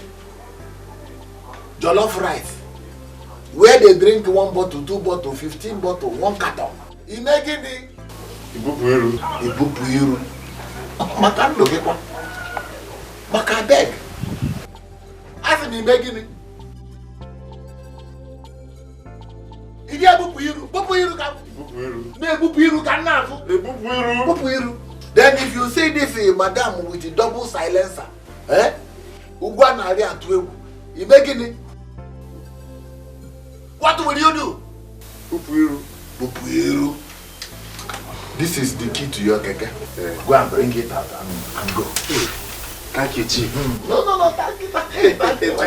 [SPEAKER 10] jollof rice, where they drink 1 bottle, 2 bottle, 15 bottle, 1 carton. Imagine ibupuiru. Maka ndoge kwa. Maka beg. Afi ni imagine. Idi abupuiru. Bupuiru ka. Ne bupuiru ka na afu. Bupuiru. Then if you say this madam with a double silencer, Eh? Ugwa nari atwewu. You making it? What will you do? Pupuiru. This is the key to your keke. Go and bring it out and go. Thank you, Chief. No, thank you. Thank you.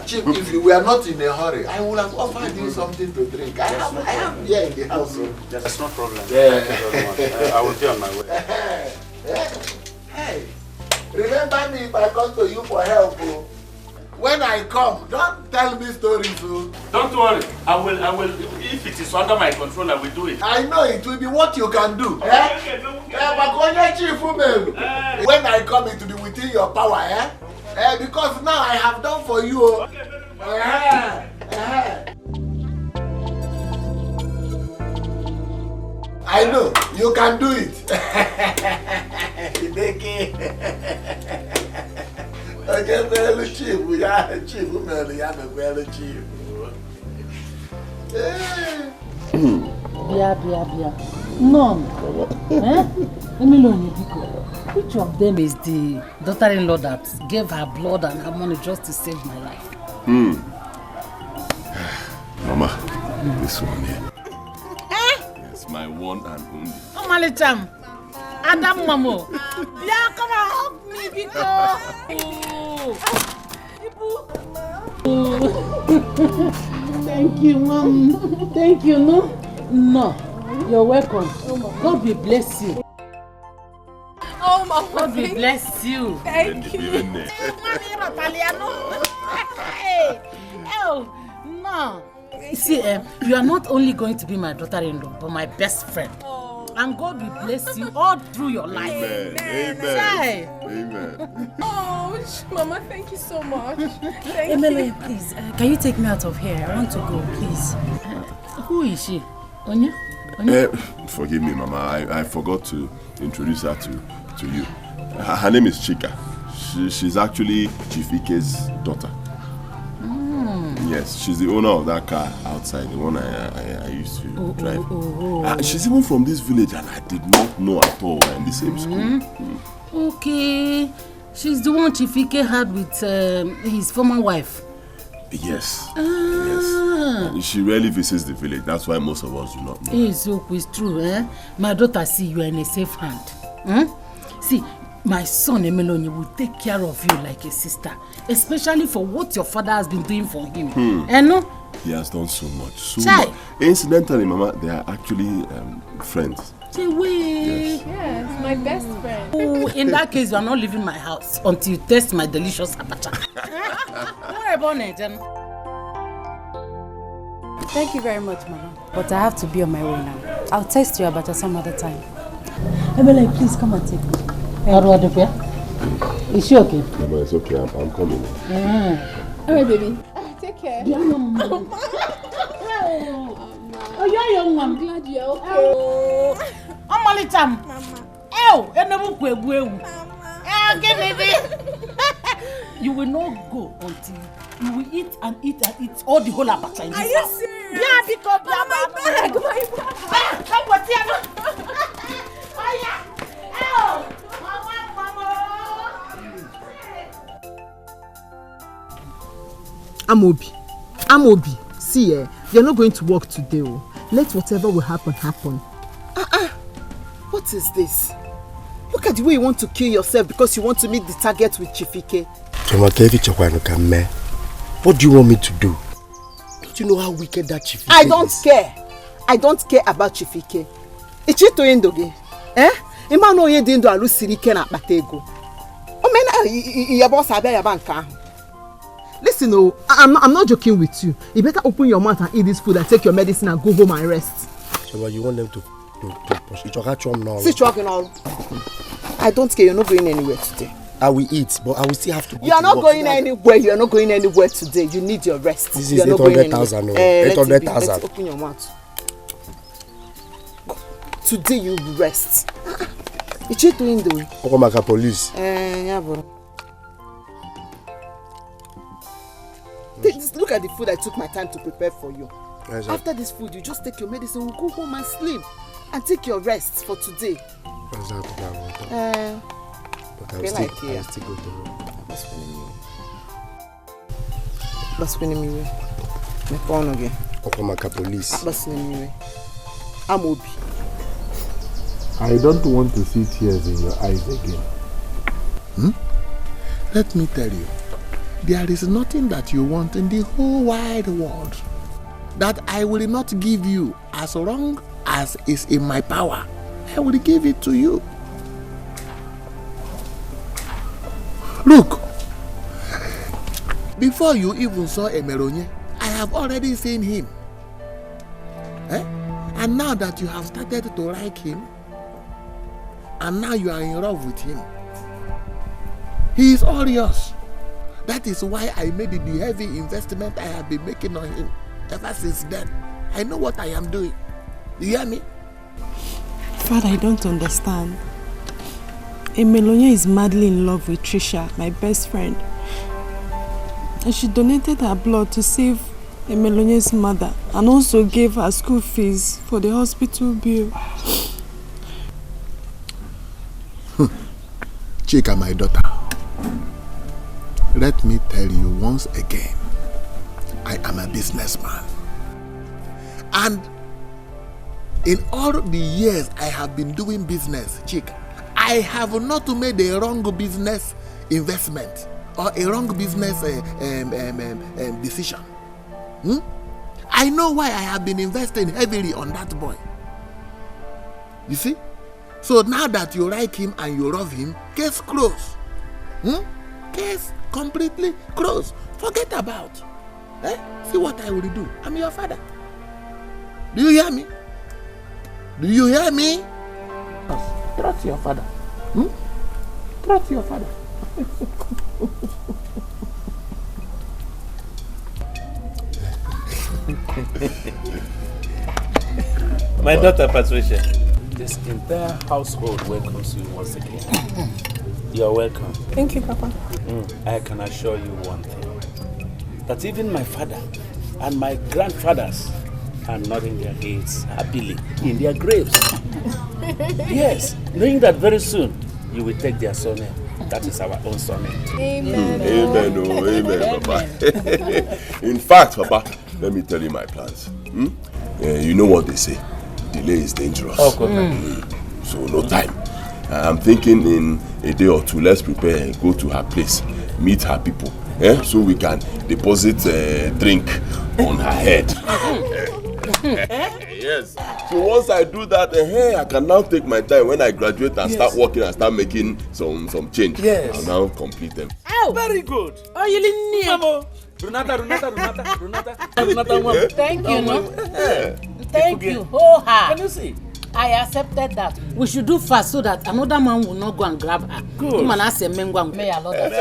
[SPEAKER 10] Chief, if you were not in a hurry, I would have offered you something to drink. I am here in the house.
[SPEAKER 5] That's no problem. Thank you very much. I will be on my way.
[SPEAKER 10] Hey, remember me if I come to you for help. When I come, don't tell me stories.
[SPEAKER 5] Don't worry. I will. If it is under my control, I will do it.
[SPEAKER 10] I know it will be what you can do. When I come, it will be within your power. Because now I have done for you. I know you can do it. Okay, very cheap. We are cheap. We are very cheap.
[SPEAKER 14] Bia. None. Etiko. Which of them is the daughter-in-law that gave her blood and her money just to save my life?
[SPEAKER 2] Mama, this one here. It's my one and only.
[SPEAKER 14] Oh, Malicham. Adam Mamo. Yeah, come on, help me, because. Thank you, Mom. Thank you, No, you're welcome. God will bless you.
[SPEAKER 1] Oh, Mama.
[SPEAKER 14] God will bless you.
[SPEAKER 1] Thank you.
[SPEAKER 14] Oh, no. See, you are not only going to be my daughter-in-law, but my best friend. And God will bless you all through your life.
[SPEAKER 2] Amen.
[SPEAKER 1] Oh, Mama, thank you so much. Thank
[SPEAKER 13] Emily,
[SPEAKER 1] you.
[SPEAKER 13] please, can you take me out of here? I want to go, please.
[SPEAKER 14] Who is she? Onya?
[SPEAKER 2] Forgive me, Mama. I forgot to introduce her to you. Her name is Chika. She's actually Chief Ike's daughter. Yes, she's the owner of that car outside, the one I used to drive. She's even from this village and I did not know at all. We're in the same school.
[SPEAKER 14] Okay. She's the one Chief Ike had with his former wife.
[SPEAKER 2] Yes. Yes. She rarely visits the village. That's why most of us do not know.
[SPEAKER 14] It's true, eh? My daughter, see, you are in a safe hand. See, my son Emelonye will take care of you like a sister, especially for what your father has been doing for him. No?
[SPEAKER 2] He has done so much. Much. Incidentally, Mama, they are actually friends.
[SPEAKER 1] Yes, my best friend.
[SPEAKER 14] Oh, in that case, you are not leaving my house until you taste my delicious abacha. Don't worry about it, Jen.
[SPEAKER 3] Thank you very much, Mama. But I have to be on my way now. I'll taste your abacha some other time. Emily, please come and take me.
[SPEAKER 14] Is she okay?
[SPEAKER 2] Mama, it's okay. I'm coming.
[SPEAKER 1] Alright, baby. Take care.
[SPEAKER 14] Oh, you're young,
[SPEAKER 1] I'm glad you're okay.
[SPEAKER 14] Oh, Malicham.
[SPEAKER 1] Mama.
[SPEAKER 14] You will not go until you will eat and eat and eat all the whole abacha in this house.
[SPEAKER 1] Are you serious?
[SPEAKER 14] Yeah, because
[SPEAKER 1] my bag.
[SPEAKER 14] Come on, oh, yeah. Oh,
[SPEAKER 7] Amobi. See, you're not going to work today. Let whatever will happen. What is this? Look at the way you want to kill yourself because you want to meet the target with Chifike.
[SPEAKER 12] What do you want me to do? Don't you know how wicked that Chifike is?
[SPEAKER 7] I don't care. I don't care about Chifike. Ichito endoge. Imano ye dindo alu sirike na batego. Your boss abia your bank. Listen, I'm not joking with you. You better open your mouth and eat this food and take your medicine and go home and rest.
[SPEAKER 12] So you want them to push it now?
[SPEAKER 7] See, talking all. I don't care. You're not going anywhere today.
[SPEAKER 12] I will eat, but I will still have to go.
[SPEAKER 7] You are not going anywhere. You are not going anywhere today. You need your rest.
[SPEAKER 12] This is 800,000. 800,000.
[SPEAKER 7] Let's open your mouth. Today you will rest. What you doing though?
[SPEAKER 12] Okomaka police.
[SPEAKER 7] Yeah, bro. Look at the food I took my time to prepare for you. After this food, you just take your medicine, we'll go home and sleep. and take your rest for today.
[SPEAKER 4] What's that about? But
[SPEAKER 7] I still go to work. That's when me. My phone again.
[SPEAKER 4] Okomaka police.
[SPEAKER 7] That's when me. I'm Obi.
[SPEAKER 10] I don't want to see tears in your eyes again. Let me tell you, there is nothing that you want in the whole wide world that I will not give you as long as is in my power. I will give it to you. Look, before you even saw Emeronye, I have already seen him. And now that you have started to like him, and now you are in love with him, he is all yours. That is why I made the heavy investment I have been making on him ever since then. I know what I am doing. You hear me?
[SPEAKER 1] Father, I don't understand. Emelonya is madly in love with Trisha, my best friend. And she donated her blood to save Emelonya's mother and also gave her school fees for the hospital bill.
[SPEAKER 10] Chika, my daughter, let me tell you once again, I am a businessman. And in all the years I have been doing business, Chika, I have not made a wrong business investment or a wrong business decision. I know why I have been investing heavily on that boy. You see? So now that you like him and you love him, case closed. Case completely closed. Forget about. See what I will do. I'm your father. Do you hear me? Do you hear me? Trust your father. Trust your father.
[SPEAKER 5] My daughter Patricia, this entire household welcomes you once again. You're welcome.
[SPEAKER 1] Thank you, Papa.
[SPEAKER 5] I can assure you one thing, that even my father and my grandfathers are nodding their heads happily in their graves. Yes, knowing that very soon you will take their surname. That is our own surname.
[SPEAKER 2] Amen. Amen. Oh, amen, Papa. In fact, Papa, let me tell you my plans. You know what they say, delay is dangerous. So no time. I'm thinking in a day or two, let's prepare and go to her place, meet her people, so we can deposit a drink on her head. Yes. So once I do that, I can now take my time when I graduate and start working and start making some change.
[SPEAKER 5] Yes.
[SPEAKER 2] I'll now complete them.
[SPEAKER 14] Oh,
[SPEAKER 5] very good.
[SPEAKER 14] Oh, you didn't need
[SPEAKER 5] Renata.
[SPEAKER 14] Thank you, no? Thank you. Oh, her.
[SPEAKER 5] Can you see?
[SPEAKER 14] I accepted that. We should do fast so that another man will not go and grab her.
[SPEAKER 5] Good.
[SPEAKER 14] Man, I say, men go and may I love that.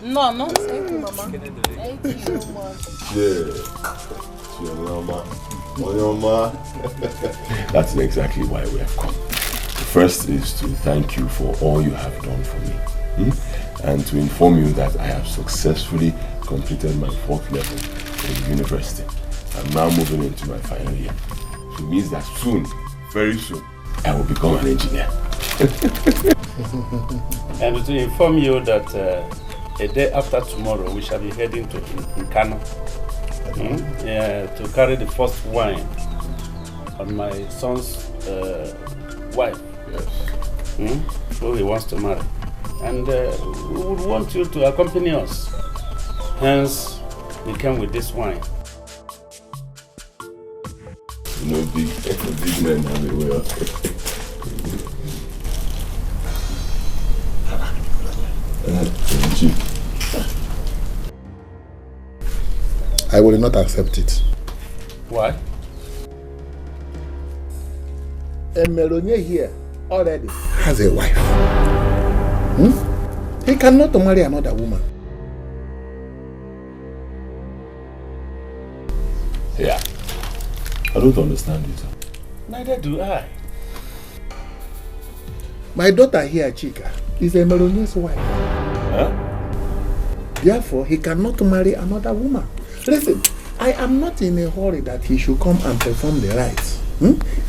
[SPEAKER 14] No. Thank you, Mama. Thank you so much.
[SPEAKER 2] That's exactly why we have come. The first is to thank you for all you have done for me. And to inform you that I have successfully completed my 4th level in university. I'm now moving into my final year. It means that soon, very soon, I will become an engineer.
[SPEAKER 5] And to inform you that a day after tomorrow, we shall be heading to Nkano to carry the first wine on my son's wife, who he wants to marry. And we would want you to accompany us. Hence, we came with this wine.
[SPEAKER 2] You know, big men have a way of
[SPEAKER 10] I will not accept it.
[SPEAKER 5] Why?
[SPEAKER 10] Emelonya here already has a wife. He cannot marry another woman.
[SPEAKER 2] Yeah. I don't understand it.
[SPEAKER 5] Neither do I.
[SPEAKER 10] My daughter here, Chika, is Emelonya's wife. Therefore, he cannot marry another woman. Listen, I am not in a hurry that he should come and perform the rites.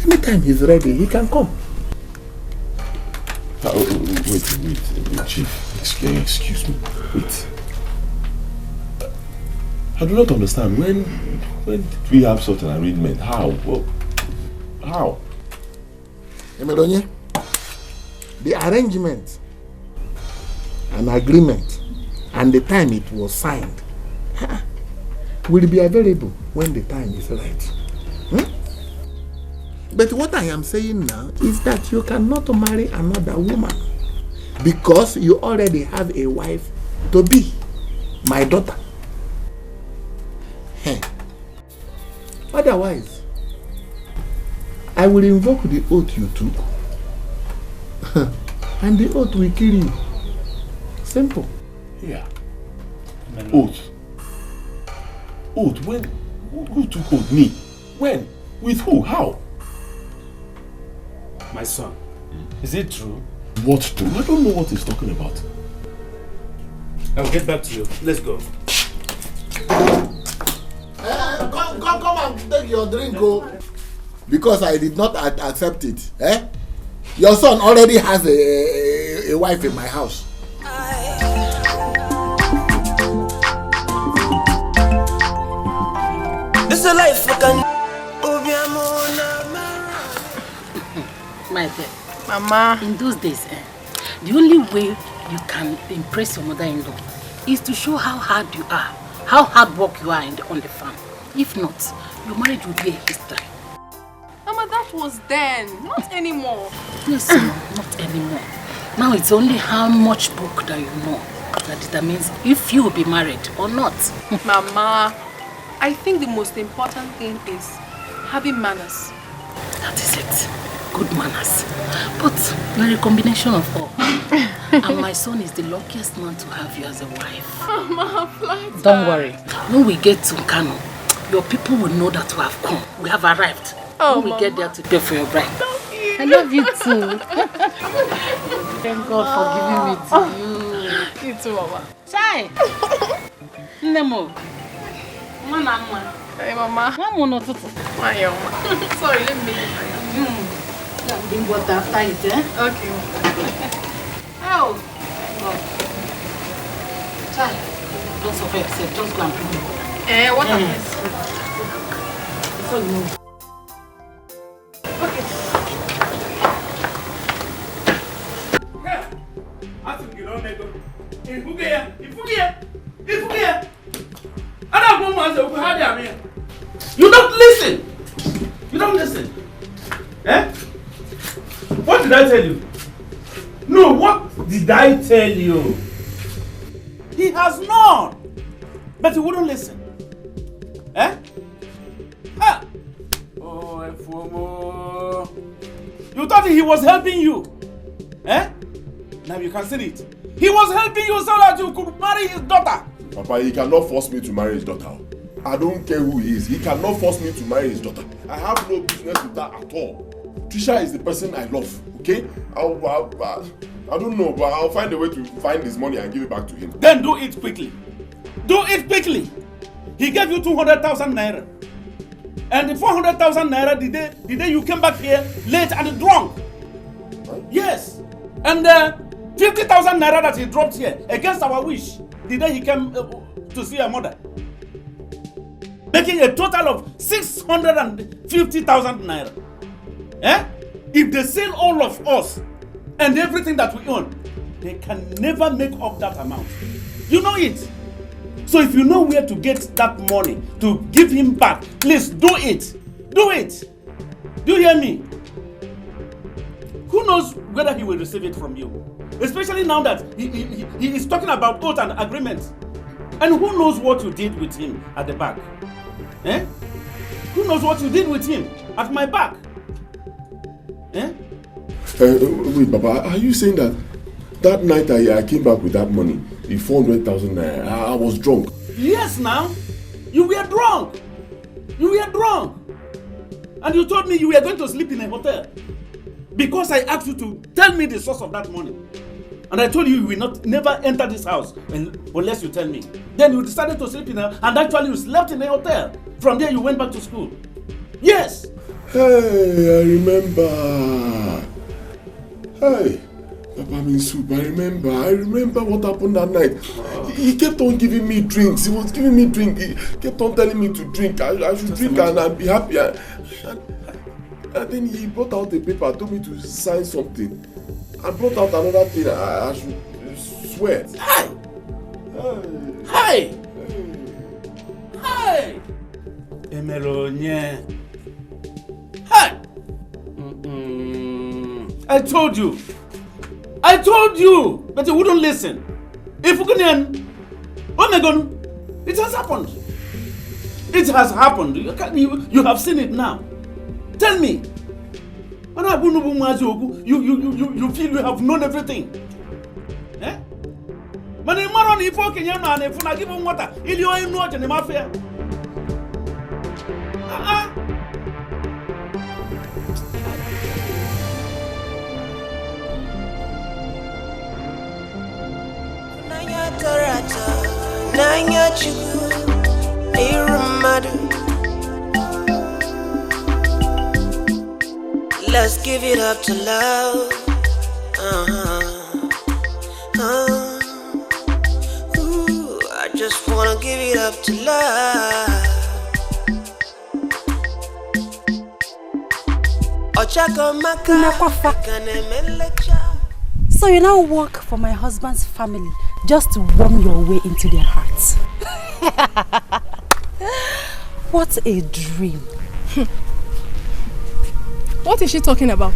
[SPEAKER 10] Anytime he's ready, he can come.
[SPEAKER 2] Wait, Chief. Excuse me. Wait. I do not understand. When did we have such an arrangement? How? Well, how?
[SPEAKER 10] Emelonye, the arrangement, an agreement, and the time it was signed will be available when the time is right. But what I am saying now is that you cannot marry another woman because you already have a wife to be, my daughter. Otherwise, I will invoke the oath you took and the oath will kill you. Simple.
[SPEAKER 2] Yeah. Oath. Oath? When? Who took oath? Me? When? With who? How?
[SPEAKER 5] My son, is it true?
[SPEAKER 2] What true? I don't know what he's talking about.
[SPEAKER 5] I'll get back to you. Let's go.
[SPEAKER 10] Come and take your drink, go. Because I did not accept it. Your son already has a wife in my house.
[SPEAKER 9] This is a life I can.
[SPEAKER 14] My dear, Mama, in those days, the only way you can impress your mother-in-law is to show how hard you are, how hard work you are on the farm. If not, your marriage will be a history.
[SPEAKER 1] Mama, that was then, not anymore.
[SPEAKER 14] Yes, no, not anymore. Now it's only how much book that you know that determines if you will be married or not.
[SPEAKER 1] Mama, I think the most important thing is having manners.
[SPEAKER 14] That is it. Good manners. But you're a combination of all. And my son is the luckiest man to have you as a wife.
[SPEAKER 1] Mama, flight.
[SPEAKER 14] Don't worry. When we get to Kano, your people will know that we have come. We have arrived.
[SPEAKER 1] Oh,
[SPEAKER 14] when we get there to pay for your bride.
[SPEAKER 1] I love you too.
[SPEAKER 14] Thank God for giving me to you.
[SPEAKER 1] You too, Mama.
[SPEAKER 14] Chai. Nemo. Mama.
[SPEAKER 1] Hey, Mama.
[SPEAKER 14] Mama, no.
[SPEAKER 1] Sorry, let me make it.
[SPEAKER 14] Bring water after it,
[SPEAKER 1] Okay.
[SPEAKER 14] Oh. Chai. Don't suffer yourself. Just go and bring water.
[SPEAKER 1] What happens?
[SPEAKER 14] Before you move.
[SPEAKER 5] You don't listen. You don't listen. What did I tell you? No, what did I tell you? He has known, but he wouldn't listen. Oh, Efomo. You thought he was helping you. Now you can see it. He was helping you so that you could marry his daughter.
[SPEAKER 2] Papa, he cannot force me to marry his daughter. I don't care who he is. He cannot force me to marry his daughter. I have no business with that at all. Trisha is the person I love, okay? I don't know, but I'll find a way to find his money and give it back to him.
[SPEAKER 5] Then do it quickly. Do it quickly. He gave you 200,000 naira. And the 400,000 naira the day you came back here late and drunk. What? Yes. And 50,000 naira that he dropped here against our wish the day he came to see your mother. Making a total of 650,000 naira. If they sell all of us and everything that we own, they can never make up that amount. You know it. So if you know where to get that money to give him back, please do it. Do it. Do you hear me? Who knows whether he will receive it from you? Especially now that he is talking about oath and agreements. And who knows what you did with him at the back? Who knows what you did with him at my back?
[SPEAKER 2] Wait, Papa, are you saying that night I came back with that money, the 400,000 naira, I was drunk?
[SPEAKER 5] Yes, now. You were drunk. You were drunk. And you told me you were going to sleep in a hotel. Because I asked you to tell me the source of that money. And I told you you will never enter this house unless you tell me. Then you decided to sleep in her, and actually you slept in a hotel. From there you went back to school. Yes.
[SPEAKER 2] Hey, I remember. Hey, Papa Minsup, I remember what happened that night. He kept on giving me drinks. He was giving me drink. He kept on telling me to drink. I should drink and I'll be happy. And then he brought out a paper, told me to sign something. And brought out another thing. I should swear.
[SPEAKER 5] Hi! Hi! Hi! Emeronye. Hi! I told you, but you wouldn't listen. If you can, oh my God, it has happened. It has happened. You have seen it now. Tell me. You feel you have known everything. Eh? But the man on the phone can and if I give him water, he'll only know what in the mafia.
[SPEAKER 9] Let's give it up to love. Ooh, I just wanna give it up to love.
[SPEAKER 14] So you now work for my husband's family just to worm your way into their hearts. What a dream.
[SPEAKER 1] What is she talking about?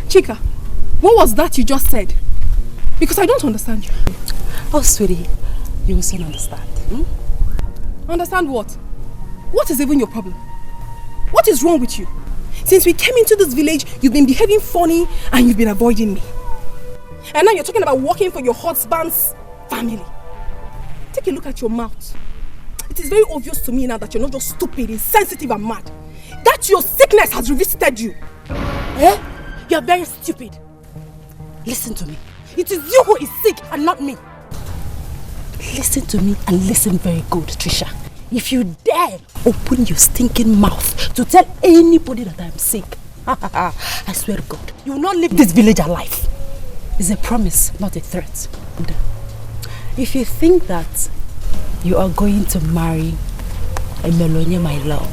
[SPEAKER 1] Chika, what was that you just said? Because I don't understand you.
[SPEAKER 14] Oh, sweetie, you will soon understand.
[SPEAKER 1] Understand what? What is even your problem? What is wrong with you? Since we came into this village, you've been behaving funny and you've been avoiding me. And now you're talking about working for your husband's family. Take a look at your mouth. It is very obvious to me now that you're not just stupid, insensitive and mad. That your sickness has revisited you. Eh? You are very stupid.
[SPEAKER 14] Listen to me.
[SPEAKER 1] It is you who is sick and not me.
[SPEAKER 14] Listen to me and listen very good, Trisha. If you dare open your stinking mouth to tell anybody that I'm sick, I swear to God, you will not leave this village alive. It's a promise, not a threat. And if you think that you are going to marry a Melonia, my love,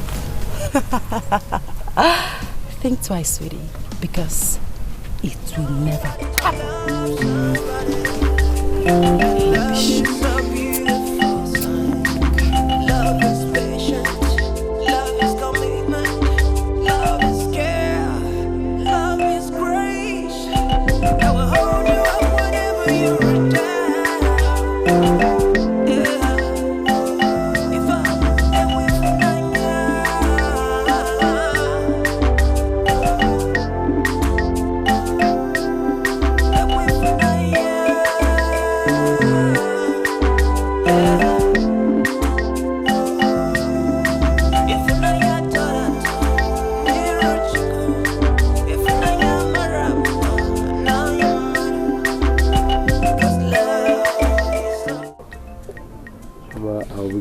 [SPEAKER 14] think twice, sweetie, because it will never happen.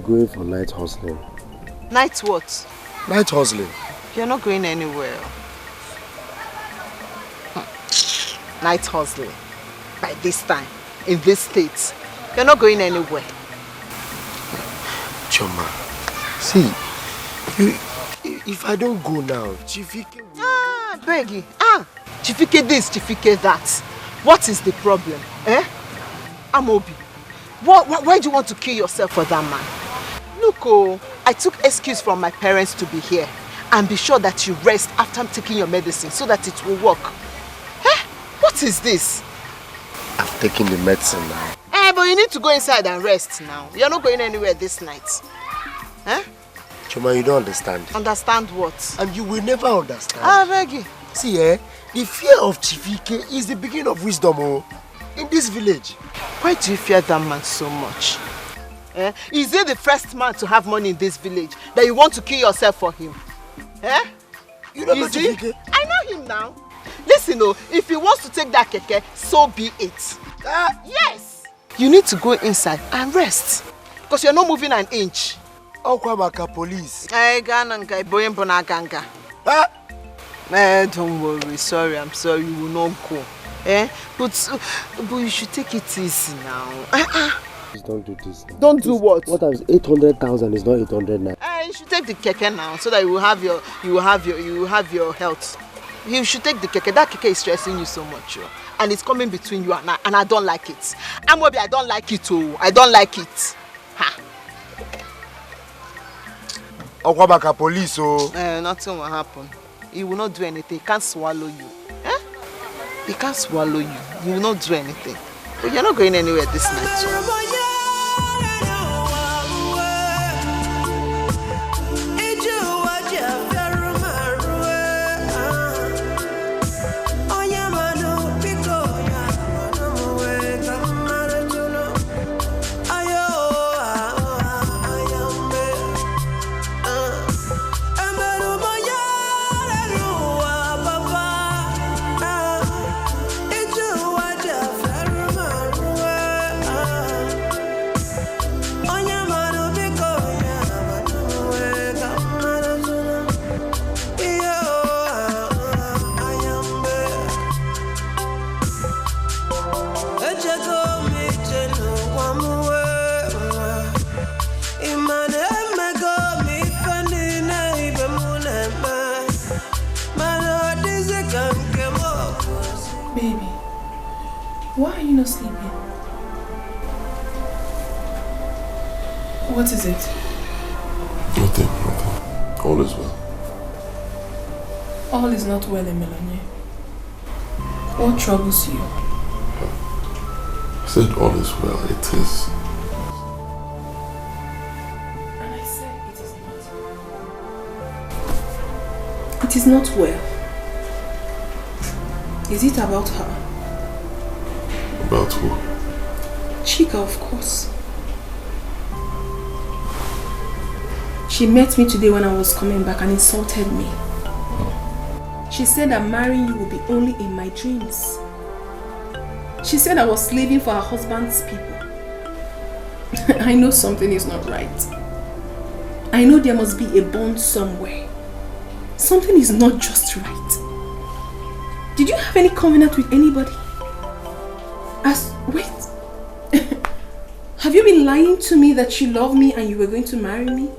[SPEAKER 4] Going for night hustling.
[SPEAKER 7] Night what?
[SPEAKER 4] Night hustling.
[SPEAKER 7] You're not going anywhere. Night hustling. By this time, in this state, you're not going anywhere.
[SPEAKER 4] Choma, see, if I don't go now, Chifike will...
[SPEAKER 7] Beggy. Chifike this, Chifike that. What is the problem? Eh? Amobi. Why do you want to kill yourself for that man? Look, I took excuse from my parents to be here. And be sure that you rest after taking your medicine so that it will work. Eh? What is this?
[SPEAKER 4] I've taken the medicine now.
[SPEAKER 7] But you need to go inside and rest now. You're not going anywhere this night. Eh?
[SPEAKER 4] Choma, you don't understand.
[SPEAKER 7] Understand what?
[SPEAKER 4] And you will never understand.
[SPEAKER 7] Reggie.
[SPEAKER 4] See, the fear of Chifike is the beginning of wisdom, in this village.
[SPEAKER 7] Why do you fear that man so much? Is he the first man to have money in this village that you want to kill yourself for him?
[SPEAKER 4] You don't know Chifike?
[SPEAKER 7] I know him now. Listen, if he wants to take that keke, so be it. Yes! You need to go inside and rest. Because you're not moving an inch.
[SPEAKER 4] Okwabaka police.
[SPEAKER 7] Don't worry. Sorry, I'm sorry. You will not go. But you should take it easy now.
[SPEAKER 12] Please don't do this.
[SPEAKER 7] Don't do what?
[SPEAKER 12] What is 800,000 is not 800 now.
[SPEAKER 7] You should take the keke now so that you will have your health. You should take the keke. That keke is stressing you so much, and it's coming between you and I don't like it. Amobi, I don't like it too. I don't like it. Ha.
[SPEAKER 4] Okwabaka police,
[SPEAKER 7] nothing will happen. He will not do anything. He can't swallow you. He can't swallow you. He will not do anything. But you're not going anywhere this night.
[SPEAKER 1] Why are you not sleeping? What is it?
[SPEAKER 2] Nothing. All is well.
[SPEAKER 1] All is not well, Emelonye. What troubles you?
[SPEAKER 2] I said all is well. It is.
[SPEAKER 1] And I said it is not. It is not well. Is it about her?
[SPEAKER 2] About who?
[SPEAKER 1] Chika, of course. She met me today when I was coming back and insulted me. She said that marrying you will be only in my dreams. She said I was slaving for her husband's people. I know something is not right. I know there must be a bond somewhere. Something is not just right. Did you have any covenant with anybody? Wait. Have you been lying to me that you love me and you were going to marry me?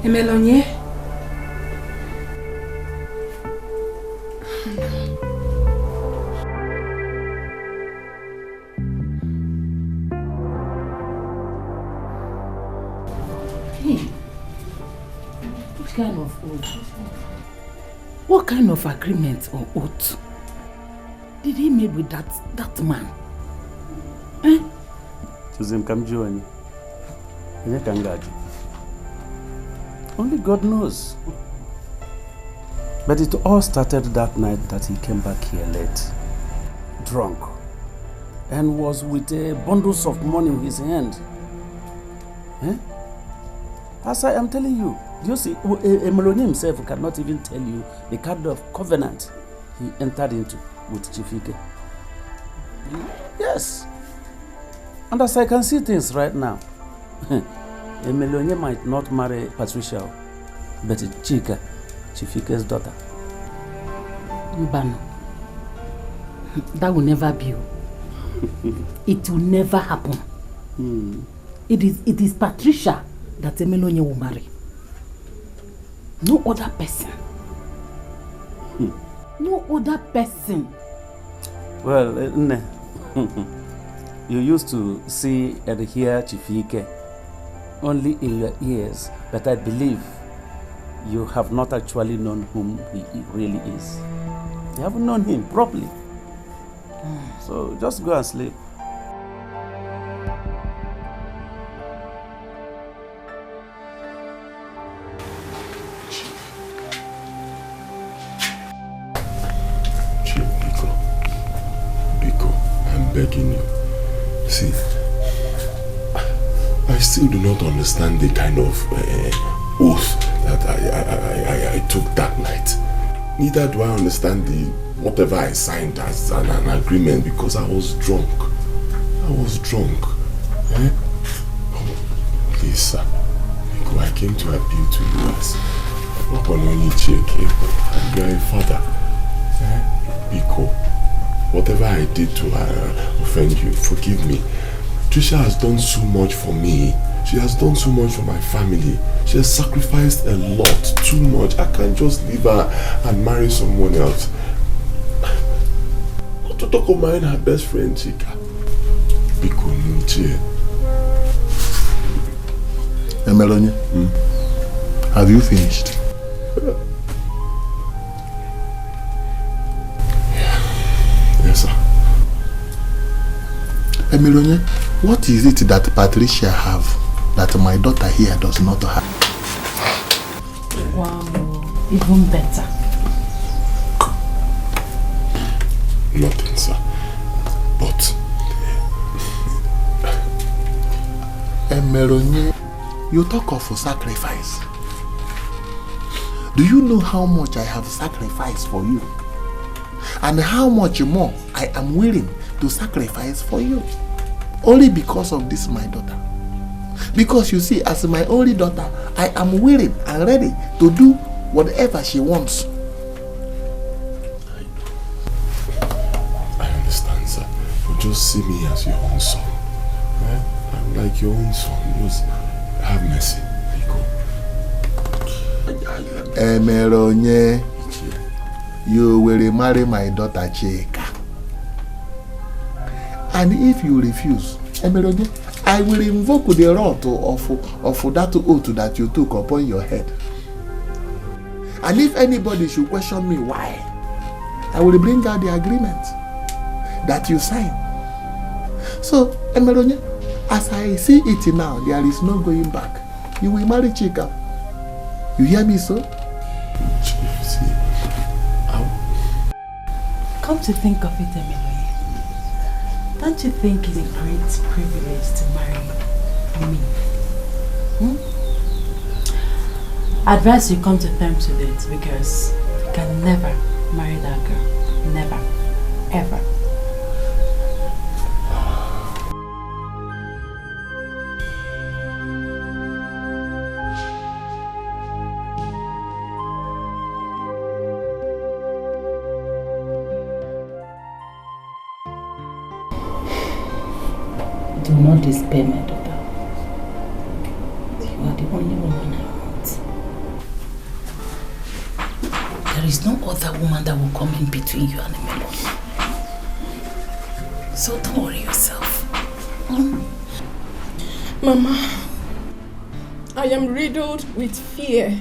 [SPEAKER 1] Emelonye?
[SPEAKER 14] What kind of agreement or oath did he make with that man?
[SPEAKER 5] Only God knows. But it all started that night that he came back here late, drunk, and was with bundles of money in his hand. As I am telling you, you see, Emelonye himself cannot even tell you the kind of covenant he entered into with Chifike. Yes. And as I can see things right now, Emelonye might not marry Patricia, but Chika, Chifike's daughter.
[SPEAKER 14] Mbano, that will never be. It will never happen. It is Patricia that Emelonye will marry. No other person. No other person.
[SPEAKER 5] Well, you used to see and hear Chifike only in your ears, but I believe you have not actually known whom he really is. You haven't known him properly. So just go and sleep.
[SPEAKER 2] begging you. See, I still do not understand the kind of oath that I took that night. Neither do I understand whatever I signed as an agreement because I was drunk. I was drunk. Eh? Oh, please, sir. I came to appeal to you as Okononyicheke, and you are a father. Eh? Biko, whatever I did to offend you, forgive me. Trisha has done so much for me. She has done so much for my family. She has sacrificed a lot, too much. I can't just leave her and marry someone else. Not to talk of marrying her best friend, Chika. Biko Nuche.
[SPEAKER 10] Melonia, have you finished?
[SPEAKER 2] Yes, sir.
[SPEAKER 10] Melonia, what is it that Patricia have that my daughter here does not have?
[SPEAKER 3] Wow, even better.
[SPEAKER 2] Nothing, sir. But
[SPEAKER 10] Melonia, you talk of sacrifice. Do you know how much I have sacrificed for you? And how much more I am willing to sacrifice for you? Only because of this, my daughter. Because you see, as my only daughter, I am willing and ready to do whatever she wants.
[SPEAKER 2] I understand, sir. But just see me as your own son. Eh? I'm like your own son. Just have mercy, Biko.
[SPEAKER 10] Emeronye, you will marry my daughter Chika. And if you refuse, Emeronye, I will invoke the wrath of that oath that you took upon your head. And if anybody should question me why, I will bring out the agreement that you signed. So, Emeronye, as I see it now, there is no going back. You will marry Chika. You hear me, sir?
[SPEAKER 3] Come to think of it, Emily, don't you think it's a great privilege to marry me? I advise you come to terms with it because you can never marry that girl. Never. Ever. Do not despair, my daughter. You are the only woman I want. There is no other woman that will come in between you and the melon. So don't worry yourself.
[SPEAKER 1] Mama, I am riddled with fear.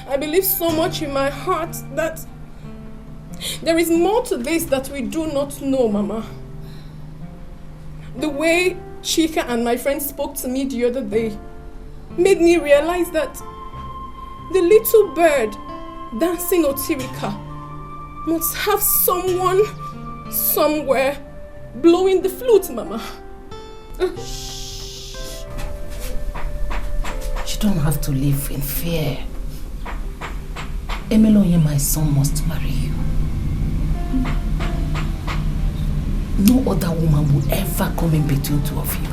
[SPEAKER 1] I believe so much in my heart that there is more to this that we do not know, Mama. The way Chika and my friend spoke to me the other day made me realize that the little bird dancing Otirika must have someone somewhere blowing the flute, Mama.
[SPEAKER 3] Shh. You don't have to live in fear. Emeloye, my son, must marry you. No other woman will ever come in between two of you.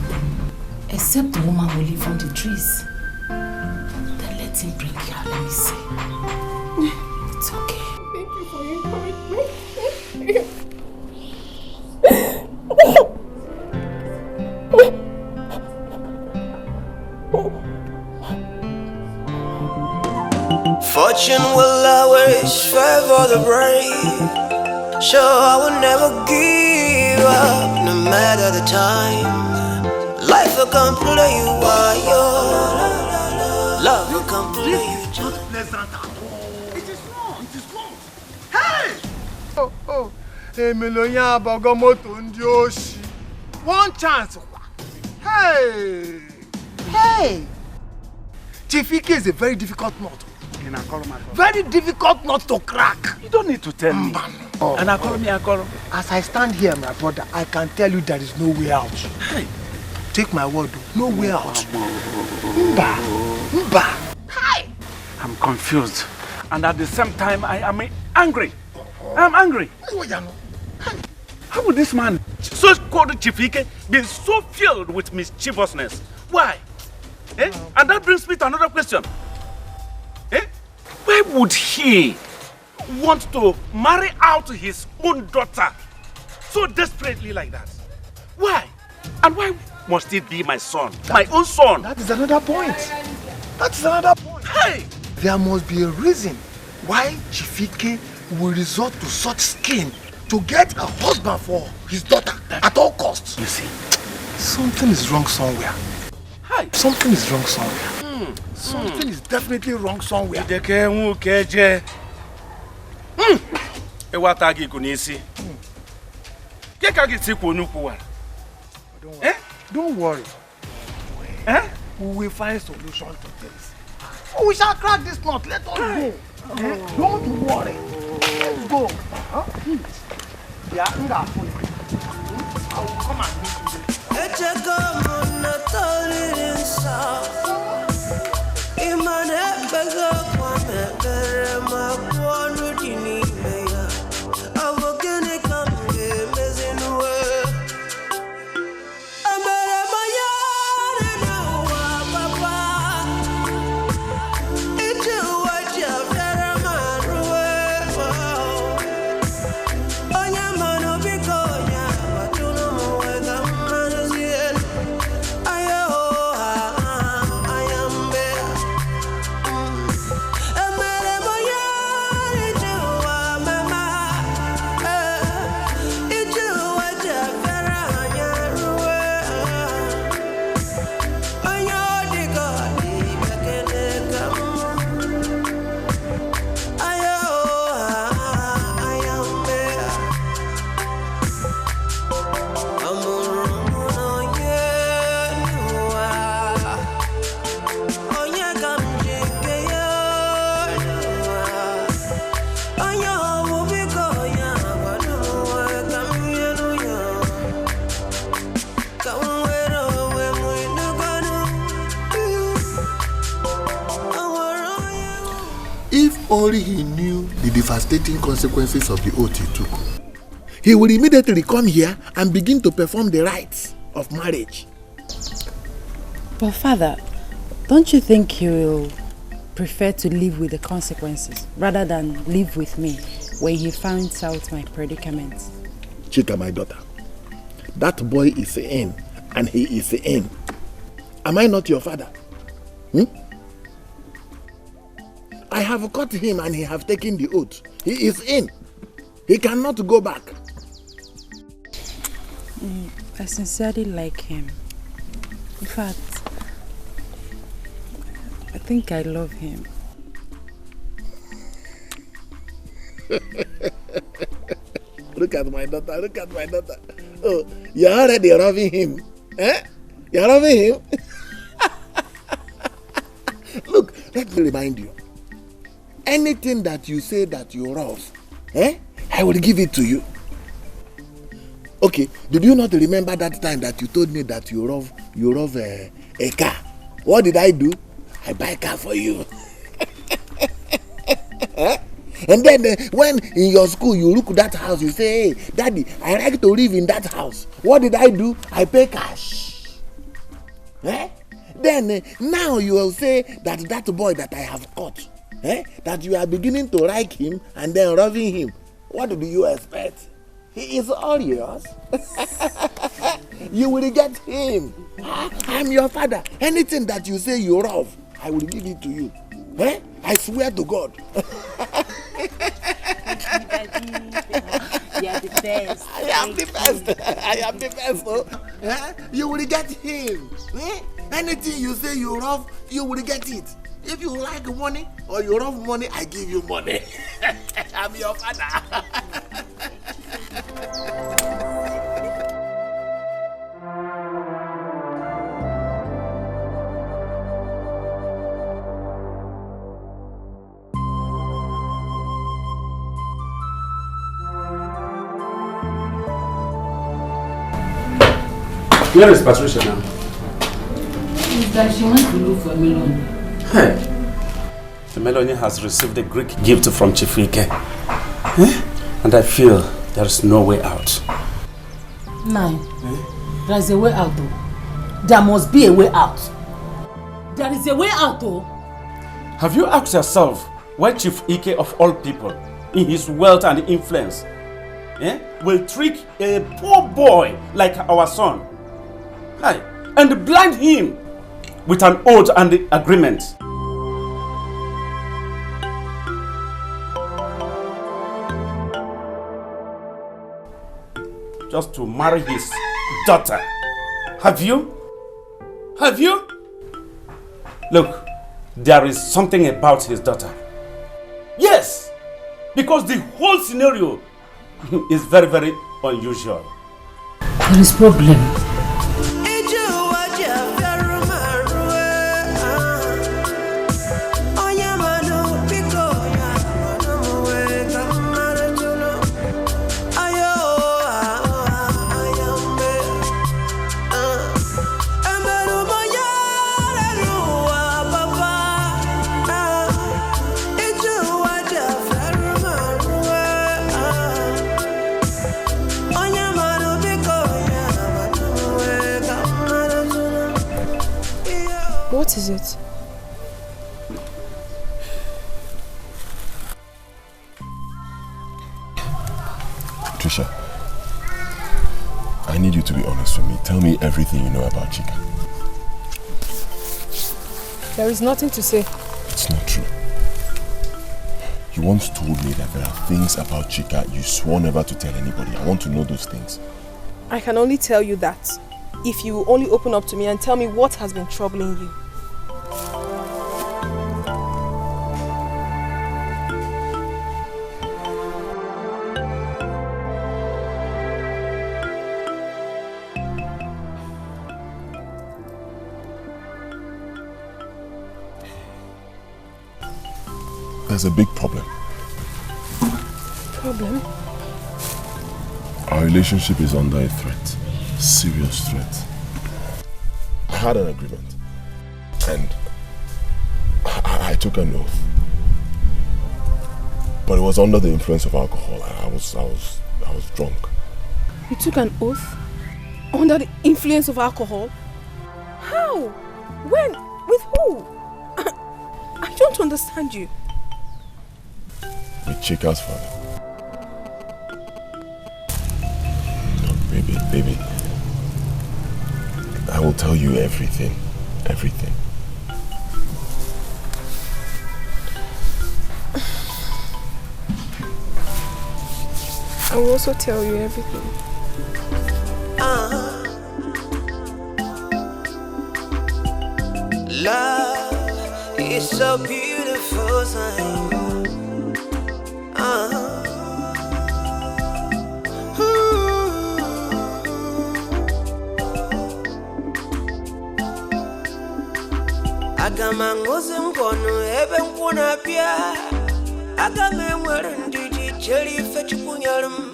[SPEAKER 3] Except the woman who lives on the trees. Then let him bring her, let me see. It's okay.
[SPEAKER 1] Thank you for encouraging me.
[SPEAKER 9] Fortune will always favor the brave. So I will never give up, no matter the time. Life will come play you while you're love will come play you.
[SPEAKER 6] It is wrong. It is wrong. Hey! Oh. Emeloya Bogomoto Ndioshi. One chance. Hey! Chifike is a very difficult nut. Very difficult nut to crack.
[SPEAKER 5] You don't need to tell me.
[SPEAKER 6] And as I stand here, my brother, I can tell you there is no way out.
[SPEAKER 5] Hey.
[SPEAKER 6] Take my word, no way out. Mba.
[SPEAKER 5] Hi. I'm confused. And at the same time, I am angry. I'm angry. How would this man, so-called Chifike, be so filled with mischievousness? Why? And that brings me to another question. Why would he want to marry out his own daughter so desperately like that? Why? And why must it be my son? My own son?
[SPEAKER 6] That is another point.
[SPEAKER 5] Hey!
[SPEAKER 6] There must be a reason why Chifike will resort to such scheme to get a husband for his daughter at all costs.
[SPEAKER 5] You see,
[SPEAKER 6] something is wrong somewhere.
[SPEAKER 5] Hi.
[SPEAKER 6] Something is wrong somewhere. Something is definitely wrong somewhere. Don't worry. We will find solution to this. We shall crack this knot. Let us go. Don't worry. Let's go. Yeah, I will come and meet
[SPEAKER 10] only he knew the devastating consequences of the oath he took, he would immediately come here and begin to perform the rites of marriage.
[SPEAKER 16] But Father, don't you think he will prefer to live with the consequences rather than live with me when he finds out my predicament?
[SPEAKER 10] Chika, my daughter, that boy is in, and he is in. Am I not your father? I have caught him and he have taken the oath. He is in. He cannot go back.
[SPEAKER 16] I sincerely like him. In fact, I think I love him.
[SPEAKER 10] Look at my daughter, look at my daughter. Oh, you're already loving him. You're loving him? Look, let me remind you. Anything that you say that you love, I will give it to you. Okay, did you not remember that time that you told me that you love a car? What did I do? I buy a car for you. And then when in your school you look at that house, you say, hey, Daddy, I like to live in that house. What did I do? I pay cash. Then now you will say that boy that I have caught, that you are beginning to like him and then loving him. What do you expect? He is all yours. You will get him. I'm your father. Anything that you say you love, I will give it to you. I swear to God.
[SPEAKER 16] You are the best.
[SPEAKER 10] I am the best. I am the best. Oh. You will get him. Anything you say you love, you will get it. If you like money or you love money, I give you money. I'm your father.
[SPEAKER 5] Where is Patricia now?
[SPEAKER 14] It's that she went to look for Melanie.
[SPEAKER 5] Hey. The Melanie has received a Greek gift from Chief Ike. And I feel there is no way out.
[SPEAKER 15] Nine. There is a way out though. There must be a way out. There is a way out though.
[SPEAKER 5] Have you asked yourself why Chief Ike of all people, in his wealth and influence, will trick a poor boy like our son? And blind him with an oath and agreement? Just to marry his daughter. Have you? Have you? Look, there is something about his daughter. Yes! Because the whole scenario is very, very unusual.
[SPEAKER 15] There is problem.
[SPEAKER 1] What is it?
[SPEAKER 2] Trisha, I need you to be honest with me. Tell me everything you know about Chika.
[SPEAKER 1] There is nothing to say.
[SPEAKER 2] It's not true. You once told me that there are things about Chika you swore never to tell anybody. I want to know those things.
[SPEAKER 1] I can only tell you that if you only open up to me and tell me what has been troubling you.
[SPEAKER 2] There's a big problem.
[SPEAKER 1] Problem?
[SPEAKER 2] Our relationship is under a threat. Serious threat. I had an agreement. And I took an oath. But it was under the influence of alcohol. I was drunk.
[SPEAKER 1] You took an oath? Under the influence of alcohol? How? When? With who? I don't understand you.
[SPEAKER 2] With Chika's father. Look, baby. I will tell you everything. Everything.
[SPEAKER 1] I will also tell you everything.
[SPEAKER 9] Love is so beautiful thing. Agama ngozi mkono ebe nkuna pia. Agama mwere ndiji cheli fechi kunyalum.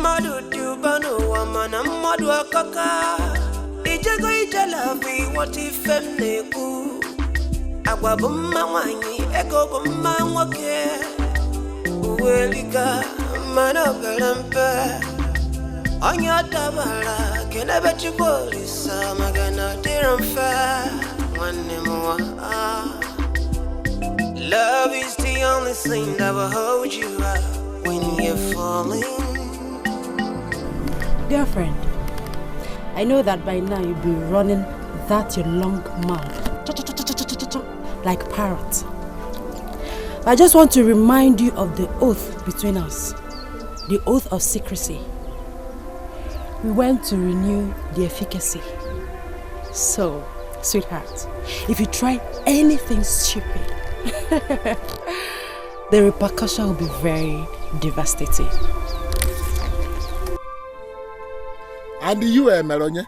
[SPEAKER 9] Madu dubano wamana madu akaka. Ijego ijalavi wati femneku. Agwa bumma wanyi ego bumma wake. Uwelika manogalampe. Onya tabara kenebe chibolisa magana diramfe. Love is the only thing that will hold you up when you're falling.
[SPEAKER 14] Dear friend, I know that by now you'll be running that your long mouth like parrot. But I just want to remind you of the oath between us, the oath of secrecy. We went to renew the efficacy. So, sweetheart, if you try anything stupid, the repercussion will be very devastating.
[SPEAKER 10] And you, Melonie,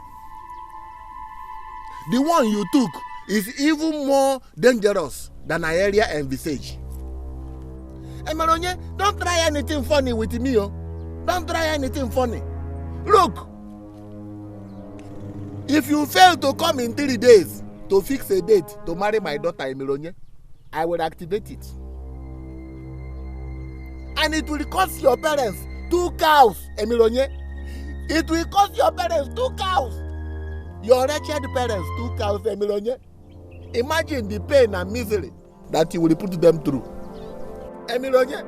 [SPEAKER 10] the one you took is even more dangerous than I earlier envisaged. Melonie, don't try anything funny with me, oh. Don't try anything funny. Look, If you fail to come in 3 days to fix a date to marry my daughter Emironye, I will activate it. And it will cost your parents 2 cows, Emironye. It will cost your parents 2 cows. Your wretched parents 2 cows, Emironye. Imagine the pain and misery that you will put them through. Emironye,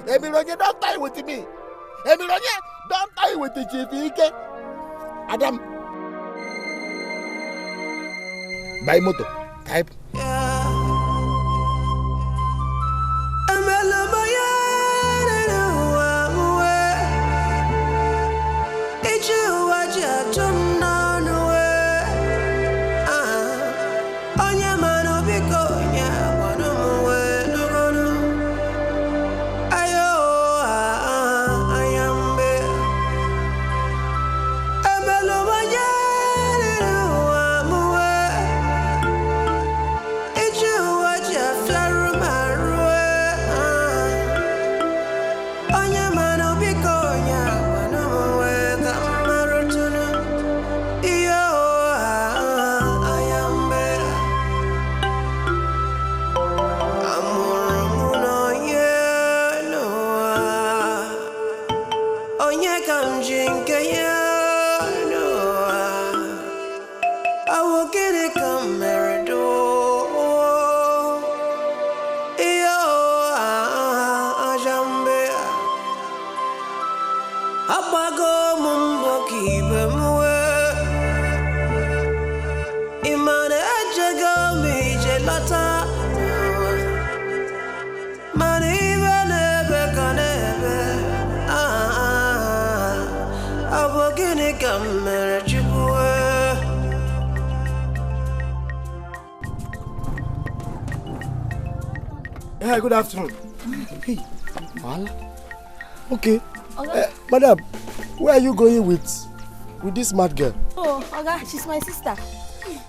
[SPEAKER 10] don't tie with me. Emironye, don't tie with the Chief Ike. Adam. Buy motor. Type.
[SPEAKER 12] Hey, good afternoon. Hey, okay. Madam, where are you going with this mad girl?
[SPEAKER 17] Oh, Oga, she's my sister.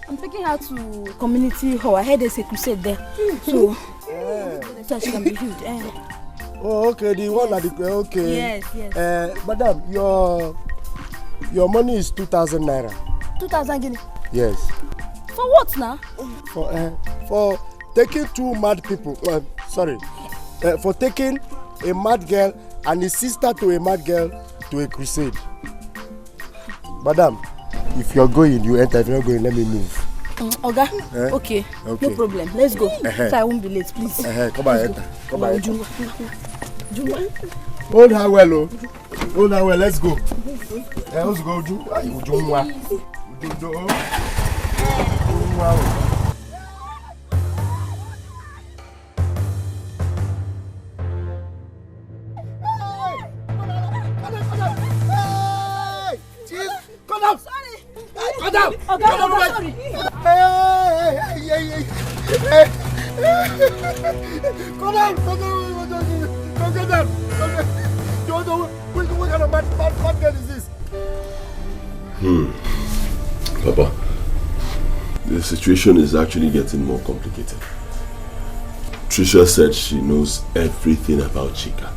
[SPEAKER 17] I'm taking her to community hall. I heard there's a crusade there. So she can be healed.
[SPEAKER 12] Oh, okay, the one at the okay.
[SPEAKER 17] Yes.
[SPEAKER 12] Madam, your money is 2,000 naira.
[SPEAKER 17] 2,000 guinea.
[SPEAKER 12] Yes.
[SPEAKER 17] For what now?
[SPEAKER 12] For taking 2 mad people. For taking a mad girl and a sister to a mad girl to a crusade. Madam, if you're going, you enter. If you're not going, let me move.
[SPEAKER 17] Oga, okay, no problem. Let's go. So I won't be late, please.
[SPEAKER 12] Come on, enter. Come on.
[SPEAKER 17] Juma.
[SPEAKER 12] Hold her well, oh. Hold her well. Let's go. Let's go. Juma.
[SPEAKER 17] Sorry.
[SPEAKER 12] What kind of mad girl is this?
[SPEAKER 2] Papa, the situation is actually getting more complicated. Trisha said she knows everything about Chika.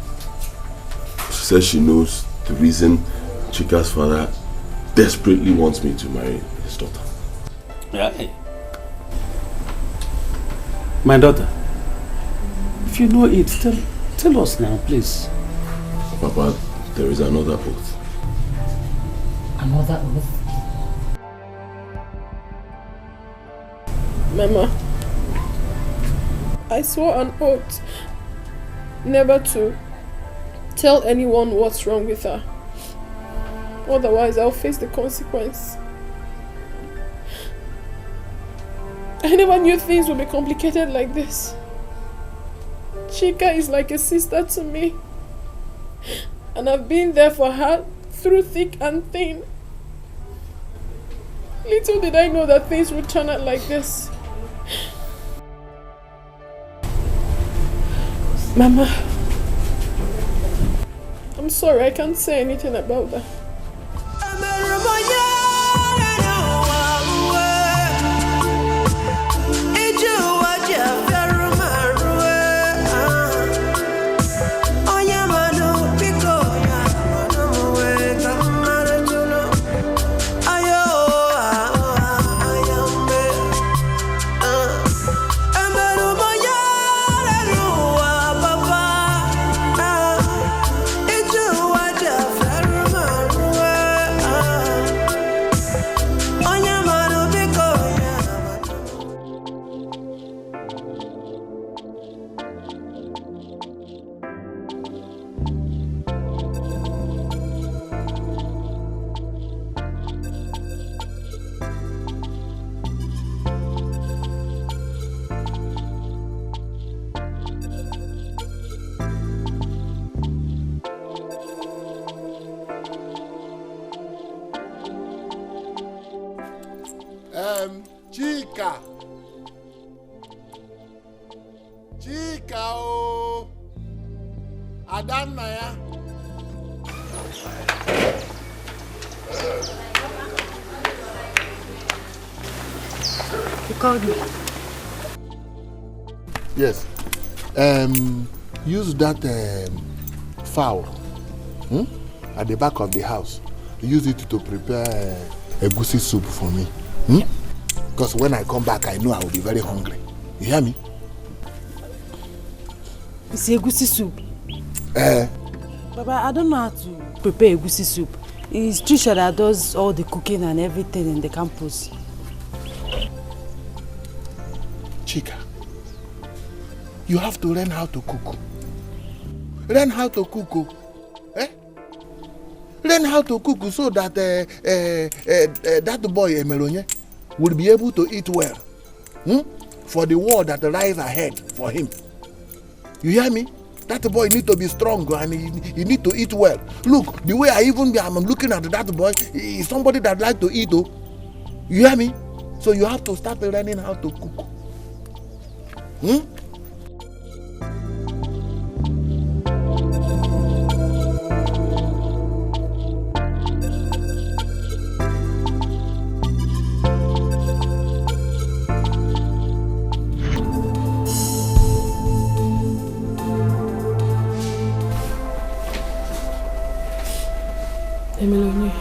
[SPEAKER 2] She says she knows the reason Chika's father desperately wants me to marry his daughter.
[SPEAKER 5] Yeah. My daughter, if you know it, tell us now, please.
[SPEAKER 2] Papa, there is another oath.
[SPEAKER 3] Another oath?
[SPEAKER 1] Mama, I swore an oath never to tell anyone what's wrong with her. Otherwise, I'll face the consequence. I never knew things would be complicated like this. Chika is like a sister to me. And I've been there for her through thick and thin. Little did I know that things would turn out like this. Mama, I'm sorry, I can't say anything about that.
[SPEAKER 10] Adanaya.
[SPEAKER 16] You called me.
[SPEAKER 10] Yes. Use that fowl at the back of the house. Use it to prepare egusi soup for me. Because when I come back, I know I will be very hungry. You hear me?
[SPEAKER 16] It's egusi soup. Baba, I don't know how to prepare egusi soup. It's Trisha that does all the cooking and everything in the campus.
[SPEAKER 10] Chika, you have to learn how to cook. Learn how to cook. Learn how to cook so that that boy Emelonye will be able to eat well. For the war that lies ahead for him. You hear me? That boy need to be strong and he need to eat well. Look, the way I'm looking at that boy, is somebody that like to eat. You hear me? So you have to start learning how to cook.
[SPEAKER 1] Epilogue.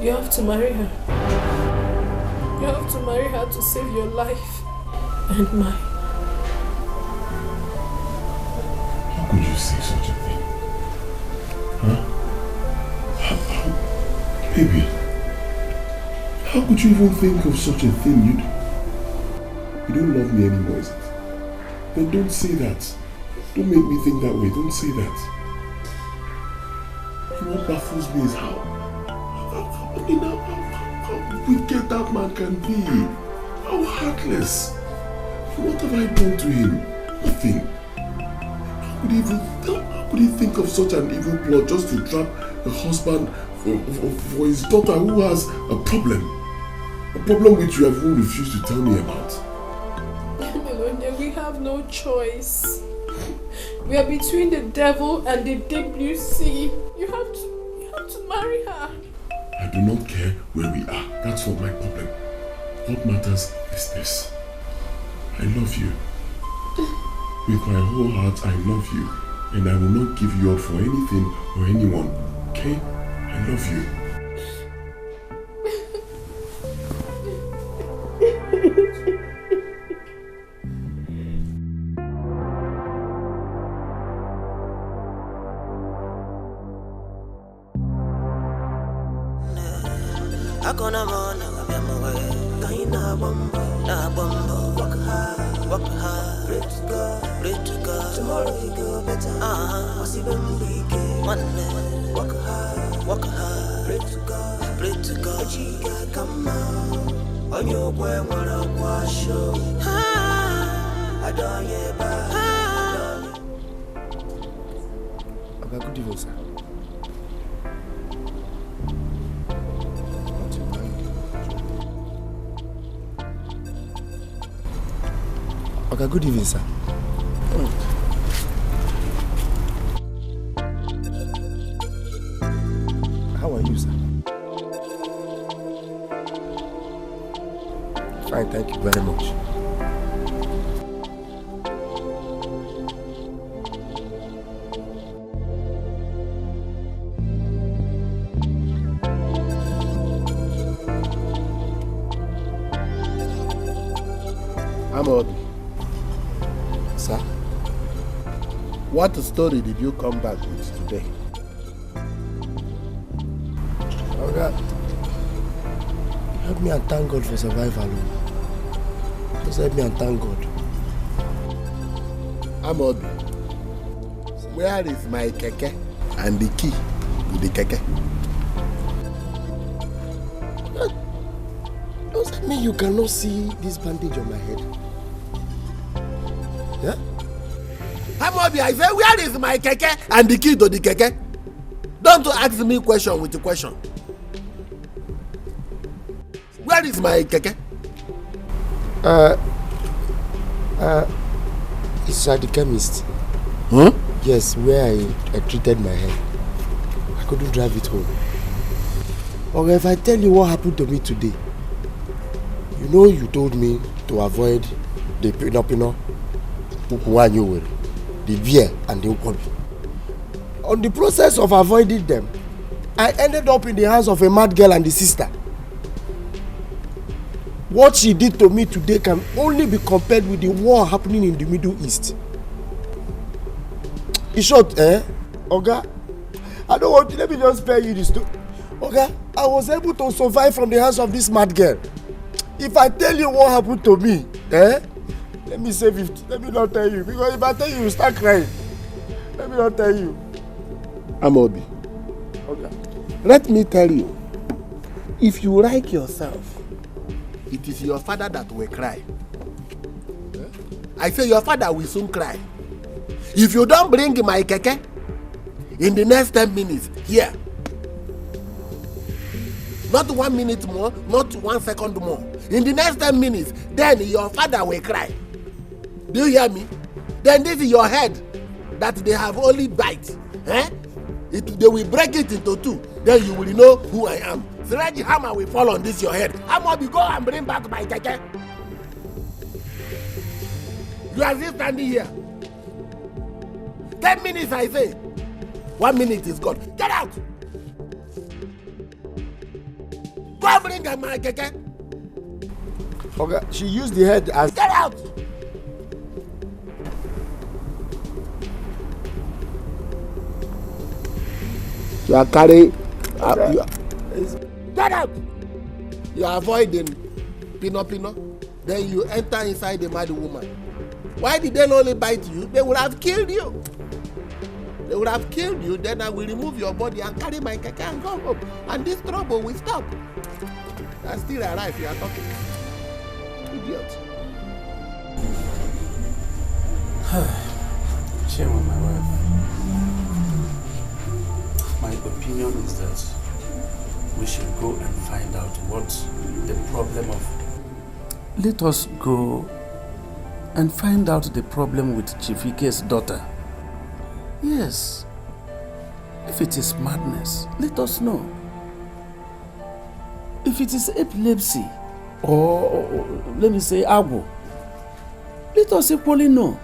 [SPEAKER 1] You have to marry her. You have to marry her to save your life and mine.
[SPEAKER 2] How could you say such a thing? Huh? Baby, how could you even think of such a thing? You don't love me anymore, is it? Then don't say that. Don't make me think that way. Don't say that. And what baffles me is how wicked that man can be. How heartless. What have I done to him? Nothing. How could he think of such an evil plot just to trap a husband for his daughter who has a problem? A problem which you have even refused to tell me about.
[SPEAKER 1] Melonia, we have no choice. We are between the devil and the deep blue sea. You have to marry her.
[SPEAKER 2] I do not care where we are. That's not my problem. What matters is this. I love you. With my whole heart, I love you. And I will not give you up for anything or anyone. Okay? I love you.
[SPEAKER 9] Akona mona wabemawe kaina bombo na bombo work hard pray to God tomorrow you go better wasibem weekend Monday work hard pray to God chiga kama onyo boy wanna wash adonye ba
[SPEAKER 10] Okay, good evening, sir. Okay, good evening, sir. How are you, sir? Fine, thank you very much. I'm Obi. Sir, what story did you come back with today? Okay. Help me and thank God for survival. Just help me and thank God. Amobi, where is my keke and the key to the keke? Does that mean you cannot see this bandage on my head? Yeah? Amobi, I say, where is my keke and the key to the keke? Don't ask me question with a question. Where is my keke?
[SPEAKER 4] It's at the chemist.
[SPEAKER 12] Huh?
[SPEAKER 4] Yes, where I treated my head. I couldn't drive it home. Or if I tell you what happened to me today, you know you told me to avoid the pino, the beer and the ukobi. On the process of avoiding them, I ended up in the hands of a mad girl and the sister. What she did to me today can only be compared with the war happening in the Middle East. In short, Oga, I don't want to, let me just spare you this story. Oga, I was able to survive from the hands of this mad girl. If I tell you what happened to me, let me save it. Let me not tell you. Because if I tell you, you start crying. Let me not tell you.
[SPEAKER 10] Amobi.
[SPEAKER 4] Okay.
[SPEAKER 10] Let me tell you, if you like yourself, it is your father that will cry. I say your father will soon cry. If you don't bring my keke in the next 10 minutes, here. Not 1 minute more, not 1 second more. In the next 10 minutes, then your father will cry. Do you hear me? Then this is your head that they have only bite. They will break it into two. Then you will know who I am. Sledge hammer will fall on this your head. Amobi, go and bring back my keke. You are still standing here. 10 minutes I say. 1 minute is gone. Get out! Go and bring my keke.
[SPEAKER 4] Okay, she used the head as...
[SPEAKER 10] Get out! You are carrying... Get out! You are avoiding Pino. Then you enter inside the mad woman. Why did they only bite you? They would have killed you. They would have killed you. Then I will remove your body and carry my keke and go home. And this trouble will stop. I still alive. You are talking. Idiot.
[SPEAKER 5] Shame on my wife. My opinion is that we should go and find out what the problem of... Let us go and find out the problem with Chifike's daughter. Yes. If it is madness, let us know. If it is epilepsy, or let me say agwo, let us equally know.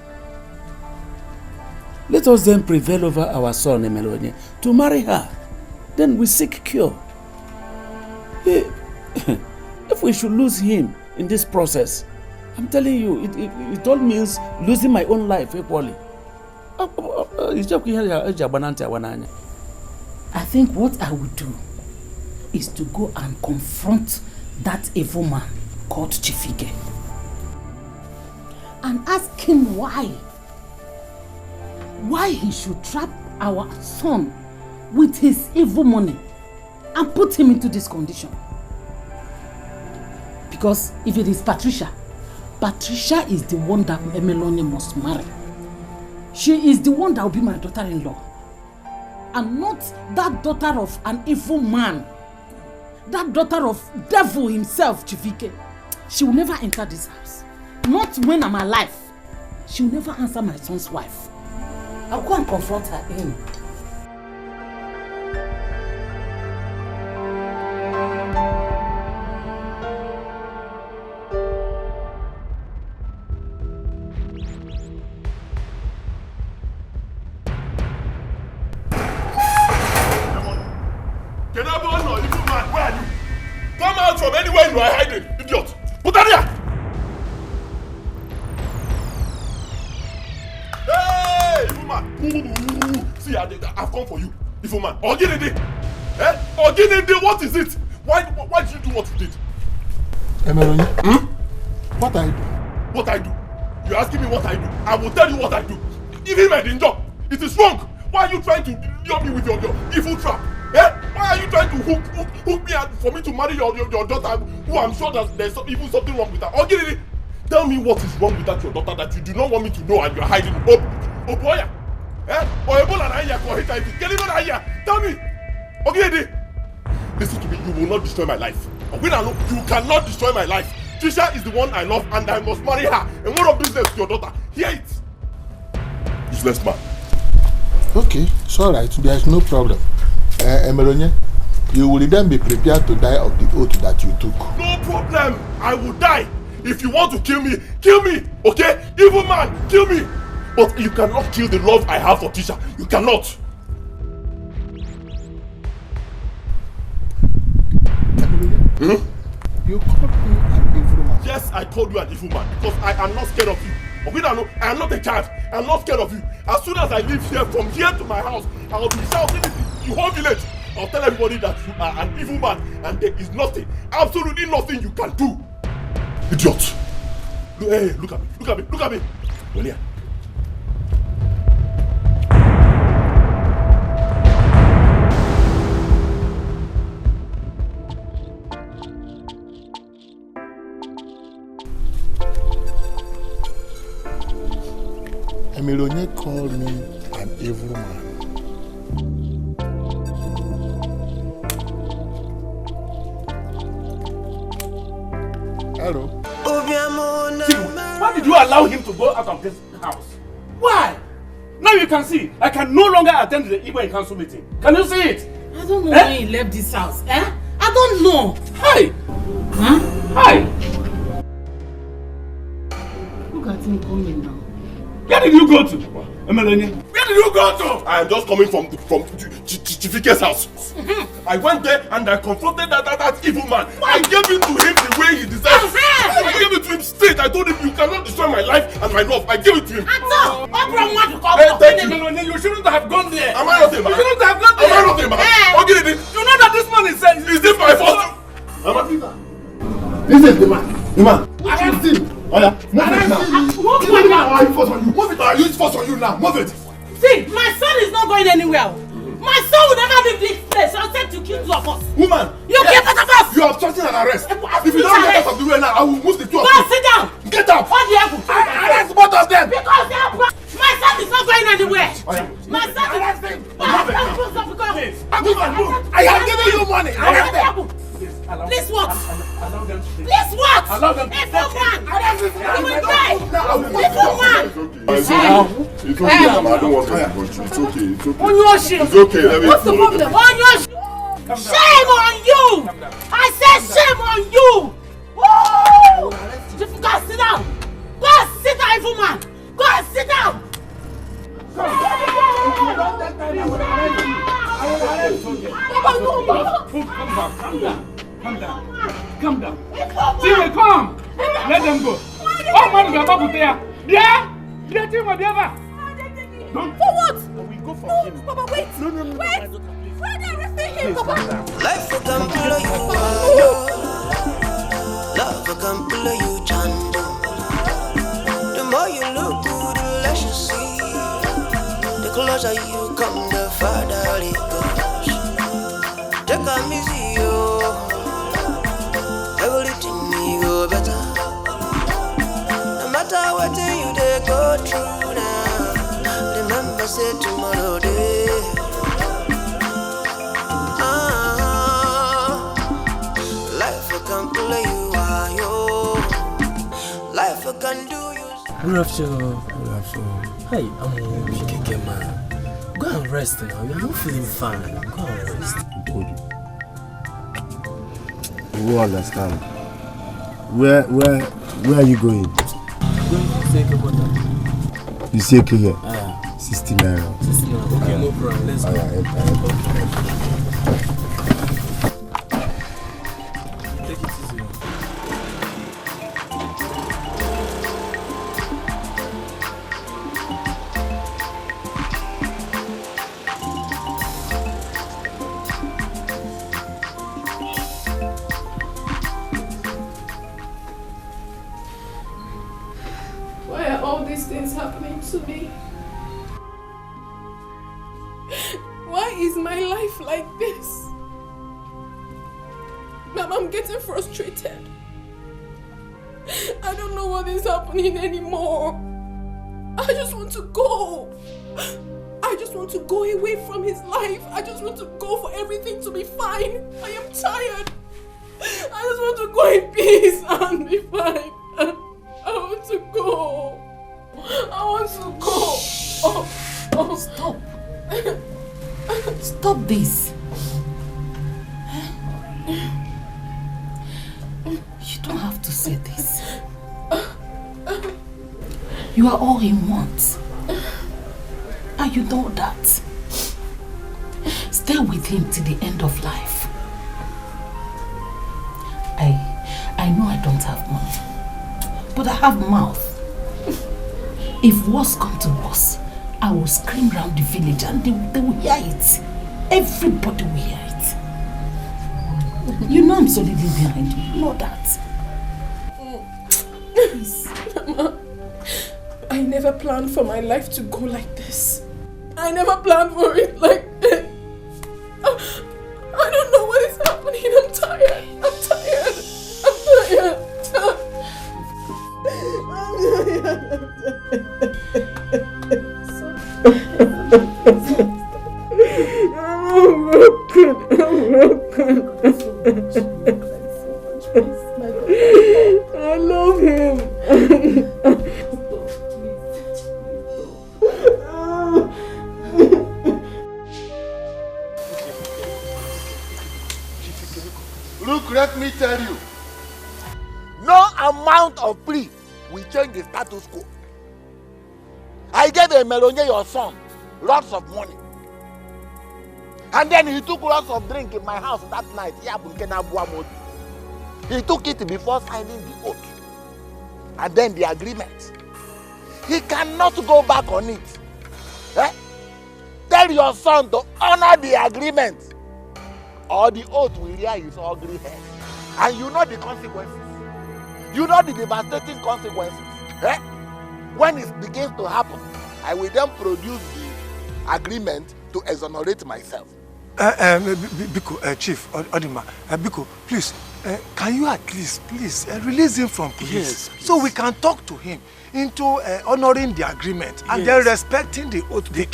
[SPEAKER 5] Let us then prevail over our son, Emelonie, to marry her. Then we seek cure. If we should lose him in this process, I'm telling you, it all means losing my own life equally.
[SPEAKER 14] I think what I would do is to go and confront that evil man called Chifike and ask him why he should trap our son with his evil money and put him into this condition. Because if it is Patricia is the one that Emelonie must marry. She is the one that will be my daughter-in-law. And not that daughter of an evil man. That daughter of devil himself, Chifike. She will never enter this house. Not when I'm alive. She will never answer my son's wife. I'll go and confront her in.
[SPEAKER 2] You are hiding, idiot! Put that here! Hey, evil man! See, I've come for you, evil man. Oginede! Oginede, what is it? Why did you do what you did?
[SPEAKER 10] Emelonie, what I do?
[SPEAKER 2] What I do? You're asking me what I do? I will tell you what I do. Even my danger, it is wrong. Why are you trying to lure me with your evil trap? Why are you trying to hook me out for me to marry your daughter, who I'm sure that there's even something wrong with her? Oginede, tell me what is wrong with that your daughter that you do not want me to know and you're hiding. Oh boy, or Ebola na here for HIV. Get even here. Tell me, Oginede. Listen to me. You will not destroy my life. You cannot destroy my life. Trisha is the one I love and I must marry her. And one of these days, your daughter. Hear it. useless man.
[SPEAKER 10] Okay, it's alright. There's no problem. Emelonye, you will then be prepared to die of the oath that you took.
[SPEAKER 2] No problem. I will die. If you want to kill me, okay? Evil man, kill me. But you cannot kill the love I have for Tisha. You cannot.
[SPEAKER 10] You called me an evil man.
[SPEAKER 2] Yes, I called you an evil man because I am not scared of you. I am not a child. I am not scared of you. As soon as I leave here, from here to my house, I will be shouting in the whole village. I'll tell everybody that you are an evil man and there is nothing, absolutely nothing you can do. Idiot. Hey, look at me. Well, yeah.
[SPEAKER 10] Emelonye called me an evil man. Hello?
[SPEAKER 5] Why did you allow him to go out of this house? Why? Now you can see, I can no longer attend the Igbo in council meeting. Can you see it?
[SPEAKER 14] I don't know when he left this house. I don't know.
[SPEAKER 5] Hi!
[SPEAKER 14] Huh?
[SPEAKER 5] Hi!
[SPEAKER 14] Look at him coming now.
[SPEAKER 5] Where did you go to, Emelonye?
[SPEAKER 2] Where did you go to? I am just coming from Chifike's house. I went there and I confronted that evil man. I gave it to him the way he deserves. I gave it to him straight. I told him you cannot destroy my life and my love. I gave it to him.
[SPEAKER 5] Thank you. You shouldn't have gone there.
[SPEAKER 2] Am I not a man?
[SPEAKER 5] You shouldn't have gone there.
[SPEAKER 2] Am I not a man? Okay,
[SPEAKER 5] you know that this man is saying.
[SPEAKER 2] Is this my fault?
[SPEAKER 12] This is the man. Arrest him. Oh yeah, move it now. Move it now. I force on you. Move it now. I use force on you now. Move it.
[SPEAKER 14] See, my son is not going anywhere. My son will never leave this place. I'll send to kill two of us.
[SPEAKER 12] Woman.
[SPEAKER 14] You get out of us.
[SPEAKER 12] You are obstructing an arrest. If you don't get out of the way now, I will move the two of you.
[SPEAKER 14] Go sit down.
[SPEAKER 12] Get up.
[SPEAKER 14] What do you have?
[SPEAKER 12] Arrest both of them.
[SPEAKER 14] Because they are my son is not going anywhere.
[SPEAKER 12] Oh yeah.
[SPEAKER 14] My son is
[SPEAKER 12] arrest him.
[SPEAKER 14] because
[SPEAKER 12] I have given you money. Arrest them.
[SPEAKER 14] Please what?
[SPEAKER 5] Allow them to stay.
[SPEAKER 14] Please what?
[SPEAKER 5] Allow them to
[SPEAKER 14] Evil man! You will die!
[SPEAKER 2] Evil
[SPEAKER 14] man!
[SPEAKER 2] It's okay, I don't want to go through. It's okay.
[SPEAKER 14] On your shit!
[SPEAKER 2] It's okay, let me
[SPEAKER 14] What's the problem? On your shit! Shame on you! I said shame on you! Woo! Just go and sit down! Go and sit down, evil man! Go and sit down!
[SPEAKER 5] Calm down. Timmy, come. Let them go. Oh, man, you're about to there. Yeah, Timmy, don't.
[SPEAKER 14] For what?
[SPEAKER 5] We go for him.
[SPEAKER 14] Papa, wait. No. Wait. Why are they arresting him, Papa?
[SPEAKER 9] Life will come below you. Love will come below you, Chando. The more you look good, the less you see. The closer you come, the farther it goes. Take a easy, yo. Everything will go better. No matter what you they go through now. Remember, say tomorrow day. Life will come play you are yo. Life will can do you.
[SPEAKER 18] Good afternoon. Hey, I'm a man. Go and rest now. You're not feeling fine. Go and rest.
[SPEAKER 12] You will understand. Where are you going?
[SPEAKER 18] I'm going to take a water.
[SPEAKER 12] You see here? 60 naira.
[SPEAKER 18] 60 naira. Okay, no problem. Let's go. Take it easy.
[SPEAKER 1] Why are all these things happening to me? Why is my life like this? Mom, I'm getting frustrated. I don't know what is happening anymore. I just want to go. I just want to go away from his life. I just want to go for everything to be fine. I am tired. I just want to go in peace and be fine. I want to go. I want to go.
[SPEAKER 14] Stop. Stop this. You don't have to say this. You are all he wants. And you know that. Stay with him till the end of life. I know I don't have money, but I have mouth. If worse comes to worse, I will scream round the village and they will hear it. Everybody will hear it. You know I'm solidly behind you. You know that.
[SPEAKER 1] Please. Mama, I never planned for my life to go like this. I never planned for it like this. I don't know what is happening. I'm tired. I'm tired. I'm tired. I love him.
[SPEAKER 10] Look, let me tell you, no amount of plea will change the status quo. I gave Emelonye, your son, lots of money. And then he took lots of drink in my house that night. He took it before signing the oath. And then the agreement. He cannot go back on it. Eh? Tell your son to honor the agreement, or the oath will rear his ugly head. And you know the consequences. You know the devastating consequences. Eh? When it begins to happen, I will then produce the agreement to exonerate myself.
[SPEAKER 6] Biko, Chief, Odima, Biko, please, can you at least, please, release him from police?
[SPEAKER 5] Yes,
[SPEAKER 6] so we can talk to him into honoring the agreement and then respecting the oath.
[SPEAKER 10] Now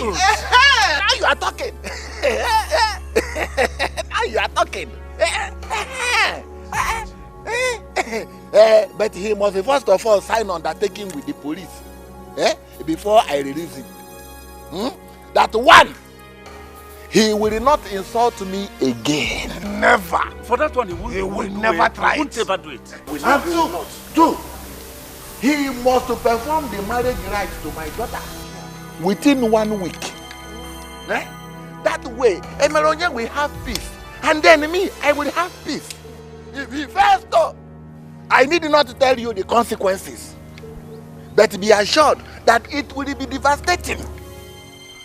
[SPEAKER 10] you are talking. Now you are talking. But he must first of all sign undertaking with the police before I release him. That one, he will not insult me again. Never.
[SPEAKER 5] For that one, he will
[SPEAKER 10] never try.
[SPEAKER 5] He won't ever do it.
[SPEAKER 10] And two, he must perform the marriage rites to my daughter within 1 week. That way, Emelonye will have peace. And then me, I will have peace. If he fails though, I need not to tell you the consequences. But be assured that it will be devastating.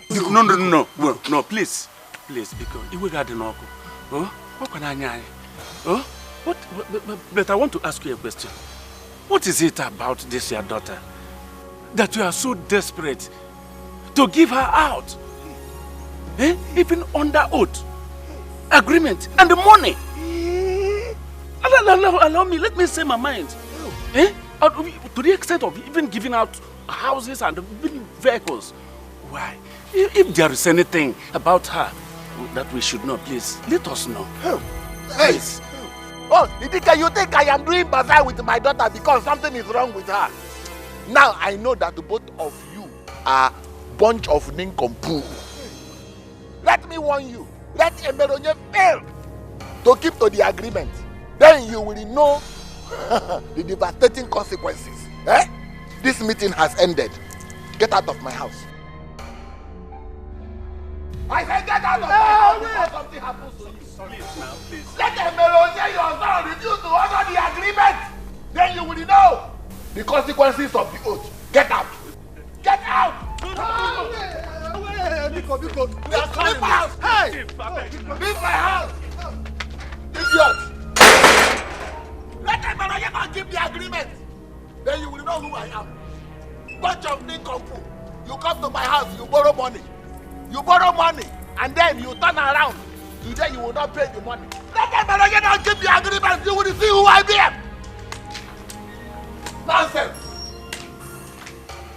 [SPEAKER 5] No, please, because you will get the knock. What can I? But I want to ask you a question. What is it about this your daughter that you are so desperate to give her out? Even under oath, agreement, and the money. Allow me, let me say my mind. To the extent of even giving out houses and vehicles. Why? If there is anything about her that we should know, please let us know.
[SPEAKER 10] Please. Oh, Etiko, you think I am doing bazaar with my daughter because something is wrong with her? Now I know that both of you are bunch of nincompoop. Let me warn you. Let Emelonye fail to keep to the agreement. Then you will know the devastating consequences. This meeting has ended. Get out of my house. I said get out of my house before something happens to you.
[SPEAKER 5] Please now, please.
[SPEAKER 10] Let Emelonye, your son, refuse to honor the agreement. Then you will know the consequences of the oath. Get out. Get out. Biko. Leave my house. Hey! Leave my house. Idiot. Let Emelonye not give the agreement. Then you will know who I am. Bunch of nincompoop. You come to my house, you borrow money. You borrow money, and then you turn around. Today you will not pay the money. Let Emelonye not give the agreement. You will see who I am. Nonsense.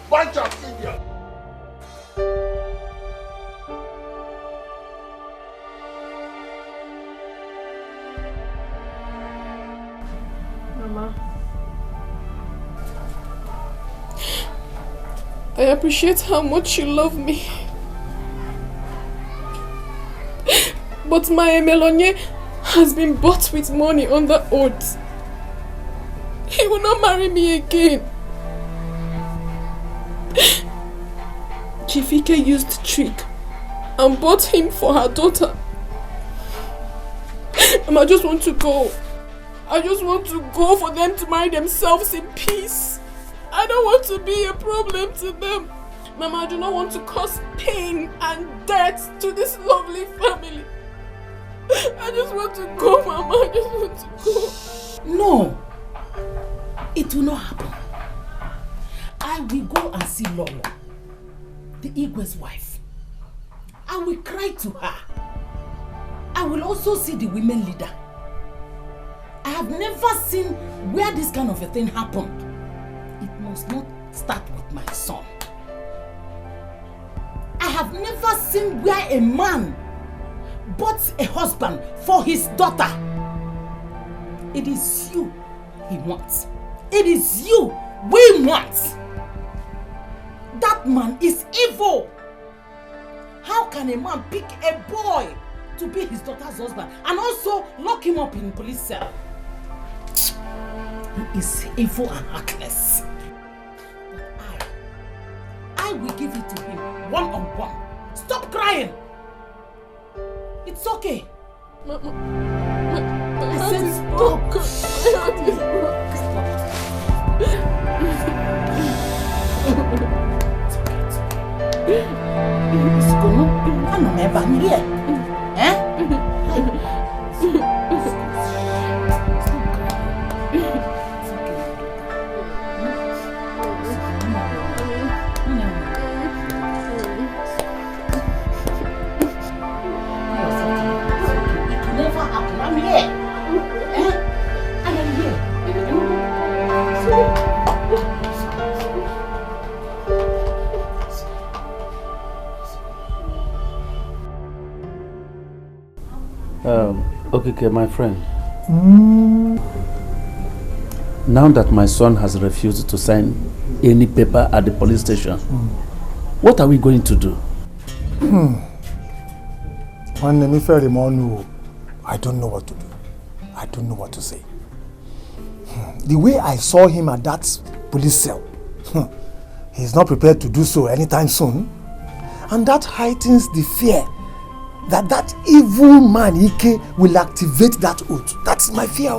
[SPEAKER 10] Bunch of idiots.
[SPEAKER 1] Mama. I appreciate how much you love me. But my Emelonye has been bought with money under oath. He will not marry me again. Chifike used trick and bought him for her daughter. I just want to go. I just want to go for them to marry themselves in peace. I don't want to be a problem to them. Mama, I do not want to cause pain and death to this lovely family. I just want to go, Mama. I just want to go.
[SPEAKER 14] No. It will not happen. I will go and see Lolo, the Igwe's wife. I will cry to her. I will also see the women leader. I have never seen where this kind of a thing happened. It must not start with my son. I have never seen where a man bought a husband for his daughter. It is you he wants. It is you we want. That man is evil. How can a man pick a boy to be his daughter's husband and also lock him up in police cell? He is evil and heartless. But I will give it to him one-on-one. Stop crying. It's okay. I said stop.
[SPEAKER 5] Okay, my friend. Now that my son has refused to sign any paper at the police station, what are we going to do?
[SPEAKER 6] I don't know what to do. I don't know what to say. The way I saw him at that police cell, he's not prepared to do so anytime soon. And that heightens the fear that that evil man, Ike, will activate that oath. That's my fear.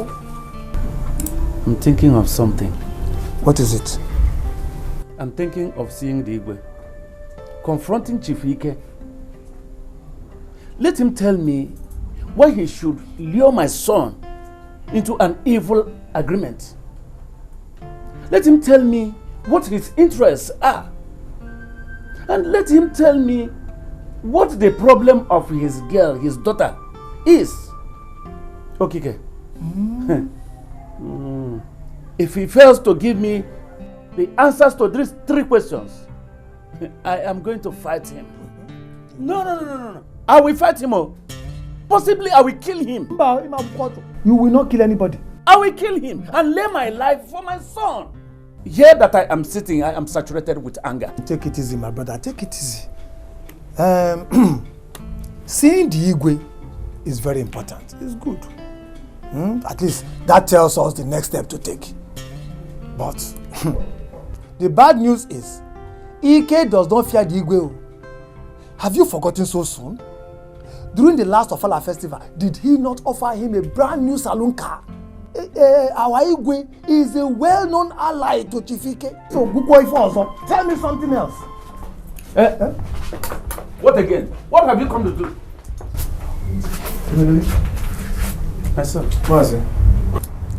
[SPEAKER 5] I'm thinking of something.
[SPEAKER 6] What is it?
[SPEAKER 5] I'm thinking of seeing the Igwe, confronting Chief Ike. Let him tell me why he should lure my son into an evil agreement. Let him tell me what his interests are. And let him tell me what the problem of his girl, his daughter, is. Okay. If he fails to give me the answers to these 3 questions, I am going to fight him. No. I will fight him. Possibly I will kill him.
[SPEAKER 6] You will not kill anybody.
[SPEAKER 5] I will kill him and lay my life for my son. Here that I am sitting, I am saturated with anger.
[SPEAKER 6] Take it easy, my brother. Take it easy. Seeing the Igwe is very important. It's good. At least that tells us the next step to take. But the bad news is Ike does not fear the Igwe. Have you forgotten so soon? During the last Ofala festival, did he not offer him a brand new saloon car? Our Igwe is a well-known ally to Chifike. So, tell me something else.
[SPEAKER 5] What again? What have you come to do?
[SPEAKER 6] My son.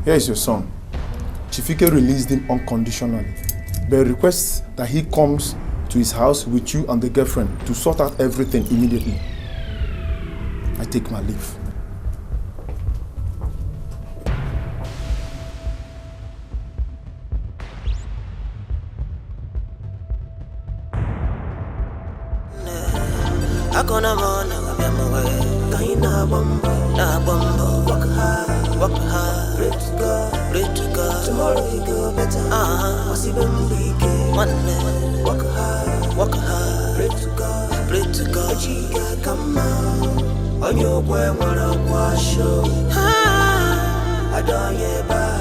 [SPEAKER 6] Here is your son. Chifike released him unconditionally, but requests that he comes to his house with you and the girlfriend to sort out everything immediately. I take my leave.
[SPEAKER 9] Akona mona wamawe kaina bombo na bombo work hard pray to God tomorrow you go better wasibembike one work hard Echiga kama Onyokwe mwana kwasho Adonyeba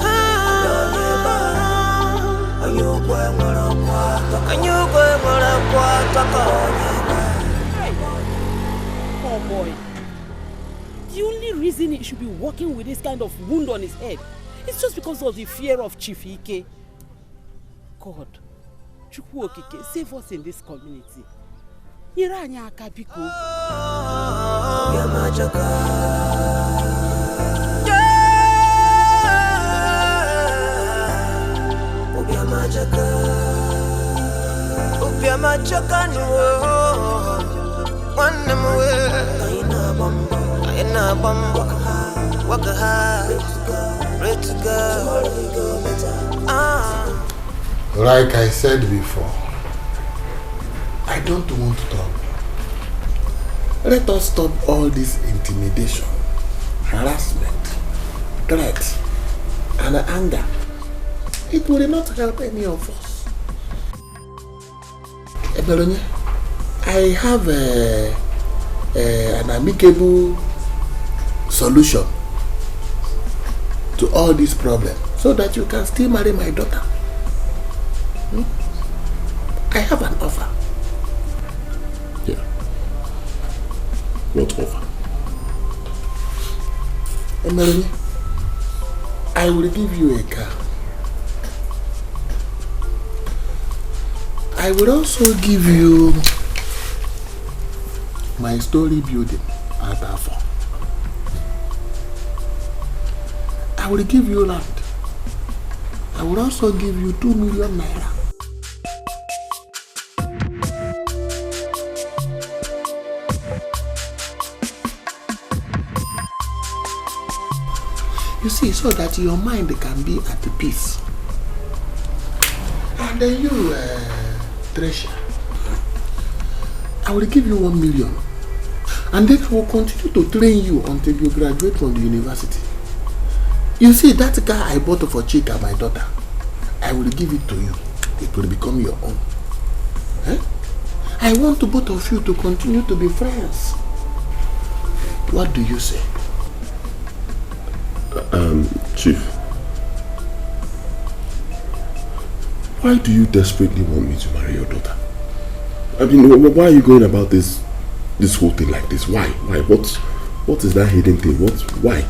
[SPEAKER 9] Onyokwe mwana
[SPEAKER 14] Oh boy. The only reason he should be walking with this kind of wound on his head is just because of the fear of Chief Ike. God, Chukwu Okike, save us in this community. Nyeranya akabiko.
[SPEAKER 9] Upiamachaka nuo One more Aina bamba Waka high Ready to go
[SPEAKER 10] Like I said before, I don't want trouble. Let us stop all this intimidation, harassment, threats, and anger. It will not help any of us. Ebelonia, I have an amicable solution to all these problems so that you can still marry my daughter. I have an offer.
[SPEAKER 2] Yeah. What offer?
[SPEAKER 10] Emelonia, I will give you a car. I will also give you my story building at Afo. I will give you land. I will also give you 2 million naira. You see, so that your mind can be at peace. And then you, Treasure, I will give you 1 million. And then I will continue to train you until you graduate from the university. You see, that car I bought for Chika, my daughter, I will give it to you. It will become your own. Eh? I want both of you to continue to be friends. What do you say?
[SPEAKER 2] Chief, why do you desperately want me to marry your daughter? I mean, why are you going about this whole thing like this? Why? Why? What is that hidden thing? Why?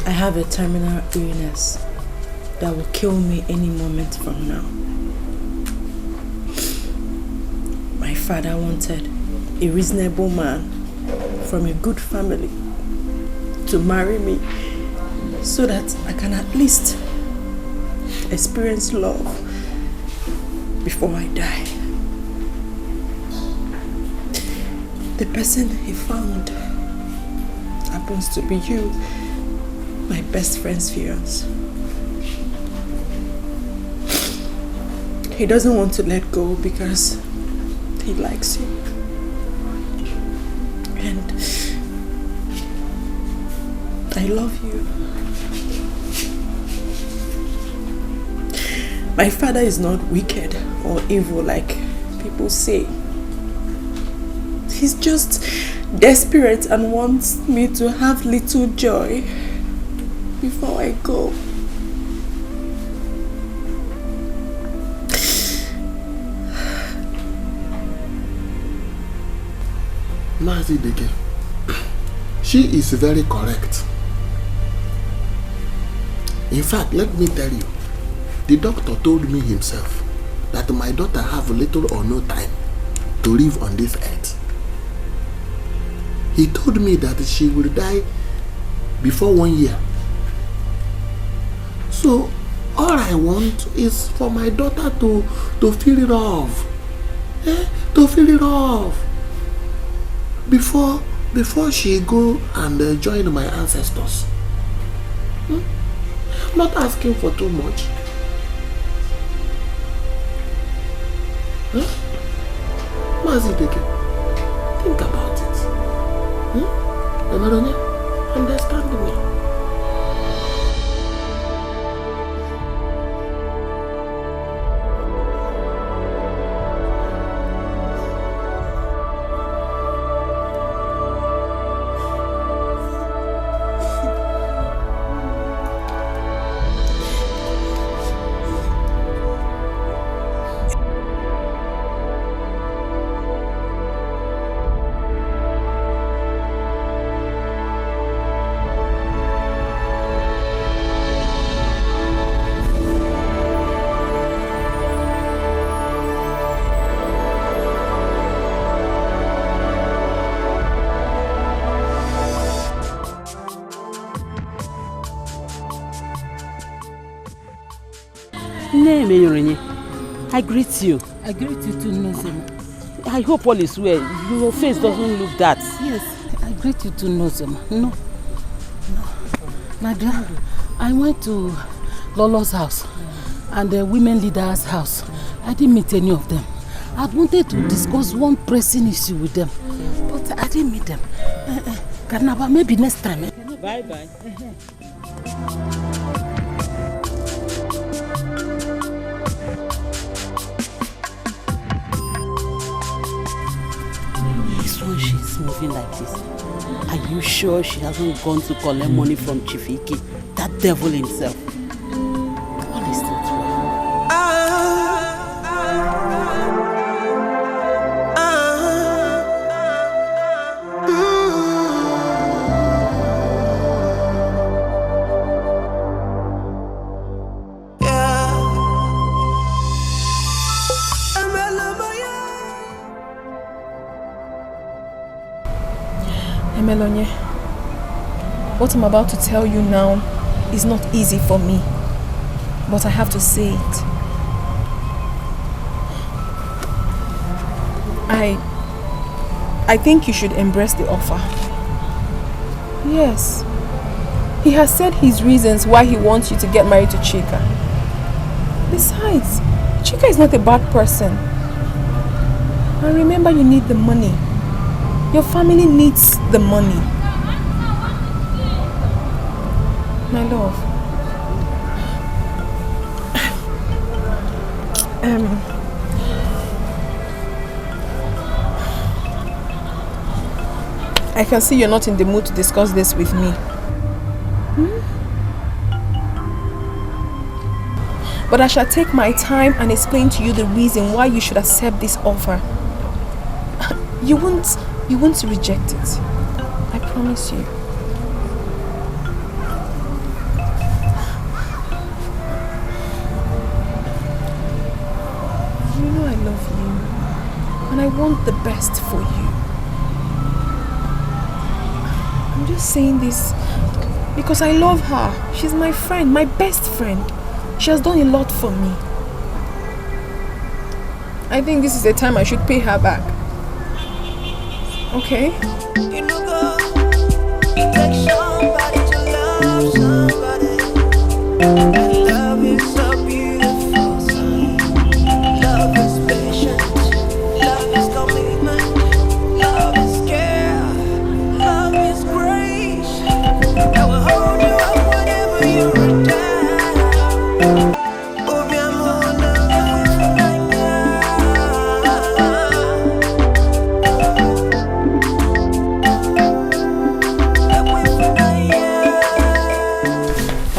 [SPEAKER 16] I have a terminal illness that will kill me any moment from now. My father wanted a reasonable man from a good family to marry me so that I can at least experience love before I die. The person he found happens to be you, my best friend's fiance. He doesn't want to let go because he likes you. And I love you. My father is not wicked or evil like people say. He's just desperate and wants me to have little joy before I go.
[SPEAKER 10] Mazideke, she is very correct. In fact, let me tell you, the doctor told me himself that my daughter have little or no time to live on this earth. He told me that she will die before 1 year. So all I want is for my daughter to feel it off. To feel it off. Before she go and join my ancestors. I'm not asking for too much. Mazideke, think about it. Emaronia, understand me.
[SPEAKER 14] I greet you.
[SPEAKER 8] I greet you too, Nozema.
[SPEAKER 14] I hope all is well. Your face doesn't look that.
[SPEAKER 8] Yes, I greet you too, Nozema. No. My dear, I went to Lolo's house and the women leader's house. I didn't meet any of them. I wanted to discuss one pressing issue with them, but I didn't meet them. Karnaba, maybe next time.
[SPEAKER 14] Bye-bye. This one, she's moving like this. Are you sure she hasn't gone to collect money from Chief Ike, that devil himself? All is not well.
[SPEAKER 1] Emelonye, what I'm about to tell you now is not easy for me, but I have to say it. I think you should embrace the offer. Yes, he has said his reasons why he wants you to get married to Chika. Besides, Chika is not a bad person. And remember, you need the money. Your family needs the money. My love. I can see you're not in the mood to discuss this with me. But I shall take my time and explain to you the reason why you should accept this offer. You won't reject it. I promise you. You know I love you. And I want the best for you. I'm just saying this because I love her. She's my friend, my best friend. She has done a lot for me. I think this is the time I should pay her back. Okay.
[SPEAKER 9] You know, go. It takes somebody to love somebody. And love is a beautiful sign. Love is patient. Love is commitment. Love is care. Love is grace. I will hold you up whenever you're down.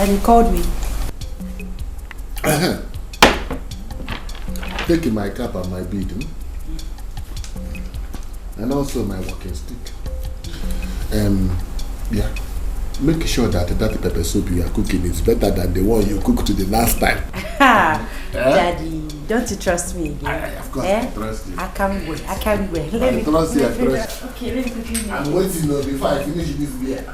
[SPEAKER 3] You called me.
[SPEAKER 10] Taking my cap and my bead, and also my walking stick. Yeah. Make sure that that pepper soup you are cooking is better than the one you cooked the last time.
[SPEAKER 3] Daddy, don't you trust me again?
[SPEAKER 10] Of course, I trust you.
[SPEAKER 3] I can't wait.
[SPEAKER 10] I trust you.
[SPEAKER 3] Okay, let me quickly make
[SPEAKER 10] I'm waiting before I finish this beer.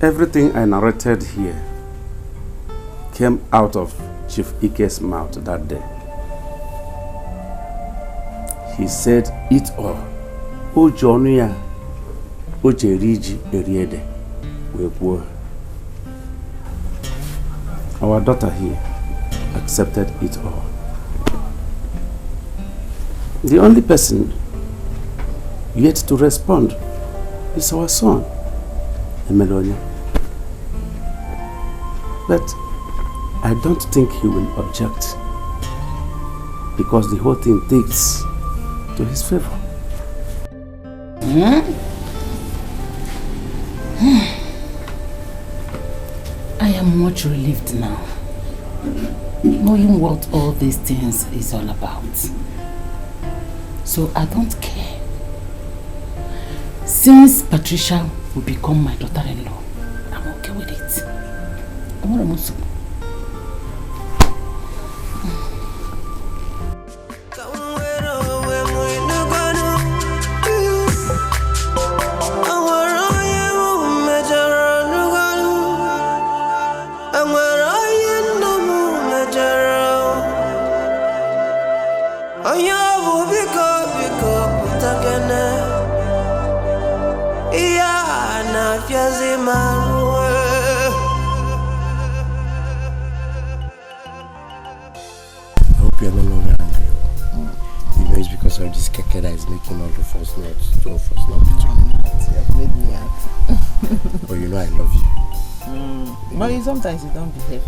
[SPEAKER 5] Everything I narrated here came out of Chief Ike's mouth that day. He said it all. O Jonia, O Jeriji Eriede, Wepo. Our daughter here accepted it all. The only person yet to respond is our son, Emelonia. But I don't think he will object because the whole thing takes to his favor.
[SPEAKER 8] I am much relieved now, knowing what all these things is all about. So I don't care. Since Patricia will become my daughter-in-law, I'm okay with it. I want to
[SPEAKER 9] And where I am no more major. I am big up, Takana. Yeah, na fiazi marwe.
[SPEAKER 12] I hope you're no longer angry. You know it's because of this keke that is making all the false notes. Two of us not between.
[SPEAKER 7] You have made me happy.
[SPEAKER 12] But you know I love you.
[SPEAKER 7] But sometimes you don't behave.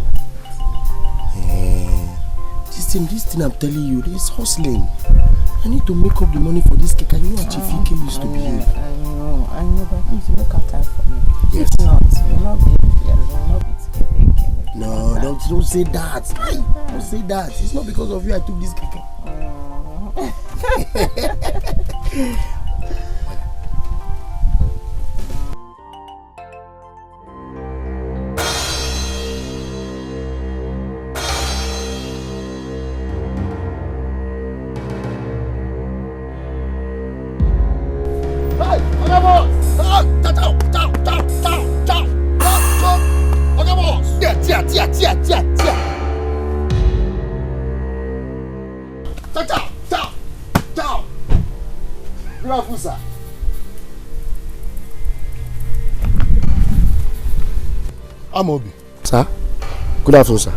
[SPEAKER 12] This thing I'm telling you, this hustling. I need to make up the money for this cake. You know how Chifike used to behave.
[SPEAKER 7] I know, but please make a time for me.
[SPEAKER 12] Yes.
[SPEAKER 7] If not, you'll not be here. You'll not be together again.
[SPEAKER 12] No, don't say that. Don't say that. It's not because of you I took this cake.
[SPEAKER 10] Amobi.
[SPEAKER 12] Sir? Good afternoon, sir.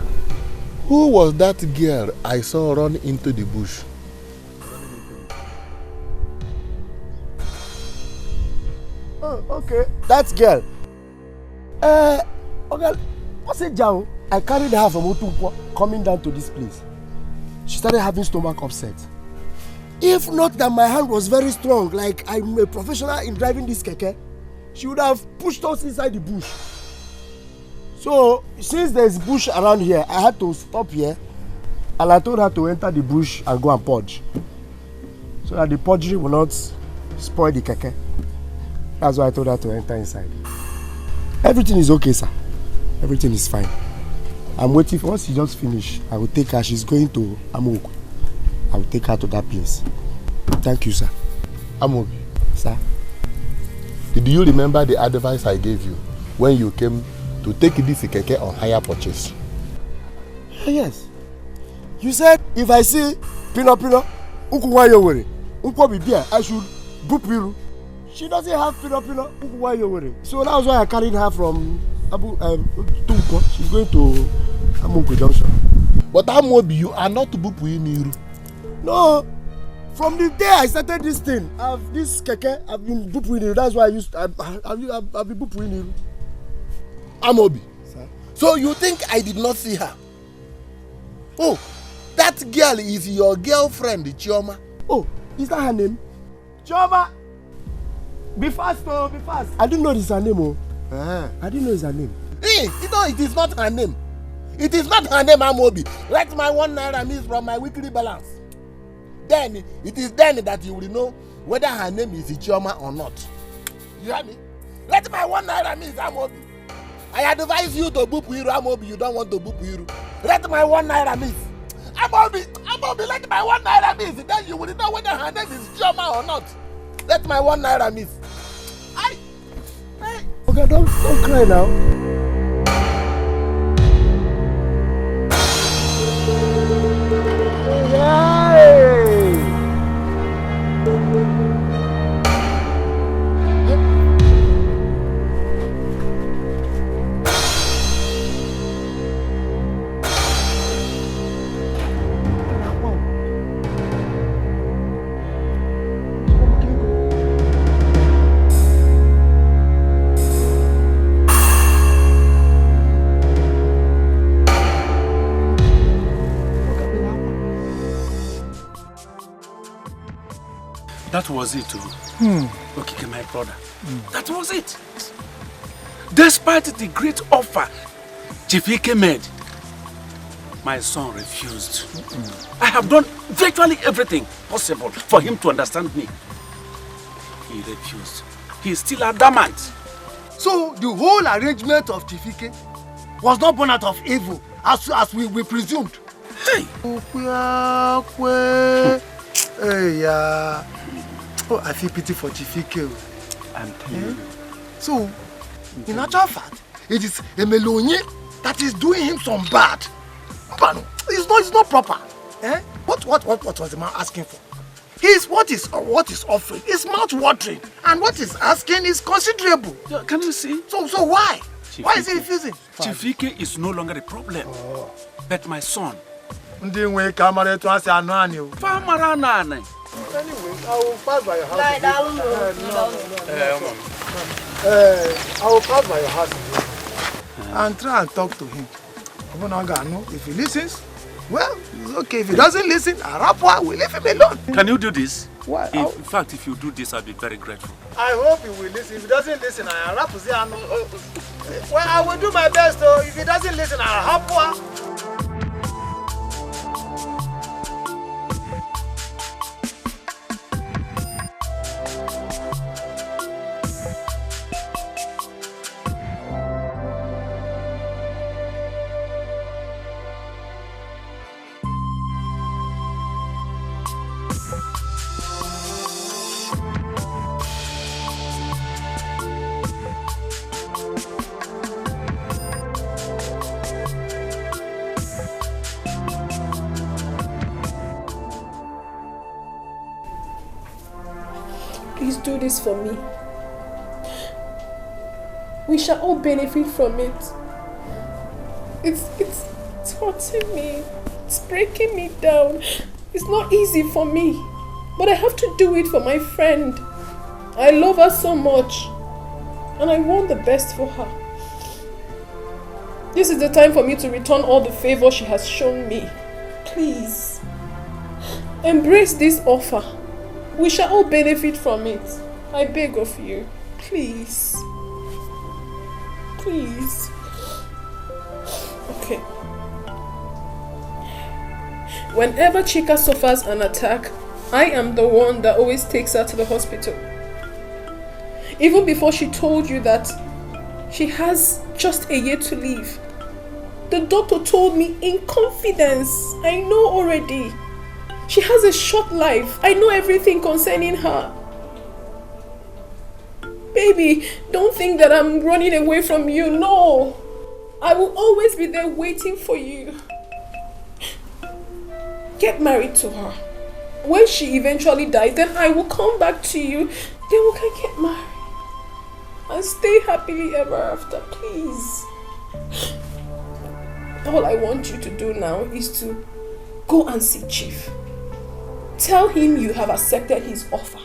[SPEAKER 10] Who was that girl I saw run into the bush?
[SPEAKER 12] Oh, okay. That girl. Okay. What's it, Jao? I carried her from Otumpo coming down to this place. She started having stomach upset. If not that my hand was very strong, like I'm a professional in driving this keke, she would have pushed us inside the bush. So, since there's bush around here, I had to stop here and I told her to enter the bush and go and purge. So that the purgery will not spoil the keke. That's why I told her to enter inside. Everything is okay, sir. Everything is fine. I'm waiting for, once she just finish, I will take her. She's going to Amoku. I will take her to that place. Thank you, sir.
[SPEAKER 10] Amobi.
[SPEAKER 12] Sir?
[SPEAKER 10] Did you remember the advice I gave you when you came to take this keke on hire purchase?
[SPEAKER 12] Yes. You said if I see Pino, I should boop you. She doesn't have Pino, so that's why I carried her from Tumpo. She's going to Amunku Junction.
[SPEAKER 10] But Amobi, you are not Bupuiniru.
[SPEAKER 12] No. From the day I started this thing, this keke, I've been Bupuiniru. That's why I've been Bupuiniru.
[SPEAKER 10] Amobi.
[SPEAKER 12] Sir?
[SPEAKER 10] So you think I did not see her? Oh, that girl is your girlfriend, Chioma.
[SPEAKER 12] Oh, is that her name? Chioma! Be fast, oh, be fast. I didn't know this is her name, oh. I didn't know it's her name.
[SPEAKER 10] Hey, you know it is not her name. It is not her name, Amobi. Let my 1 naira miss from my weekly balance. Then, it is then that you will know whether her name is Chioma or not. You hear me? Let my 1 naira miss, Amobi. I advise you to boop Iru, Amobi. You don't want to boop Iru. Let my 1 naira miss. Amobi, let my 1 naira miss. Then you will know whether her name is Chioma or not. Let my 1 naira miss.
[SPEAKER 12] Okay, don't cry now.
[SPEAKER 5] That was it, okay, my brother. That was it. Despite the great offer Chifike made, my son refused. I have done virtually everything possible for him to understand me. He refused. He is still adamant.
[SPEAKER 6] So the whole arrangement of Chifike was not born out of evil, as we presumed.
[SPEAKER 5] Hey!
[SPEAKER 6] Hey, oh, I feel pity for Chifike.
[SPEAKER 5] I'm telling you.
[SPEAKER 6] So, in actual fact, it is Emelonye that is doing him some bad. But it's not proper. Eh? What was the man asking for? What is offering is mouth-watering, and what is asking is considerable.
[SPEAKER 5] Yeah, can you see?
[SPEAKER 6] So why? Why is he refusing?
[SPEAKER 5] Chifike is no longer a problem. But my son.
[SPEAKER 6] Anyway, I will pass by your house. I will pass by your house and try and talk to him. If he listens, well, it's okay. If he doesn't listen, we leave him alone.
[SPEAKER 5] Can you do this?
[SPEAKER 6] Why?
[SPEAKER 5] In fact, if you do this, I'll be very grateful.
[SPEAKER 6] I hope he will listen. If he doesn't listen, well, I will do my best though. If he doesn't listen,
[SPEAKER 1] Please do this for me. We shall all benefit from it. It's hurting me. It's breaking me down. It's not easy for me. But I have to do it for my friend. I love her so much. And I want the best for her. This is the time for me to return all the favor she has shown me. Please. Embrace this offer. We shall all benefit from it. I beg of you. Please. Please. Okay. Whenever Chika suffers an attack, I am the one that always takes her to the hospital. Even before she told you that she has just a year to live, the doctor told me in confidence. I know already. She has a short life. I know everything concerning her. Baby, don't think that I'm running away from you. No. I will always be there waiting for you. Get married to her. When she eventually dies, then I will come back to you. Then we can get married. And stay happily ever after, please. All I want you to do now is to go and see Chief. Tell him you have accepted his offer.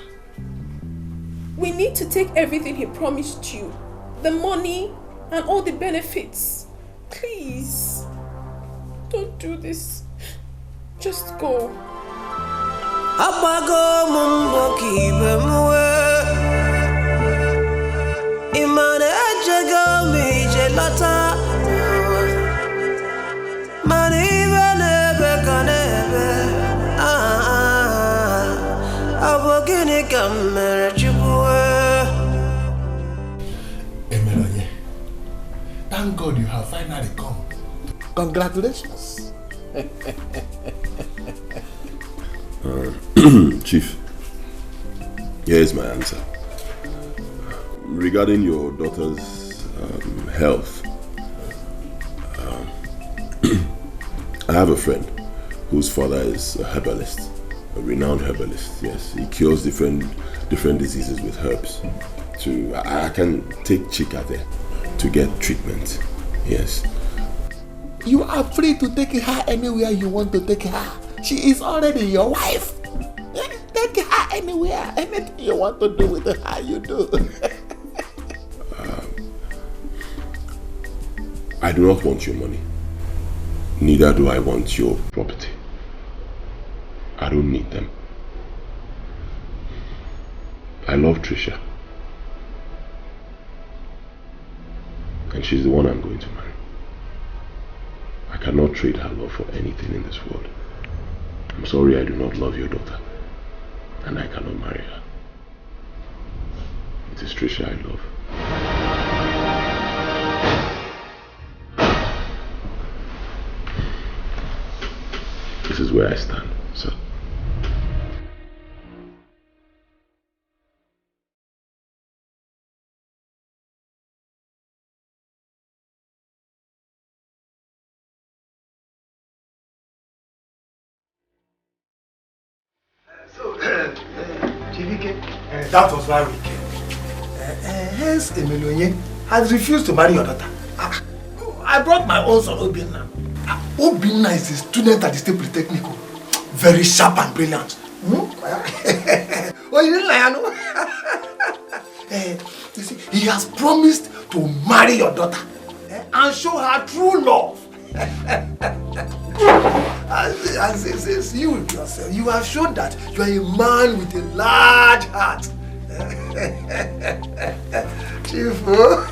[SPEAKER 1] We need to take everything he promised you. The money and all the benefits. Please. Don't do this. Just go.
[SPEAKER 9] Apago mumbo kibe mwe Imane ejega mi jelata Mani venebe kanebe Abogini kamere chibwe
[SPEAKER 6] Emelonye, thank God you have finally come. Congratulations.
[SPEAKER 2] Chief, here's my answer. Regarding your daughter's health, I have a friend whose father is a herbalist, a renowned herbalist. Yes, he cures different diseases with herbs. I can take Chika there to get treatment. Yes.
[SPEAKER 6] You are free to take her anywhere you want to take her. She is already your wife. Take her anywhere. Anything you want to do with her, you do.
[SPEAKER 2] I do not want your money. Neither do I want your property. I don't need them. I love Trisha. And she's the one I'm going to marry. I cannot trade her love for anything in this world. I'm sorry I do not love your daughter. And I cannot marry her. It is Trisha I love. This is where I stand, sir.
[SPEAKER 6] Chifike, that was why we came. Hence, Emilionye has refused to marry your daughter. I brought my own son, Obinna. Obinna is a student at the State Polytechnic. Very sharp and brilliant. Oh, you didn't lie, no? You see, he has promised to marry your daughter and show her true love. And since you yourself, you have shown that you are a man with a large heart. Chifu.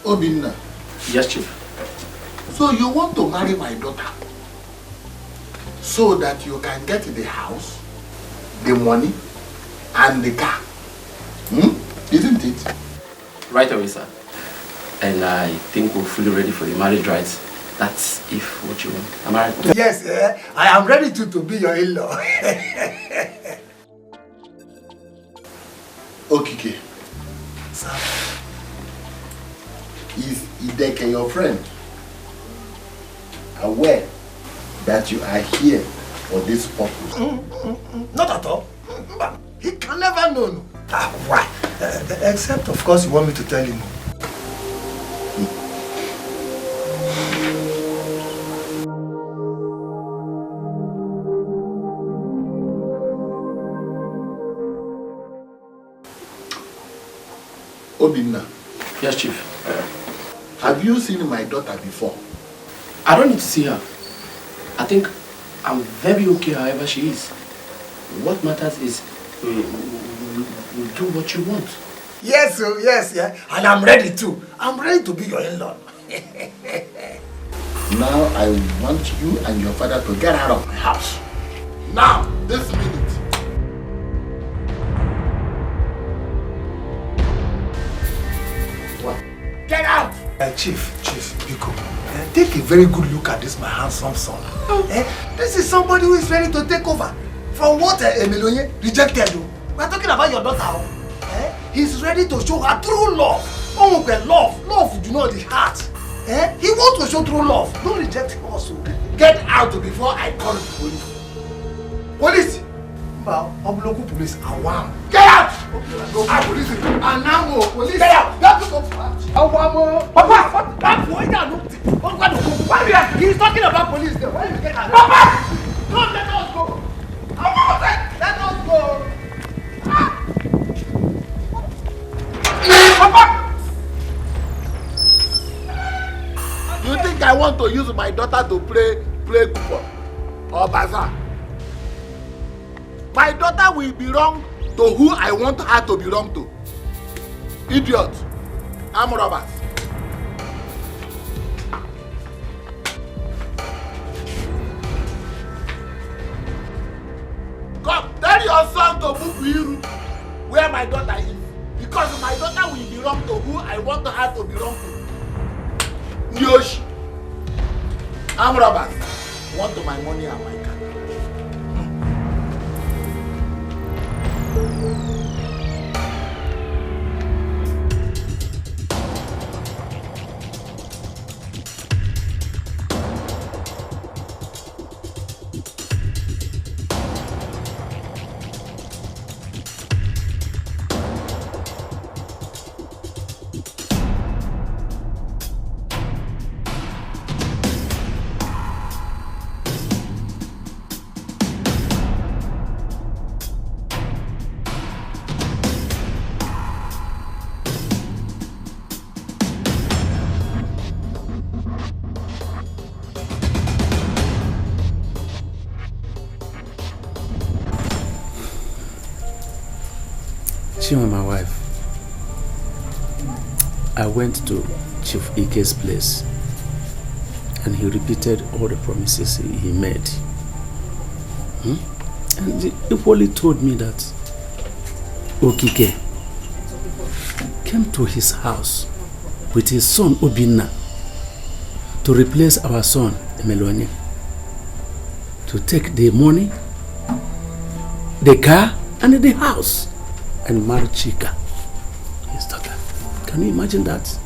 [SPEAKER 10] Obinna.
[SPEAKER 5] Yes, Chief.
[SPEAKER 10] So you want to marry my daughter so that you can get the house, the money, and the car. Isn't it?
[SPEAKER 18] Right away, sir. And I think we're fully ready for the marriage rites. That's if what you want. Am I right?
[SPEAKER 6] Yes, I am ready to be your in-law.
[SPEAKER 10] Okike. Sir. Is Ideke your friend aware that you are here for this purpose?
[SPEAKER 6] Not at all. He can never know. Why? Except, of course, you want me to tell him.
[SPEAKER 10] Obinna.
[SPEAKER 18] Yes, Chief.
[SPEAKER 10] Have you seen my daughter before?
[SPEAKER 18] I don't need to see her. I think I'm very okay however she is. What matters is we'll do what you want.
[SPEAKER 6] Yes, yes, yeah. And I'm ready too. I'm ready to be your in-law.
[SPEAKER 10] Now I want you and your father to get out of my house. Now, this minute. What? Get out!
[SPEAKER 6] Chief, Biko, take a very good look at this, my handsome son. This is somebody who is ready to take over from what Emilionye rejected you. We are talking about your daughter. He's ready to show her true love. Oh, love do not the heart. He wants to show true love. Don't reject him also. Get out before I call the police. Police! Obloku police, Awam. Get out! Police. Anamo, police. Get out! Awamo. Papa! That's why you are not. He's talking about police there. Why you get out? Papa! Come, let us go. Let us go. Papa!
[SPEAKER 10] You think I want to use my daughter to play football or bazaar? My daughter will belong to who I want her to belong to. Idiot. I'm robbers. Come, tell your son to move where my daughter is. Because my daughter will belong to who I want her to belong to. Nyoshi. I'm robbers. Want my money and my car.
[SPEAKER 5] and my wife, I went to Chief Ike's place and he repeated all the promises he made. And he equally told me that Okike came to his house with his son Obinna to replace our son Emelonye, to take the money, the car, and the house, and marry Chika, his daughter. Can you imagine that?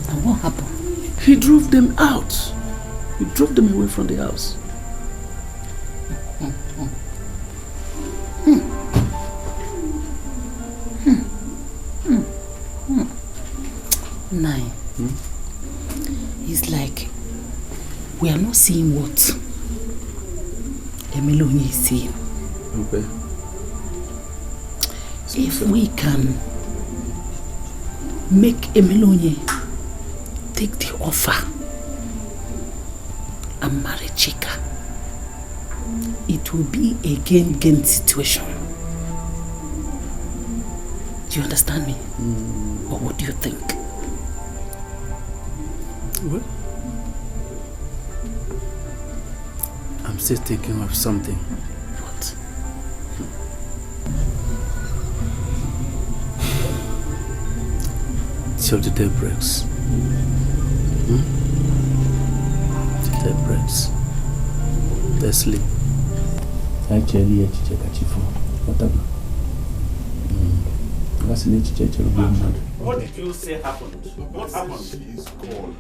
[SPEAKER 8] And what happened?
[SPEAKER 5] He drove them out. He drove them away from the house.
[SPEAKER 8] Nine. It's like we are not seeing what Emelonye is seeing.
[SPEAKER 5] Okay.
[SPEAKER 8] If we can make Emelonye take the offer and marry Chika, it will be a gain-gain situation. Do you understand me? Or what do you think?
[SPEAKER 5] Well, I'm still thinking of something.
[SPEAKER 8] What?
[SPEAKER 5] Till the day breaks. Till the day breaks. Let's sleep. Actually, whatever. What did you say happened? What happened?
[SPEAKER 2] She is gone.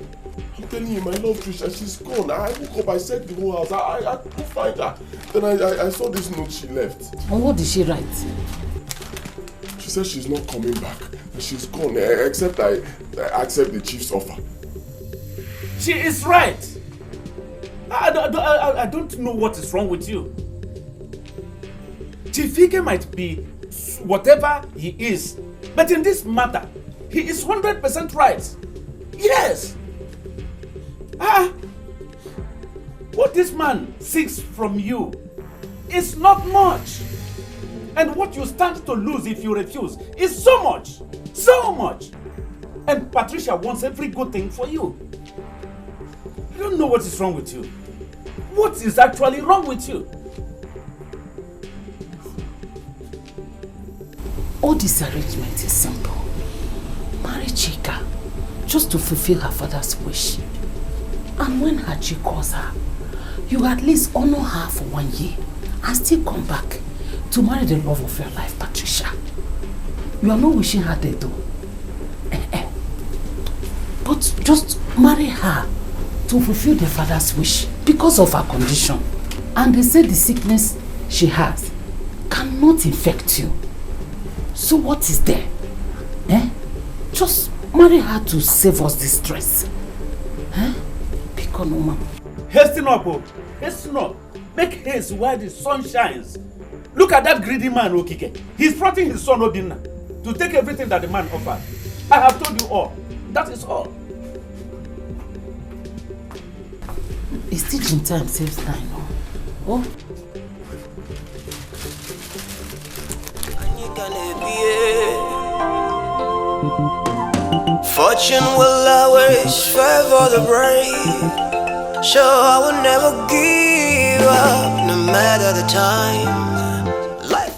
[SPEAKER 2] I'm telling you, my love, Trisha, she's gone. I woke up, I said the whole house. I couldn't find her. Then I saw this note she left.
[SPEAKER 8] And what did she write?
[SPEAKER 2] She said she's not coming back. She's gone, except I accept the chief's offer.
[SPEAKER 5] She is right. I don't know what is wrong with you. Chief Ike might be whatever he is, but in this matter, he is 100% right. Yes. What this man seeks from you is not much. And what you stand to lose if you refuse is so much. So much. And Patricia wants every good thing for you. I don't know what is wrong with you. What is actually wrong with you?
[SPEAKER 8] All this arrangement is simple. Marry Chika just to fulfill her father's wish. And when Haji calls her, you at least honor her for 1 year and still come back to marry the love of your life, Patricia. You are not wishing her dead though. But just marry her to fulfill the father's wish because of her condition. And they say the sickness she has cannot infect you. So what is there? Just marry her to save us this stress. Because no man.
[SPEAKER 5] Hasten up, oh. Hasten up. Make haste while the sun shines. Look at that greedy man, Okike. He's fronting his son Obinna to take everything that the man offered. I have told you all. That is all.
[SPEAKER 8] It's teaching time saves time. Oh.
[SPEAKER 9] Fortune will always favor the brave. So I will never give up, no matter the time. Life.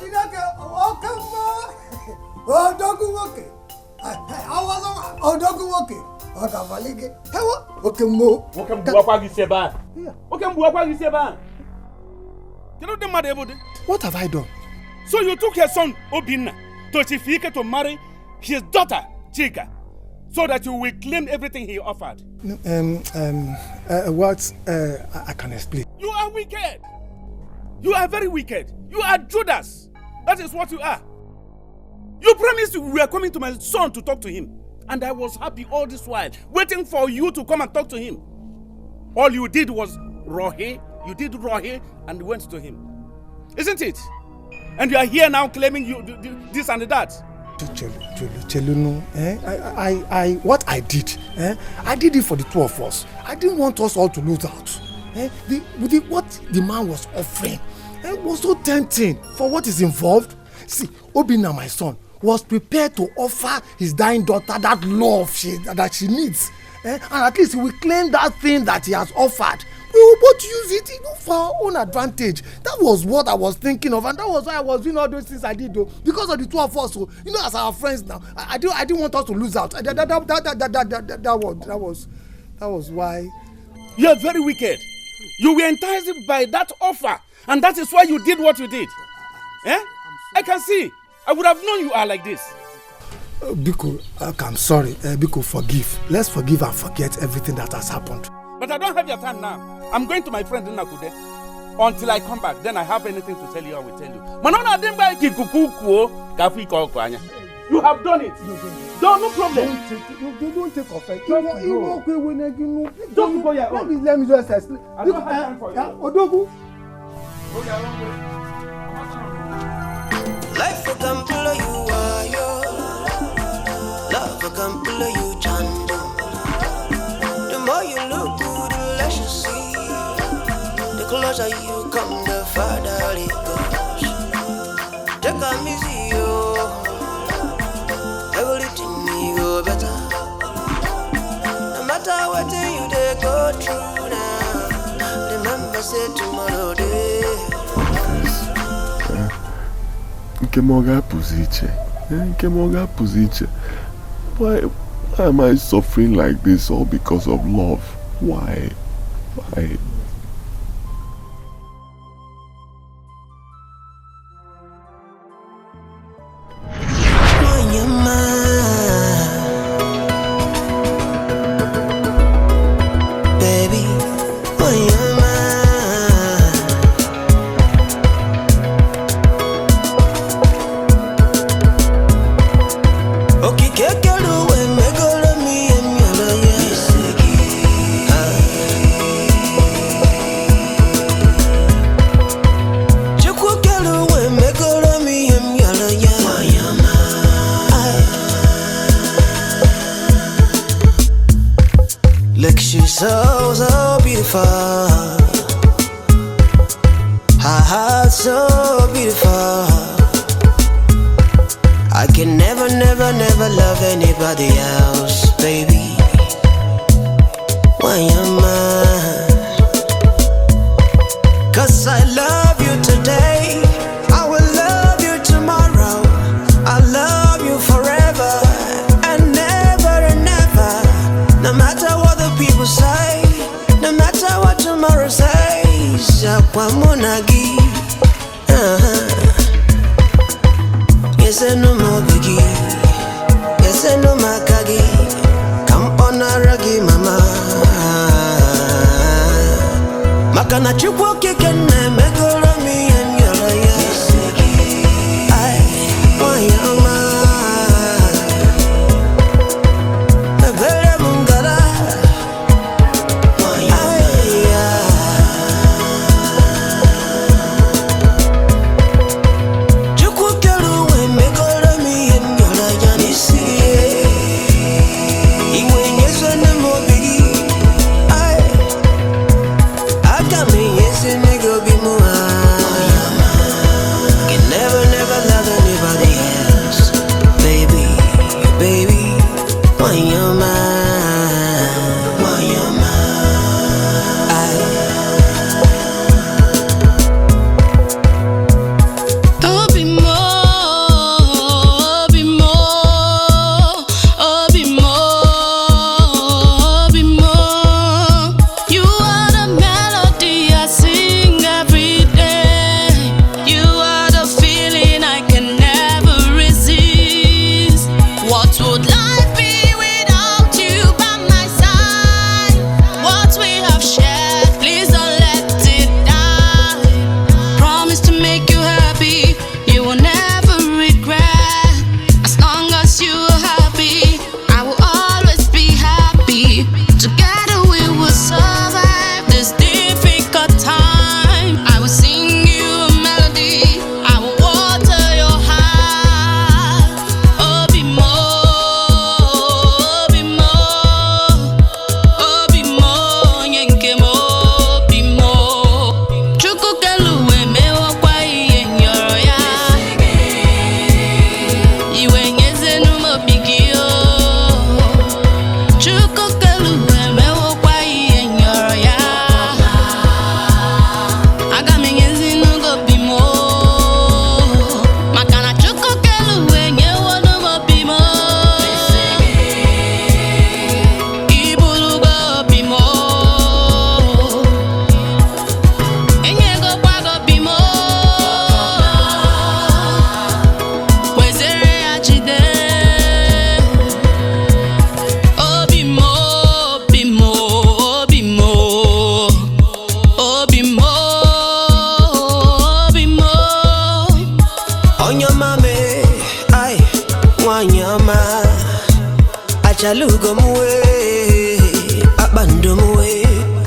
[SPEAKER 15] What have I done? So you took your son Obinna to Chief Ike to marry his daughter Chika, so that you will claim everything he offered.
[SPEAKER 6] I can explain.
[SPEAKER 15] You are wicked. You are very wicked. You are Judas. That is what you are. You promised you were coming to my son to talk to him. And I was happy all this while, waiting for you to come and talk to him. All you did was rohe. You did rohe and went to him. Isn't it? And you are here now claiming you this and that.
[SPEAKER 6] What I did, I did it for the two of us. I didn't want us all to lose out. What the man was offering was so tempting for what is involved. See, Obinna, my son, was prepared to offer his dying daughter that love that she needs. And at least he will claim that thing that he has offered. We will both use it for our own advantage. That was what I was thinking of, and that was why I was doing all those things I did, though. Because of the two of us, so as our friends now, I didn't want us to lose out. That was why.
[SPEAKER 15] You are very wicked. You were enticed by that offer, and that is why you did what you did. I can see. I would have known you are like this.
[SPEAKER 6] Biko, I'm sorry. Biko, forgive. Let's forgive and forget everything that has happened.
[SPEAKER 15] But I don't have your time now. I'm going to my friend in Nakude. Until I come back, then I have anything to tell you, I will tell you. You have done it. No problem.
[SPEAKER 6] Don't take offense.
[SPEAKER 15] Don't go your own.
[SPEAKER 6] Let me just explain.
[SPEAKER 15] I don't have time for you.
[SPEAKER 6] Odogu.
[SPEAKER 9] Life can pull you wire. Love can pull you chando. The more you look good, the less you see. The closer you come, the farther it goes. Take a easy, everything will go better. No matter what you they go through now, remember say tomorrow day.
[SPEAKER 2] Why am I suffering like this all because of love? Why?
[SPEAKER 9] So beautiful, her heart so beautiful. I can never love anybody else, baby. Why am I? 'Cause I love you today, I will love you tomorrow, I love you forever and never, no matter what the people say, no matter what tomorrow says. Aquamonagi, yes and no more biggie, yes and no makagi. Come on, ragi mama. Makana chukwu keke na megoro mi and yola yes. Ay, why am I?
[SPEAKER 19] Oh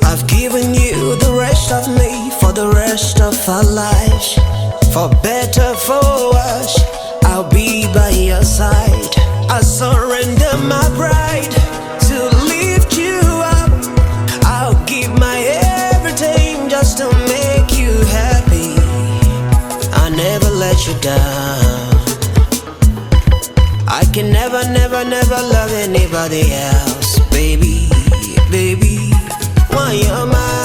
[SPEAKER 9] I've given you the rest of me for the rest of our lives. For better, for worse, I'll be by your side. I surrender my pride to lift you up. I'll give my everything just to make you happy. I'll never let you down. I can never, never, never love anybody else, baby, baby. Why you're mine?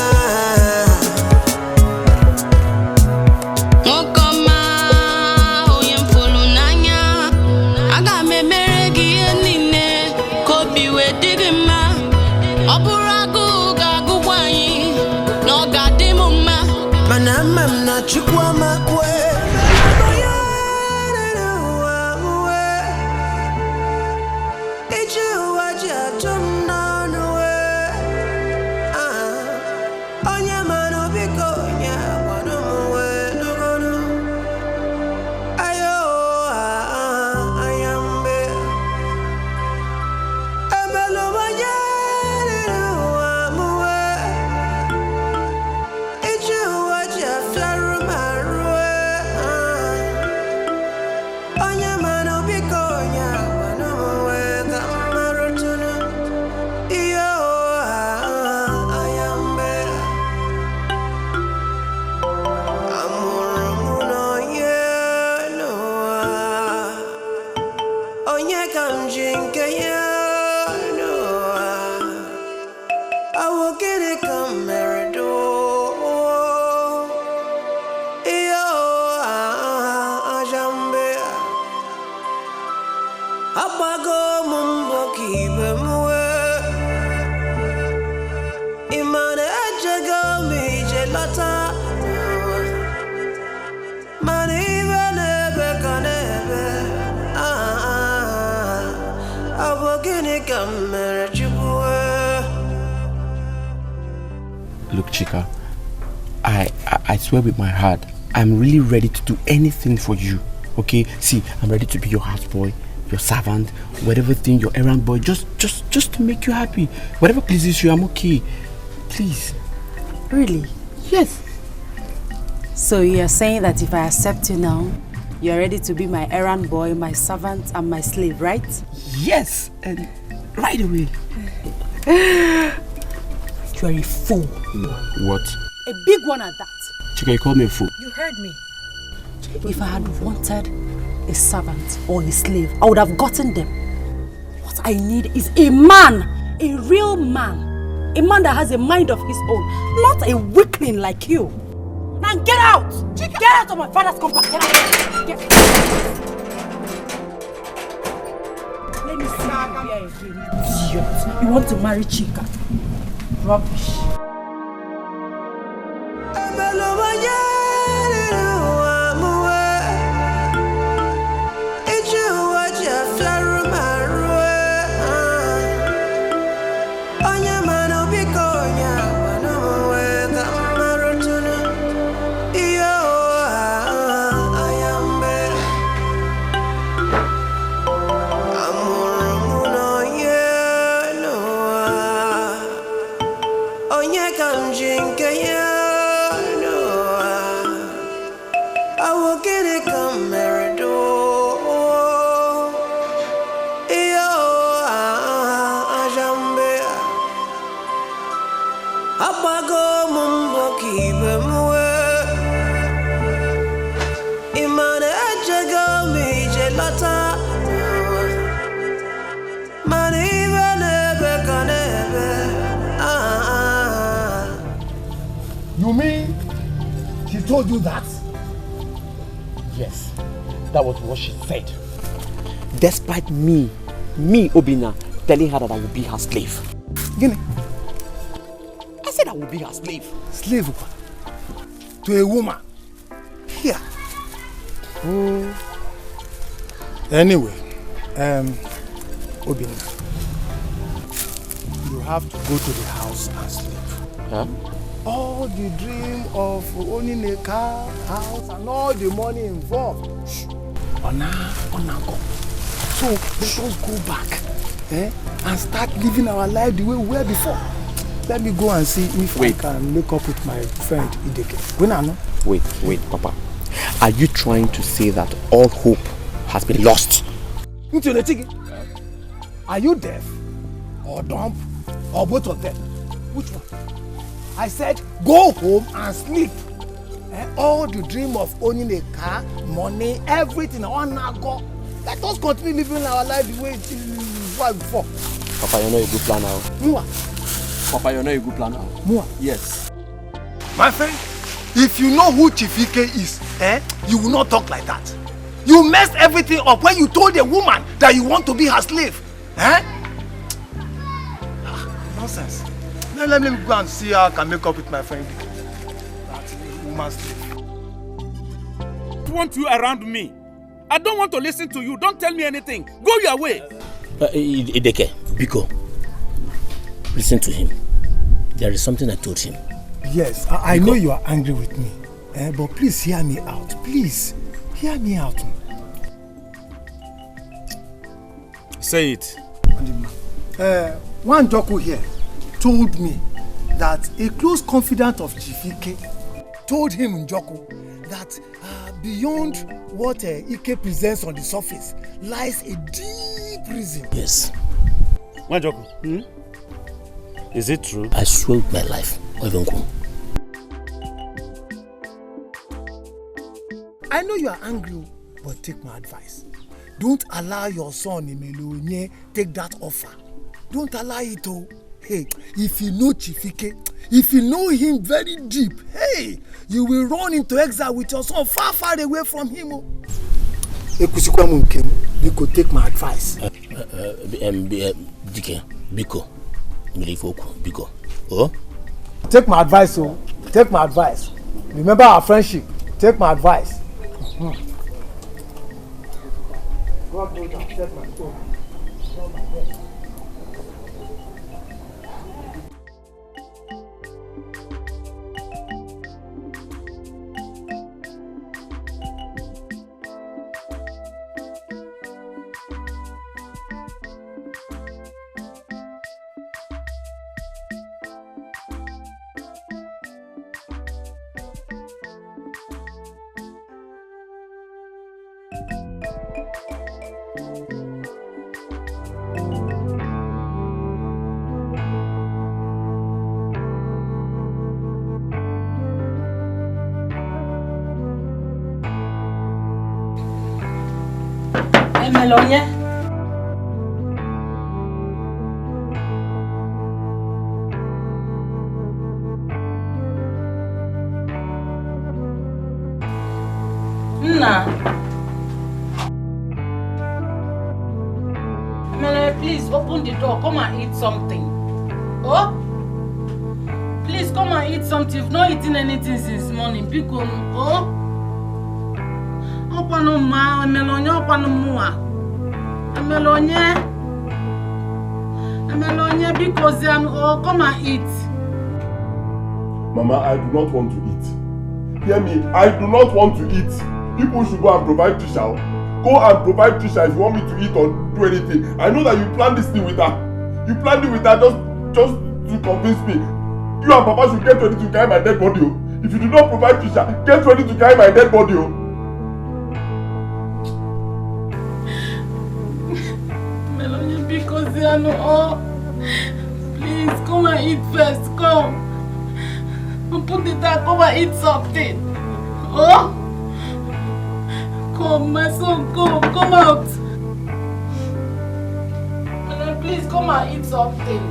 [SPEAKER 18] Look, Chika, I swear with my heart, I'm really ready to do anything for you. Okay? See, I'm ready to be your houseboy, your servant, whatever thing, your errand boy, just to make you happy. Whatever pleases you, I'm okay. Please.
[SPEAKER 14] Really?
[SPEAKER 18] Yes.
[SPEAKER 14] So you're saying that if I accept you now, you're ready to be my errand boy, my servant, and my slave, right?
[SPEAKER 18] Yes, and right away.
[SPEAKER 14] You are a fool.
[SPEAKER 18] What?
[SPEAKER 14] A big one at that.
[SPEAKER 18] Chika, you called me a fool.
[SPEAKER 14] You heard me. If I had wanted a servant or a slave, I would have gotten them. What I need is a man, a real man. A man that has a mind of his own, not a weakling like you. Now get out! Chika. Get out of my father's compound! Get out! Get out! Let me see you here again. Idiot. You want to marry Chika? Rubbish.
[SPEAKER 6] You mean she told you that?
[SPEAKER 18] Yes, that was what she said. Despite me, Obina, telling her that I would be her slave.
[SPEAKER 6] Gimme.
[SPEAKER 18] I said I would be her slave.
[SPEAKER 6] Slave? To a woman? Here. Oh. Anyway, Obina, you have to go to the house and sleep.
[SPEAKER 18] Huh?
[SPEAKER 6] All the dream of owning a car, house, and all the money involved. Go. So let us go back and start living our life the way we were before. Let me go and see if I can make up with my friend Etiko.
[SPEAKER 18] Wait, Papa. Are you trying to say that all hope has been lost?
[SPEAKER 6] Are you deaf or dumb or both of them? Which one? I said go home and sleep. All the dream of owning a car, money, everything on now go. Let us continue living our life the way it was before.
[SPEAKER 18] Papa, you're not a good planner. Papa, you're not a good planner. Yes.
[SPEAKER 6] My friend, if you know who Chifike is, you will not talk like that. You messed everything up when you told a woman that you want to be her slave. Nonsense. Let me go and see how I can make up with my friend. That woman slave.
[SPEAKER 15] I want you around me. I don't want to listen to you. Don't tell me anything. Go your way.
[SPEAKER 19] Ideke, Biko, listen to him. There is something I told him.
[SPEAKER 6] Yes, I know you are angry with me. But please hear me out. Please, hear me out.
[SPEAKER 15] Say it.
[SPEAKER 6] One Joko here told me that a close confidant of Chifike told him, Njoko, that beyond what Ike presents on the surface lies a deep reason.
[SPEAKER 19] Yes.
[SPEAKER 15] One Joko, is it true?
[SPEAKER 19] I swear with my life.
[SPEAKER 6] I know you are angry, but take my advice. Don't allow your son Emelonye take that offer. Don't allow it. Hey, if you know Chifike, if you know him very deep, hey, you will run into exile with your son far, far away from him. Biko, take my advice.
[SPEAKER 19] Biko, Biko. Oh?
[SPEAKER 6] Take my advice, oh. Take my advice. Remember our friendship. Take my advice. God knows I've set my phone.
[SPEAKER 14] Emelonie. Nna. Emelonie, please open the door. Come and eat something. Oh? Please come and eat something. You've not eaten anything since morning. Because, oh? Opano ma, Emelonie, opano mua. Emelonie, because come and eat.
[SPEAKER 2] Mama, I do not want to eat. Hear me, I do not want to eat. People should go and provide Trisha. Go and provide Trisha if you want me to eat or do anything. I know that you planned this thing with her. You planned it with her just to convince me. You and Papa should get ready to carry my dead body. If you do not provide Trisha, get ready to carry my dead body.
[SPEAKER 14] Because they are no. Please come and eat first. Come. Put it down. Come and eat something. Oh? Come, my son. Come out. Please come and eat something.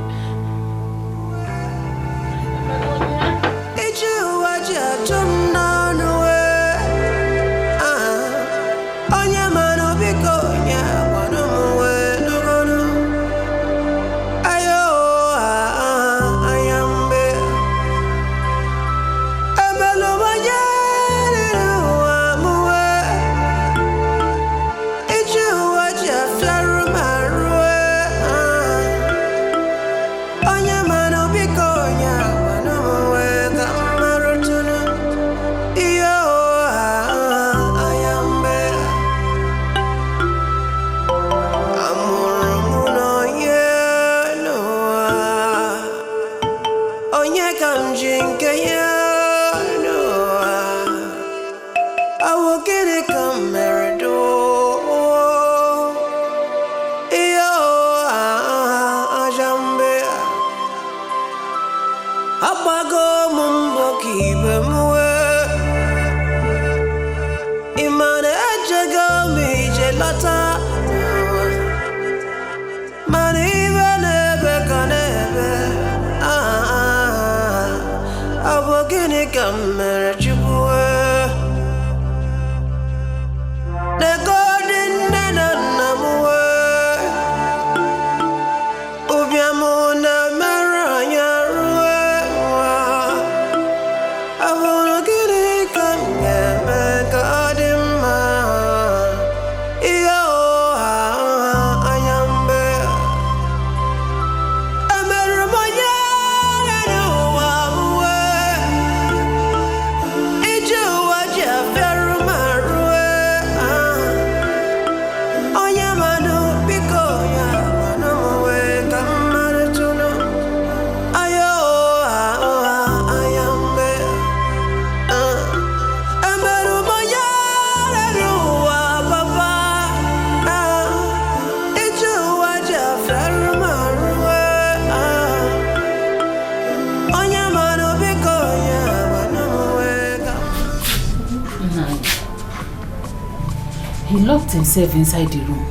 [SPEAKER 8] He locked himself inside the room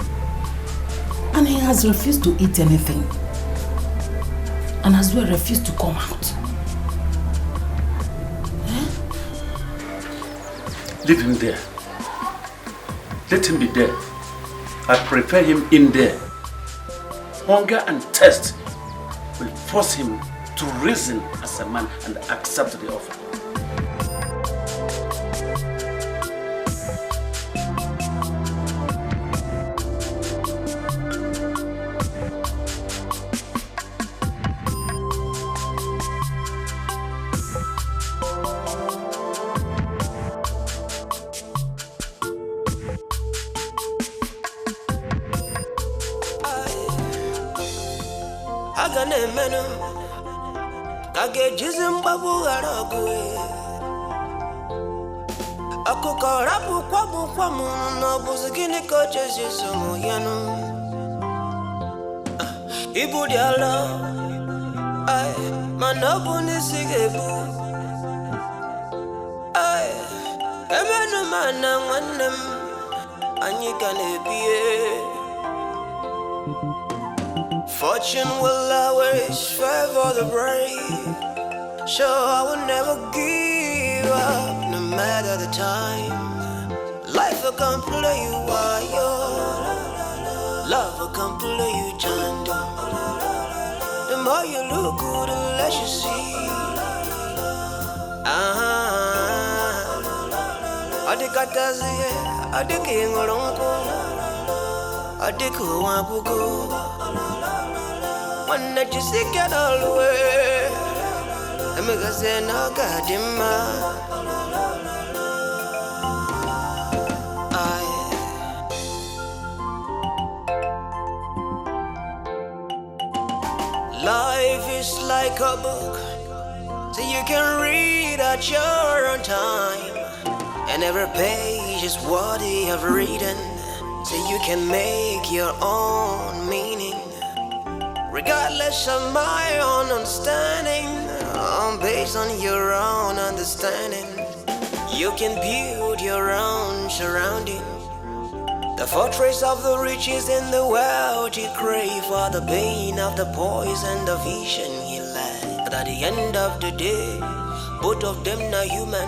[SPEAKER 8] and he has refused to eat anything and as well refused to come out.
[SPEAKER 5] Leave him there. Let him be there. I prefer him in there. Hunger and thirst will force him to reason as a man and accept the offer.
[SPEAKER 9] Ibu diala, ay manobu nisigebu, ay emenu mana wanem anyikane biye. Fortune will always favor the brave, so I will never give up, no matter the time. Life will come play you while you're, love will come play you chando. The more you look good, the less you see. Adikatazi, adikingolongo, adikuwabugo. One that you see get all the way. I'm gonna say no goddamn. Life is like a book, so you can read at your own time. And every page is worthy of reading, so you can make your own meaning. Regardless of my own understanding, based on your own understanding, you can build your own surrounding. The fortress of the rich is in the wealthy crave for the pain of the poison, the vision he led. But at the end of the day, both of them are human.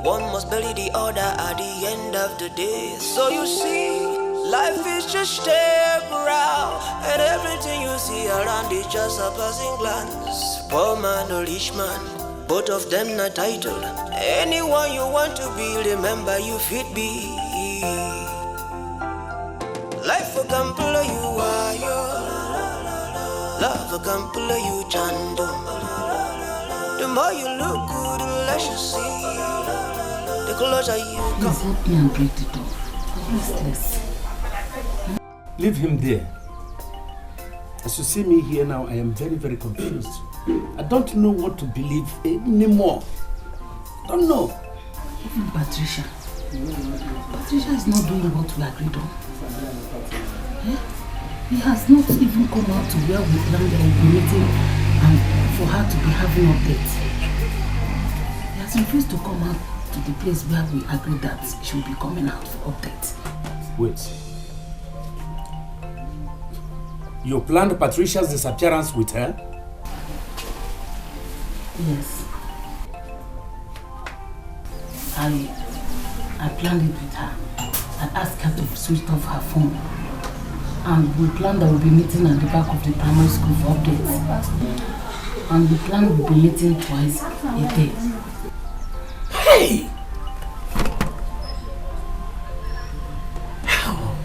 [SPEAKER 9] One must bury the other at the end of the day. So you see, life is just temporal, and everything you see around is just a passing glance. Poor man or rich man, both of them are titled. Anyone you want to be, remember you fit be. Life will come play you wayo, love will come play you chando. The more you look good, the less you see. The closer you come.
[SPEAKER 8] Please help me and break the door. I'm restless.
[SPEAKER 5] Leave him there. As you see me here now, I am very, very confused. I don't know what to believe anymore. Don't know.
[SPEAKER 8] Even Patricia. Patricia is not doing what we agreed on. He has not even come out to where we planned a meeting and for her to be having updates. He has refused to come out to the place where we agreed that she will be coming out for updates.
[SPEAKER 5] Wait. You planned Patricia's disappearance with her?
[SPEAKER 8] Yes. I planned it with her. I asked her to switch off her phone. And we planned that we'll be meeting at the back of the primary school for updates. And we planned we'll be meeting twice a day.
[SPEAKER 5] Hey! How?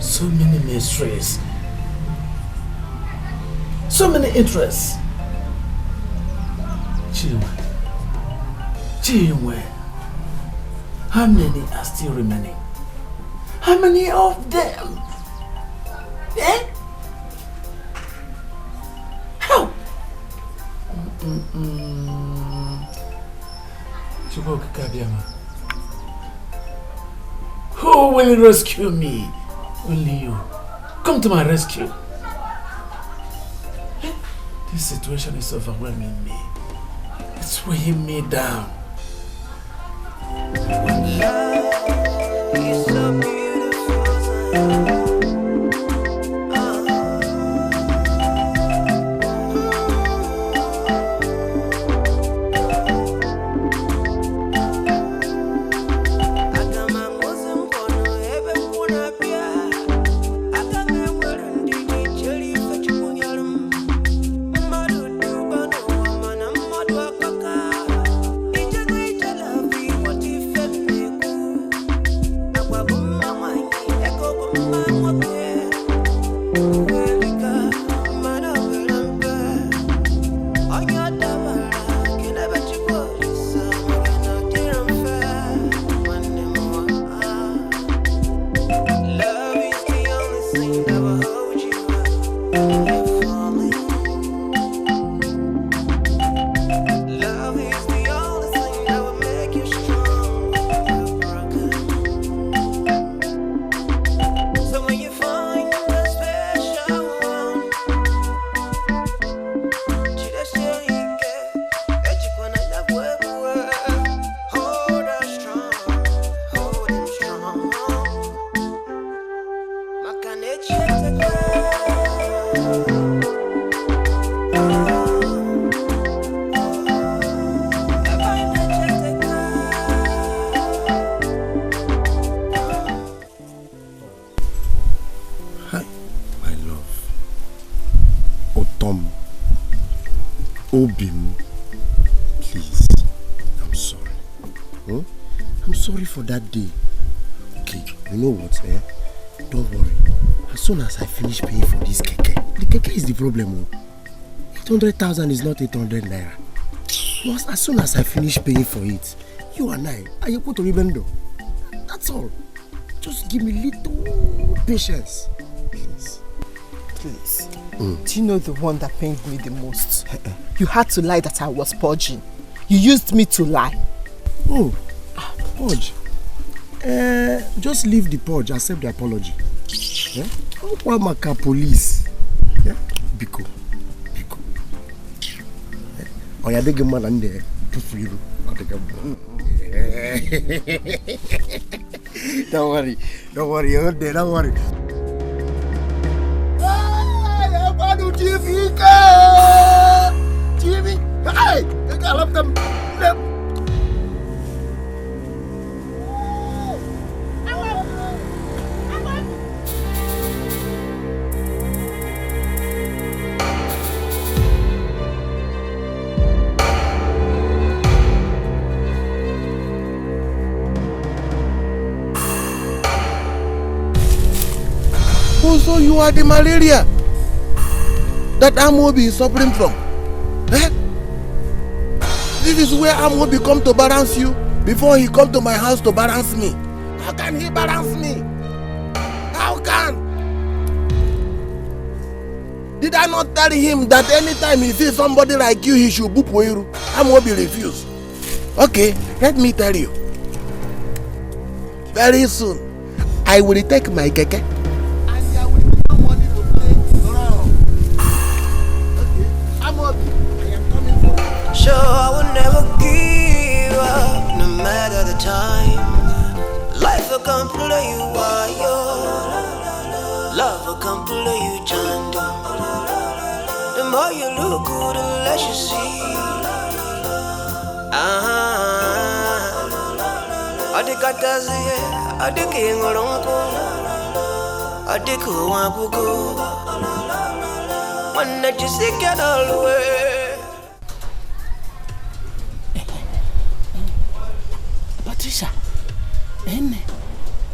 [SPEAKER 5] So many mysteries. So many interests. Chinwe, how many are still remaining? How many of them? Eh? How? Who will rescue me? Only you. Come to my rescue. This situation is overwhelming me. It's weighing me down.
[SPEAKER 9] Love is so beautiful.
[SPEAKER 12] Obim, please, I'm sorry. I'm sorry for that day. Okay, you know what, Don't worry. As soon as I finish paying for this keke, the keke is the problem. 800,000 is not 800 naira. Plus, as soon as I finish paying for it, you and I are equal to Ribendo. That's all. Just give me little patience. Please.
[SPEAKER 7] Please. Do you know the one that pained me the most? You had to lie that I was purging. You used me to lie.
[SPEAKER 12] Oh, purge. Just leave the purge, accept the apology. Yeah? Maka police. Yeah? Biko. Oh, yeah, they get man and there. Don't worry. Don't worry. Jimmy, hey, I love them.
[SPEAKER 10] So you are the malaria that Amobi is suffering from. This is where Amobi come to balance you before he come to my house to balance me. How can he balance me? How can? Did I not tell him that anytime he sees somebody like you, he should boop you? Amobi refused. Okay, let me tell you. Very soon, I will take my keke.
[SPEAKER 9] Sure, I will never give up, no matter the time. Life will come play you wild. Love will come play you jungle. The more you look good, the less you see. Adikatazie, adikingolonko, adikuwabuko. Wanna just get all the way.
[SPEAKER 8] Patricia,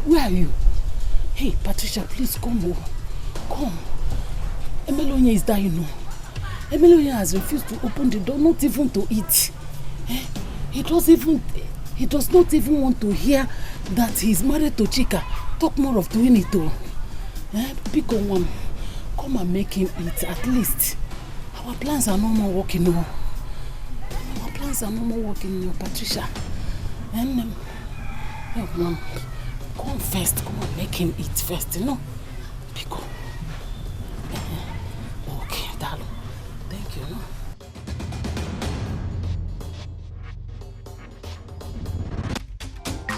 [SPEAKER 8] where are you? Hey, Patricia, please come over. Come. Emelonia is there, you know. Emelonia has refused to open the door, not even to eat. He does not even want to hear that he's married to Chika. Talk more of doing it though. Pick on one. Come and make him eat at least. Our plans are no more working now. Our plans are no more working now, Patricia. And Mom, come first. Come and make him eat first, you know. Pick on. Okay, darling. Thank you, no?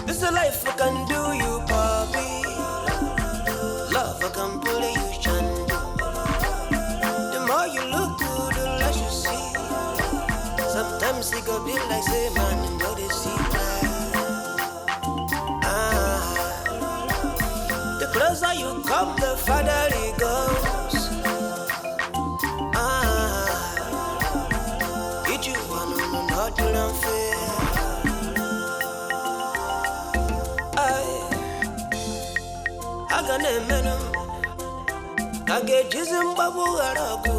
[SPEAKER 9] This is a life I can do you, Bobby. Love I can pull you, Chandu. The more you look to, the less you see. Sometimes it could be like say man in the sea. The closer you come, the farther it goes. Get you one not to unfair. I get jism babu arabu.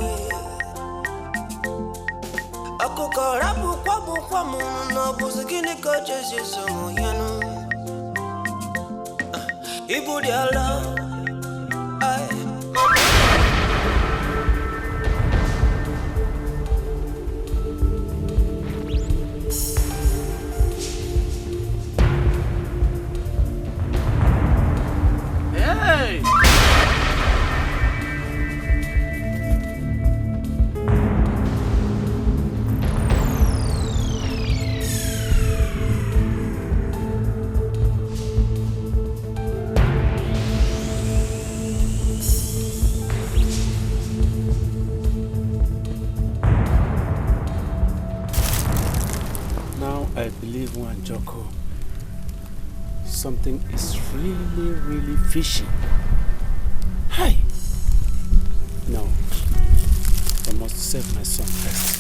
[SPEAKER 9] Ako karabu kwabu kwamu no buzikini coaches yeso yano. Ibu diala.
[SPEAKER 15] Hey!
[SPEAKER 5] I believe one Joko. Something is really fishy. Hi. No. I must save my son first.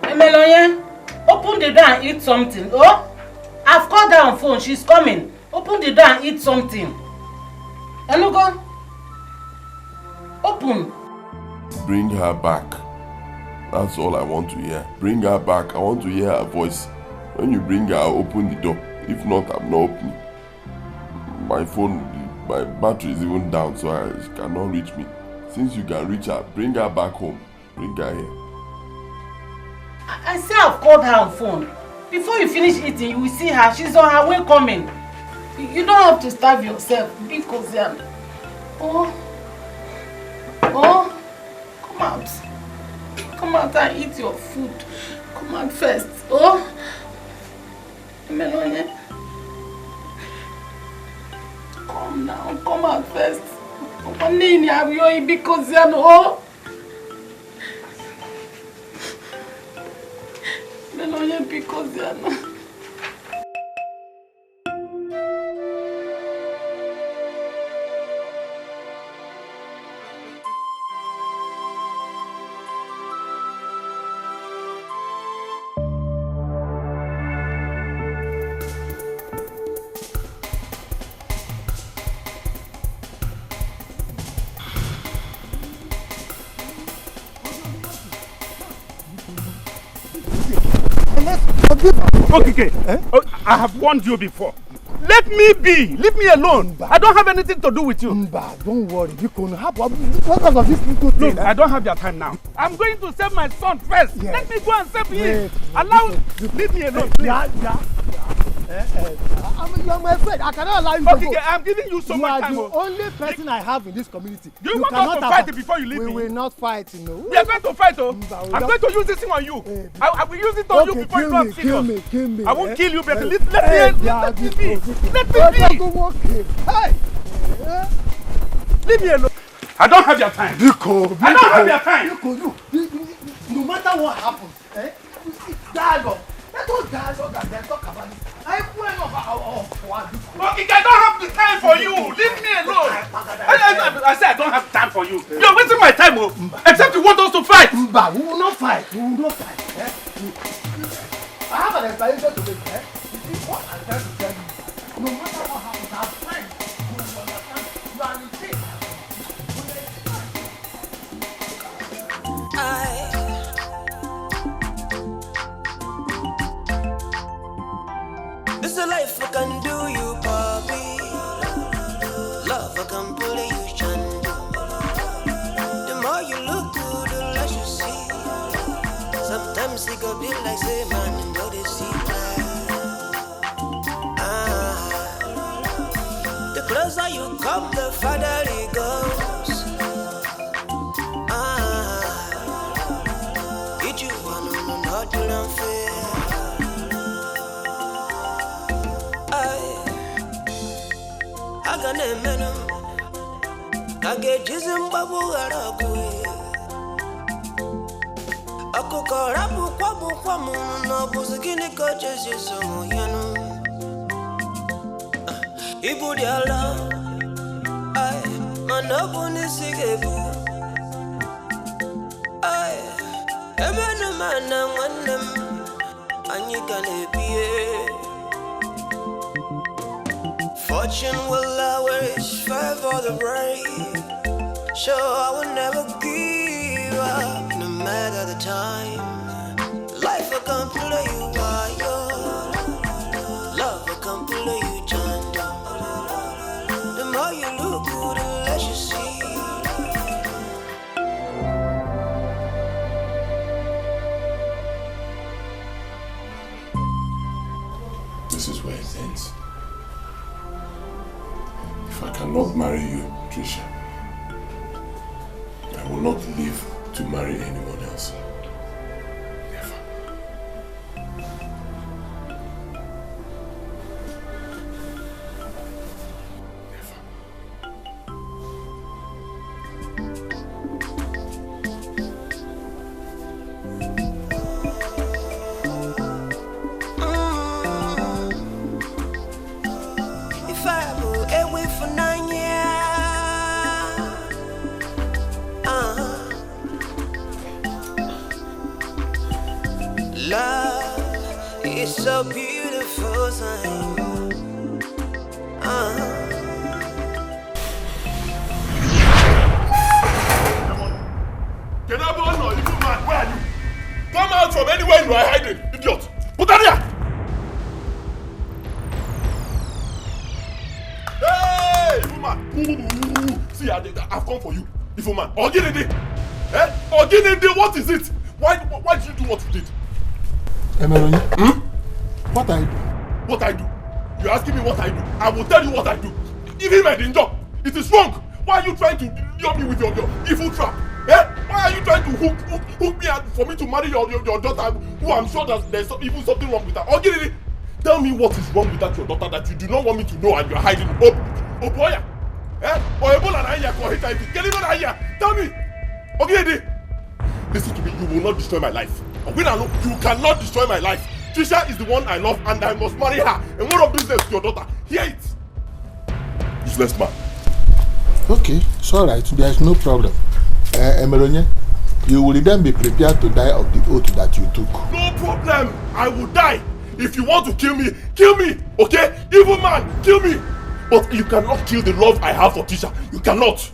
[SPEAKER 14] Emelonia, open the door and eat something. Oh, I've called her on phone. She's coming. Open the door and eat something. Enugo, open.
[SPEAKER 2] Bring her back. That's all I want to hear. Bring her back. I want to hear her voice. When you bring her, I'll open the door. If not, I'm not opening. My phone, my battery is even down, so she cannot reach me. Since you can reach her, bring her back home. Bring her here.
[SPEAKER 14] I say I've called her on phone. Before you finish eating, you will see her. She's on her way coming. You don't have to starve yourself. Because oh, come out. Come out and eat your food. Come out first. Oh, Melonia. Come now. Come out first. Because oh. Melonia, because
[SPEAKER 15] Okay. Oh, I have warned you before. Let me be. Leave me alone. I don't have anything to do with you.
[SPEAKER 6] Don't worry. You can have what of this little thing?
[SPEAKER 15] Look, I don't have your time now. I'm going to save my son first. Yes. Let me go and save him. Allow. Leave me alone. Please.
[SPEAKER 6] Yeah. You are my friend. I cannot allow you to go.
[SPEAKER 15] Okay, I'm giving you so much time.
[SPEAKER 6] You are the only person I have in this community.
[SPEAKER 15] You want us to fight before you leave me?
[SPEAKER 6] We will not fight, you know.
[SPEAKER 15] We are going to fight, oh. I'm going to use this thing on you. I will use it on you before you know I'm serious.
[SPEAKER 6] Kill me.
[SPEAKER 15] I won't kill you, but let me be.
[SPEAKER 6] Hey!
[SPEAKER 15] Leave me alone. I don't have your time.
[SPEAKER 6] Biko.
[SPEAKER 15] I don't have your time.
[SPEAKER 6] Biko, no matter what happens, dialogue. Let us dialogue and then talk about it. Okay,
[SPEAKER 15] I don't have the time for you. Leave me alone. I said I don't have time for you. You're wasting my time, oh. Except you want us to fight.
[SPEAKER 6] We will not fight. I have an explanation to make. You see what I'm trying to tell you. No matter what happens, our friends will understand you are in faith.
[SPEAKER 9] This is a life I can do you, Bobby. Love I can pull you, Chandu. The more you look good, the less you see. Sometimes it could be like say man, know they see the closer you come, the farther it goes. Get you one, not do unfair. I got a man. I get you some babu arabu. I cook a rabu quamu, no buzikini coaches, you so yano. Ibudiala, I, Manabuni Sigebu. I, a man and one them, and you can be. Fortune will always fight for the brave. So I will never give up, no matter the time. Life I can play you by your love I can play you Chanda. The more you look good, the less you see.
[SPEAKER 2] This is where it ends. If I cannot marry you, Trisha, I will not live to marry anyone else. Never.
[SPEAKER 9] If I go away for 9 years, love is so beautiful thing.
[SPEAKER 2] Where are you? Come out from anywhere you are hiding, idiot! Put that here! Hey, evil man! See, I've come for you, evil man. Oginede! Oginede, what is it? Why did you do what you did?
[SPEAKER 10] Emelonye, what I do?
[SPEAKER 2] What I do? You're asking me what I do? I will tell you what I do. Even my danger, it is wrong. Why are you trying to lure me with your evil trap? Why are you trying to hook me out for me to marry your daughter, who I'm sure that there's even something wrong with her? Oginede, tell me what is wrong with that your daughter that you do not want me to know and you're hiding. Oh boy, or Ebola na here, or HIV. Tell me, Oginede. Listen to me, you will not destroy my life. You cannot destroy my life. Trisha is the one I love and I must marry her. And one of these days to your daughter. Hear it. Useless man.
[SPEAKER 10] Okay, it's alright, there's no problem. Emelonye, you will then be prepared to die of the oath that you took.
[SPEAKER 2] No problem. I will die. If you want to kill me, okay? Evil man, kill me. But you cannot kill the love I have for Trisha. You cannot.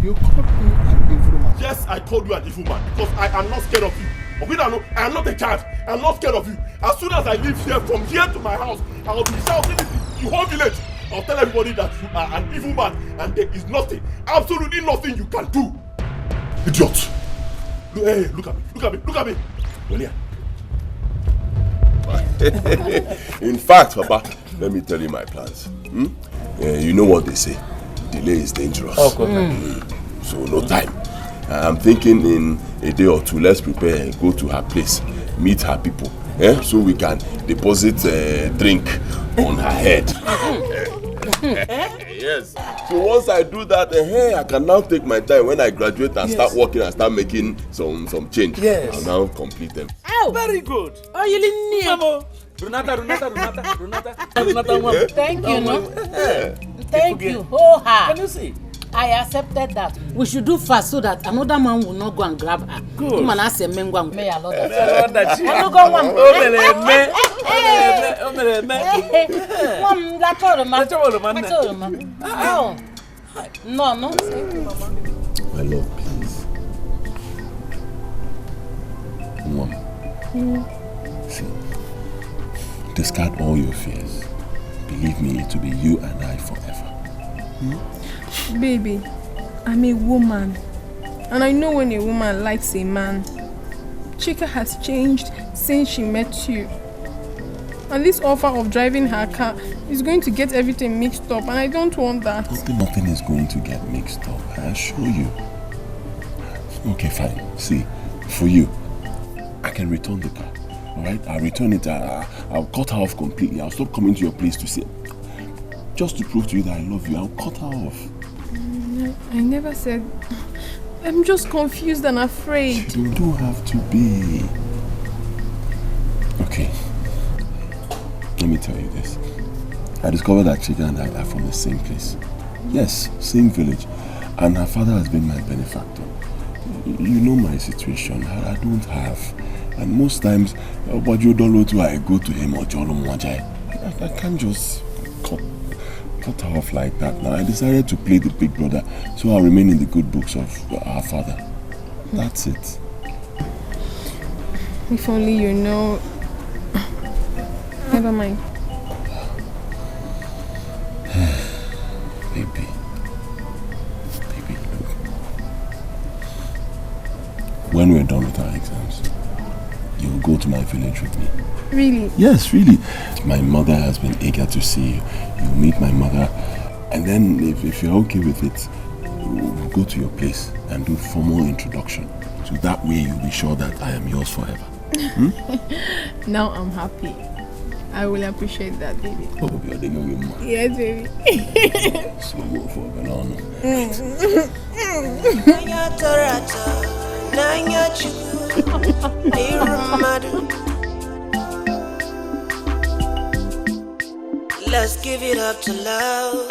[SPEAKER 10] You called me an evil man.
[SPEAKER 2] Yes, I called you an evil man because I am not scared of you. I am not a child. I am not scared of you. As soon as I leave here, from here to my house, I will be shouting in the whole village. I'll tell everybody that you are an evil man and there is nothing, absolutely nothing you can do. Idiot. Hey, look at me. Look at me. Well, yeah. In fact, Papa, let me tell you my plans. You know what they say. Delay is dangerous. So no time. I'm thinking in a day or two, let's prepare and go to her place, meet her people, so we can deposit a drink on her head. Yes. So once I do that, I can now take my time when I graduate and start working and start making some change.
[SPEAKER 5] Yes.
[SPEAKER 2] I'll now complete them.
[SPEAKER 14] Oh,
[SPEAKER 15] very good.
[SPEAKER 14] Oh, you didn't need
[SPEAKER 15] Renata.
[SPEAKER 14] Thank you, no? Thank you. Oh, her.
[SPEAKER 15] Can you see?
[SPEAKER 14] I accepted that. We should do fast so that another man will not go and grab her.
[SPEAKER 15] Good.
[SPEAKER 14] Man, I say, men go and may I love that. No. Thank you, Mama.
[SPEAKER 2] My love, please. Mom. See, discard all your fears. Believe me, it will be you and I forever.
[SPEAKER 1] Baby, I'm a woman. And I know when a woman likes a man. Chika has changed since she met you. And this offer of driving her car is going to get everything mixed up, and I don't want that.
[SPEAKER 2] Nothing is going to get mixed up, I assure you. Okay, fine. See, for you, I can return the car. Alright? I'll return it. I'll cut her off completely. I'll stop coming to your place to see. Just to prove to you that I love you, I'll cut her off.
[SPEAKER 1] I never said... I'm just confused and afraid.
[SPEAKER 2] You don't have to be. Okay. Let me tell you this. I discovered that Chika and I are from the same place. Yes, same village. And her father has been my benefactor. You know my situation. I don't have. And most times, I go to him or I can't just cut her off like that. Now I decided to play the big brother, so I'll remain in the good books of our father. That's it.
[SPEAKER 1] If only you know... Never mind.
[SPEAKER 2] Baby, look. When we're done with our exams, you'll go to my village with me.
[SPEAKER 1] Really?
[SPEAKER 2] Yes, really. My mother has been eager to see you. You'll meet my mother, and then if you're okay with it, we'll go to your place and do formal introduction. So that way you'll be sure that I am yours forever.
[SPEAKER 1] Now I'm happy. I will appreciate that, baby.
[SPEAKER 2] Oh, you're the new man.
[SPEAKER 1] Yes, baby.
[SPEAKER 2] So go for a banana.
[SPEAKER 9] Let's give it up to love.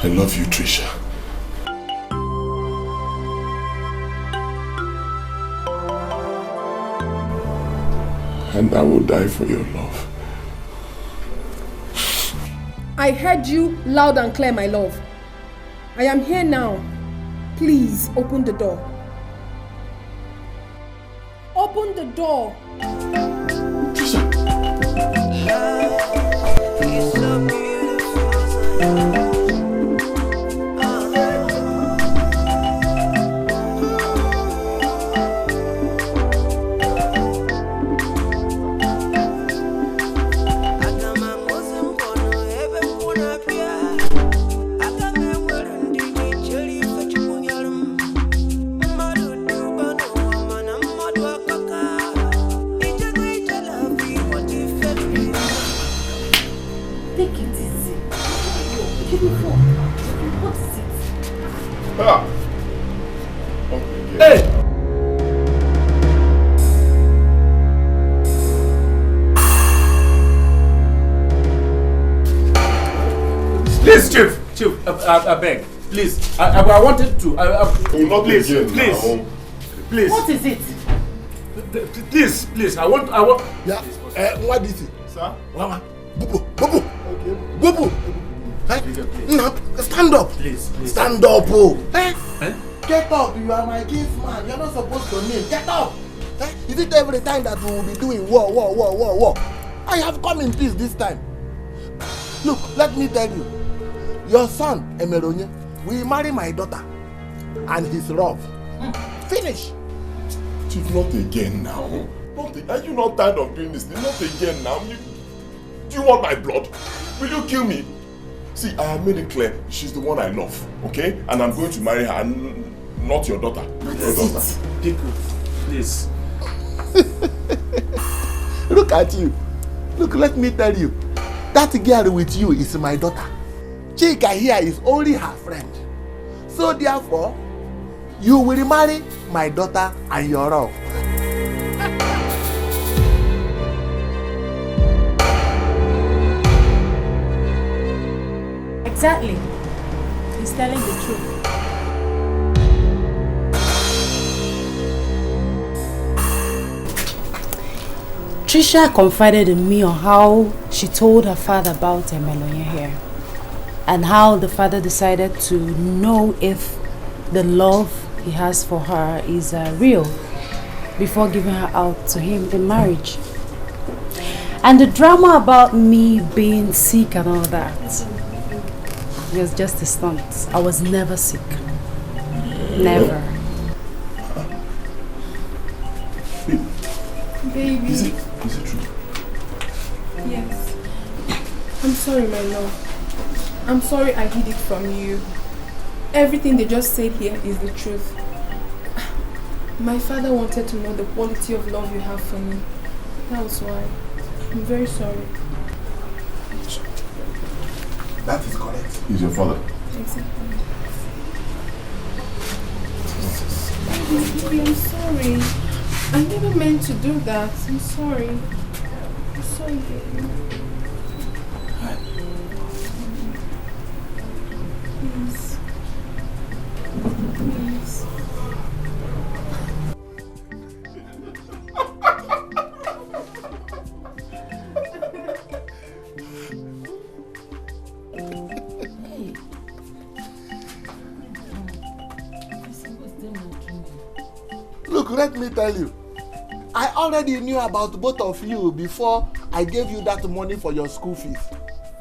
[SPEAKER 2] I love you, Trisha. And I will die for your love.
[SPEAKER 1] I heard you loud and clear, my love. I am here now. Please open the door. Open the door.
[SPEAKER 15] I beg, please. I wanted to. Please.
[SPEAKER 14] What is it?
[SPEAKER 15] Please. I want.
[SPEAKER 10] Yeah. What is it,
[SPEAKER 15] sir?
[SPEAKER 10] Mama. Bubu. Stand up.
[SPEAKER 15] Please.
[SPEAKER 10] Stand up, oh. Get up. You are my gift man. You're not supposed to kneel. Get up. Is it every time that we will be doing war? I have come in peace this time. Look, let me tell you. Your son, Emeronye, will marry my daughter and his love. Finish.
[SPEAKER 2] Chief, not again now. Are you not tired of doing this? Not again now. Do you want my blood? Will you kill me? See, I have made it clear she's the one I love, okay? And I'm going to marry her and not your daughter.
[SPEAKER 5] People, please.
[SPEAKER 10] Look at you. Look, let me tell you. That girl with you is my daughter. Chika here is only her friend. So therefore, you will marry my daughter and your love.
[SPEAKER 16] Exactly. He's telling the truth. Trisha confided in me on how she told her father about Melonia here, and how the father decided to know if the love he has for her is real before giving her out to him in marriage. And the drama about me being sick and all that, it was just a stunt. I was never sick. Never.
[SPEAKER 1] Baby.
[SPEAKER 2] Is it true?
[SPEAKER 1] Yes. I'm sorry, my love. I'm sorry I hid it from you. Everything they just said here is the truth. My father wanted to know the quality of love you have for me. That was why. I'm very sorry.
[SPEAKER 10] That is correct.
[SPEAKER 2] He's your father.
[SPEAKER 1] Exactly. Baby, I'm sorry. I never meant to do that. I'm sorry. I'm sorry, baby. Please. Please.
[SPEAKER 10] Look, let me tell you. I already knew about both of you before I gave you that money for your school fees.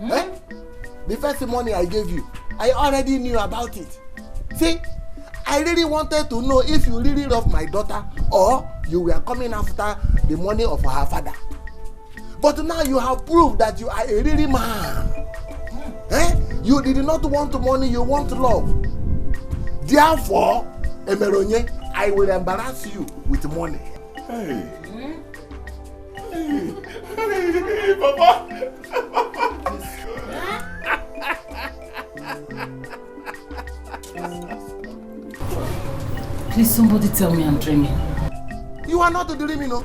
[SPEAKER 10] Eh? The first money I gave you, I already knew about it. See, I really wanted to know if you really love my daughter or you were coming after the money of her father. But now you have proved that you are a really man. Eh? You did not want money, you want love. Therefore, Emeronye, I will embarrass you with money.
[SPEAKER 2] Hey. Hey. Hey, Papa.
[SPEAKER 8] Please, somebody tell me I'm dreaming.
[SPEAKER 10] You are not dreaming, no?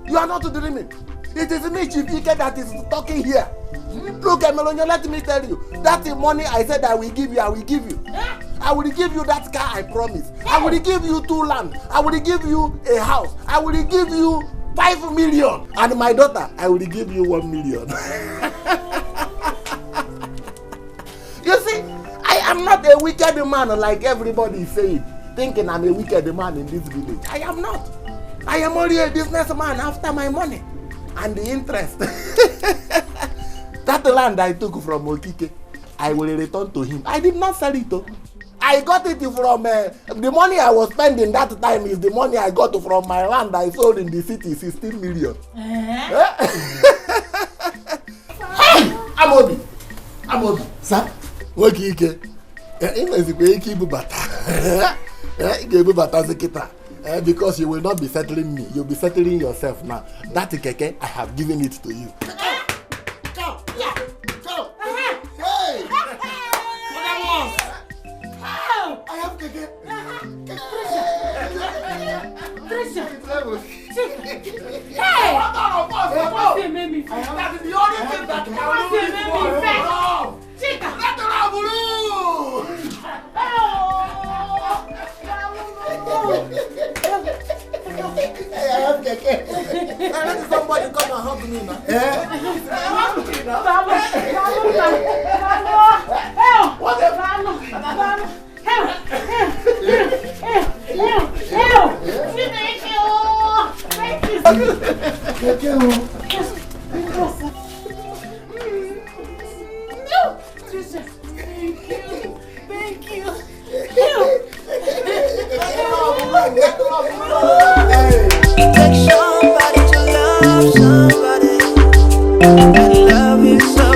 [SPEAKER 10] You are not dreaming. It is me, Chief Ike, that is talking here. Look, Melonia, let me tell you. That money I said I will give you, I will give you. I will give you that car, I promise. I will give you 2 land. I will give you a house. I will give you 5 million. And my daughter, I will give you 1 million. You see, I am not a wicked man like everybody is saying, thinking I'm a wicked man in this village. I am not. I am only a businessman after my money and the interest. That land I took from Okike, I will return to him. I did not sell it though. I got it from the money I was spending that time is the money I got from my land I sold in the city, 16 million. Amobi. Sir, what do you get? Because you will not be settling me, you'll be settling yourself now. That keke, I have given it to you. I have keke.
[SPEAKER 8] Trisha.
[SPEAKER 10] Hey! That is the only thing that can do this for Chica! Let the I have keke. Let somebody come and hug me now. What the
[SPEAKER 1] Thank you.
[SPEAKER 9] love somebody, and love is so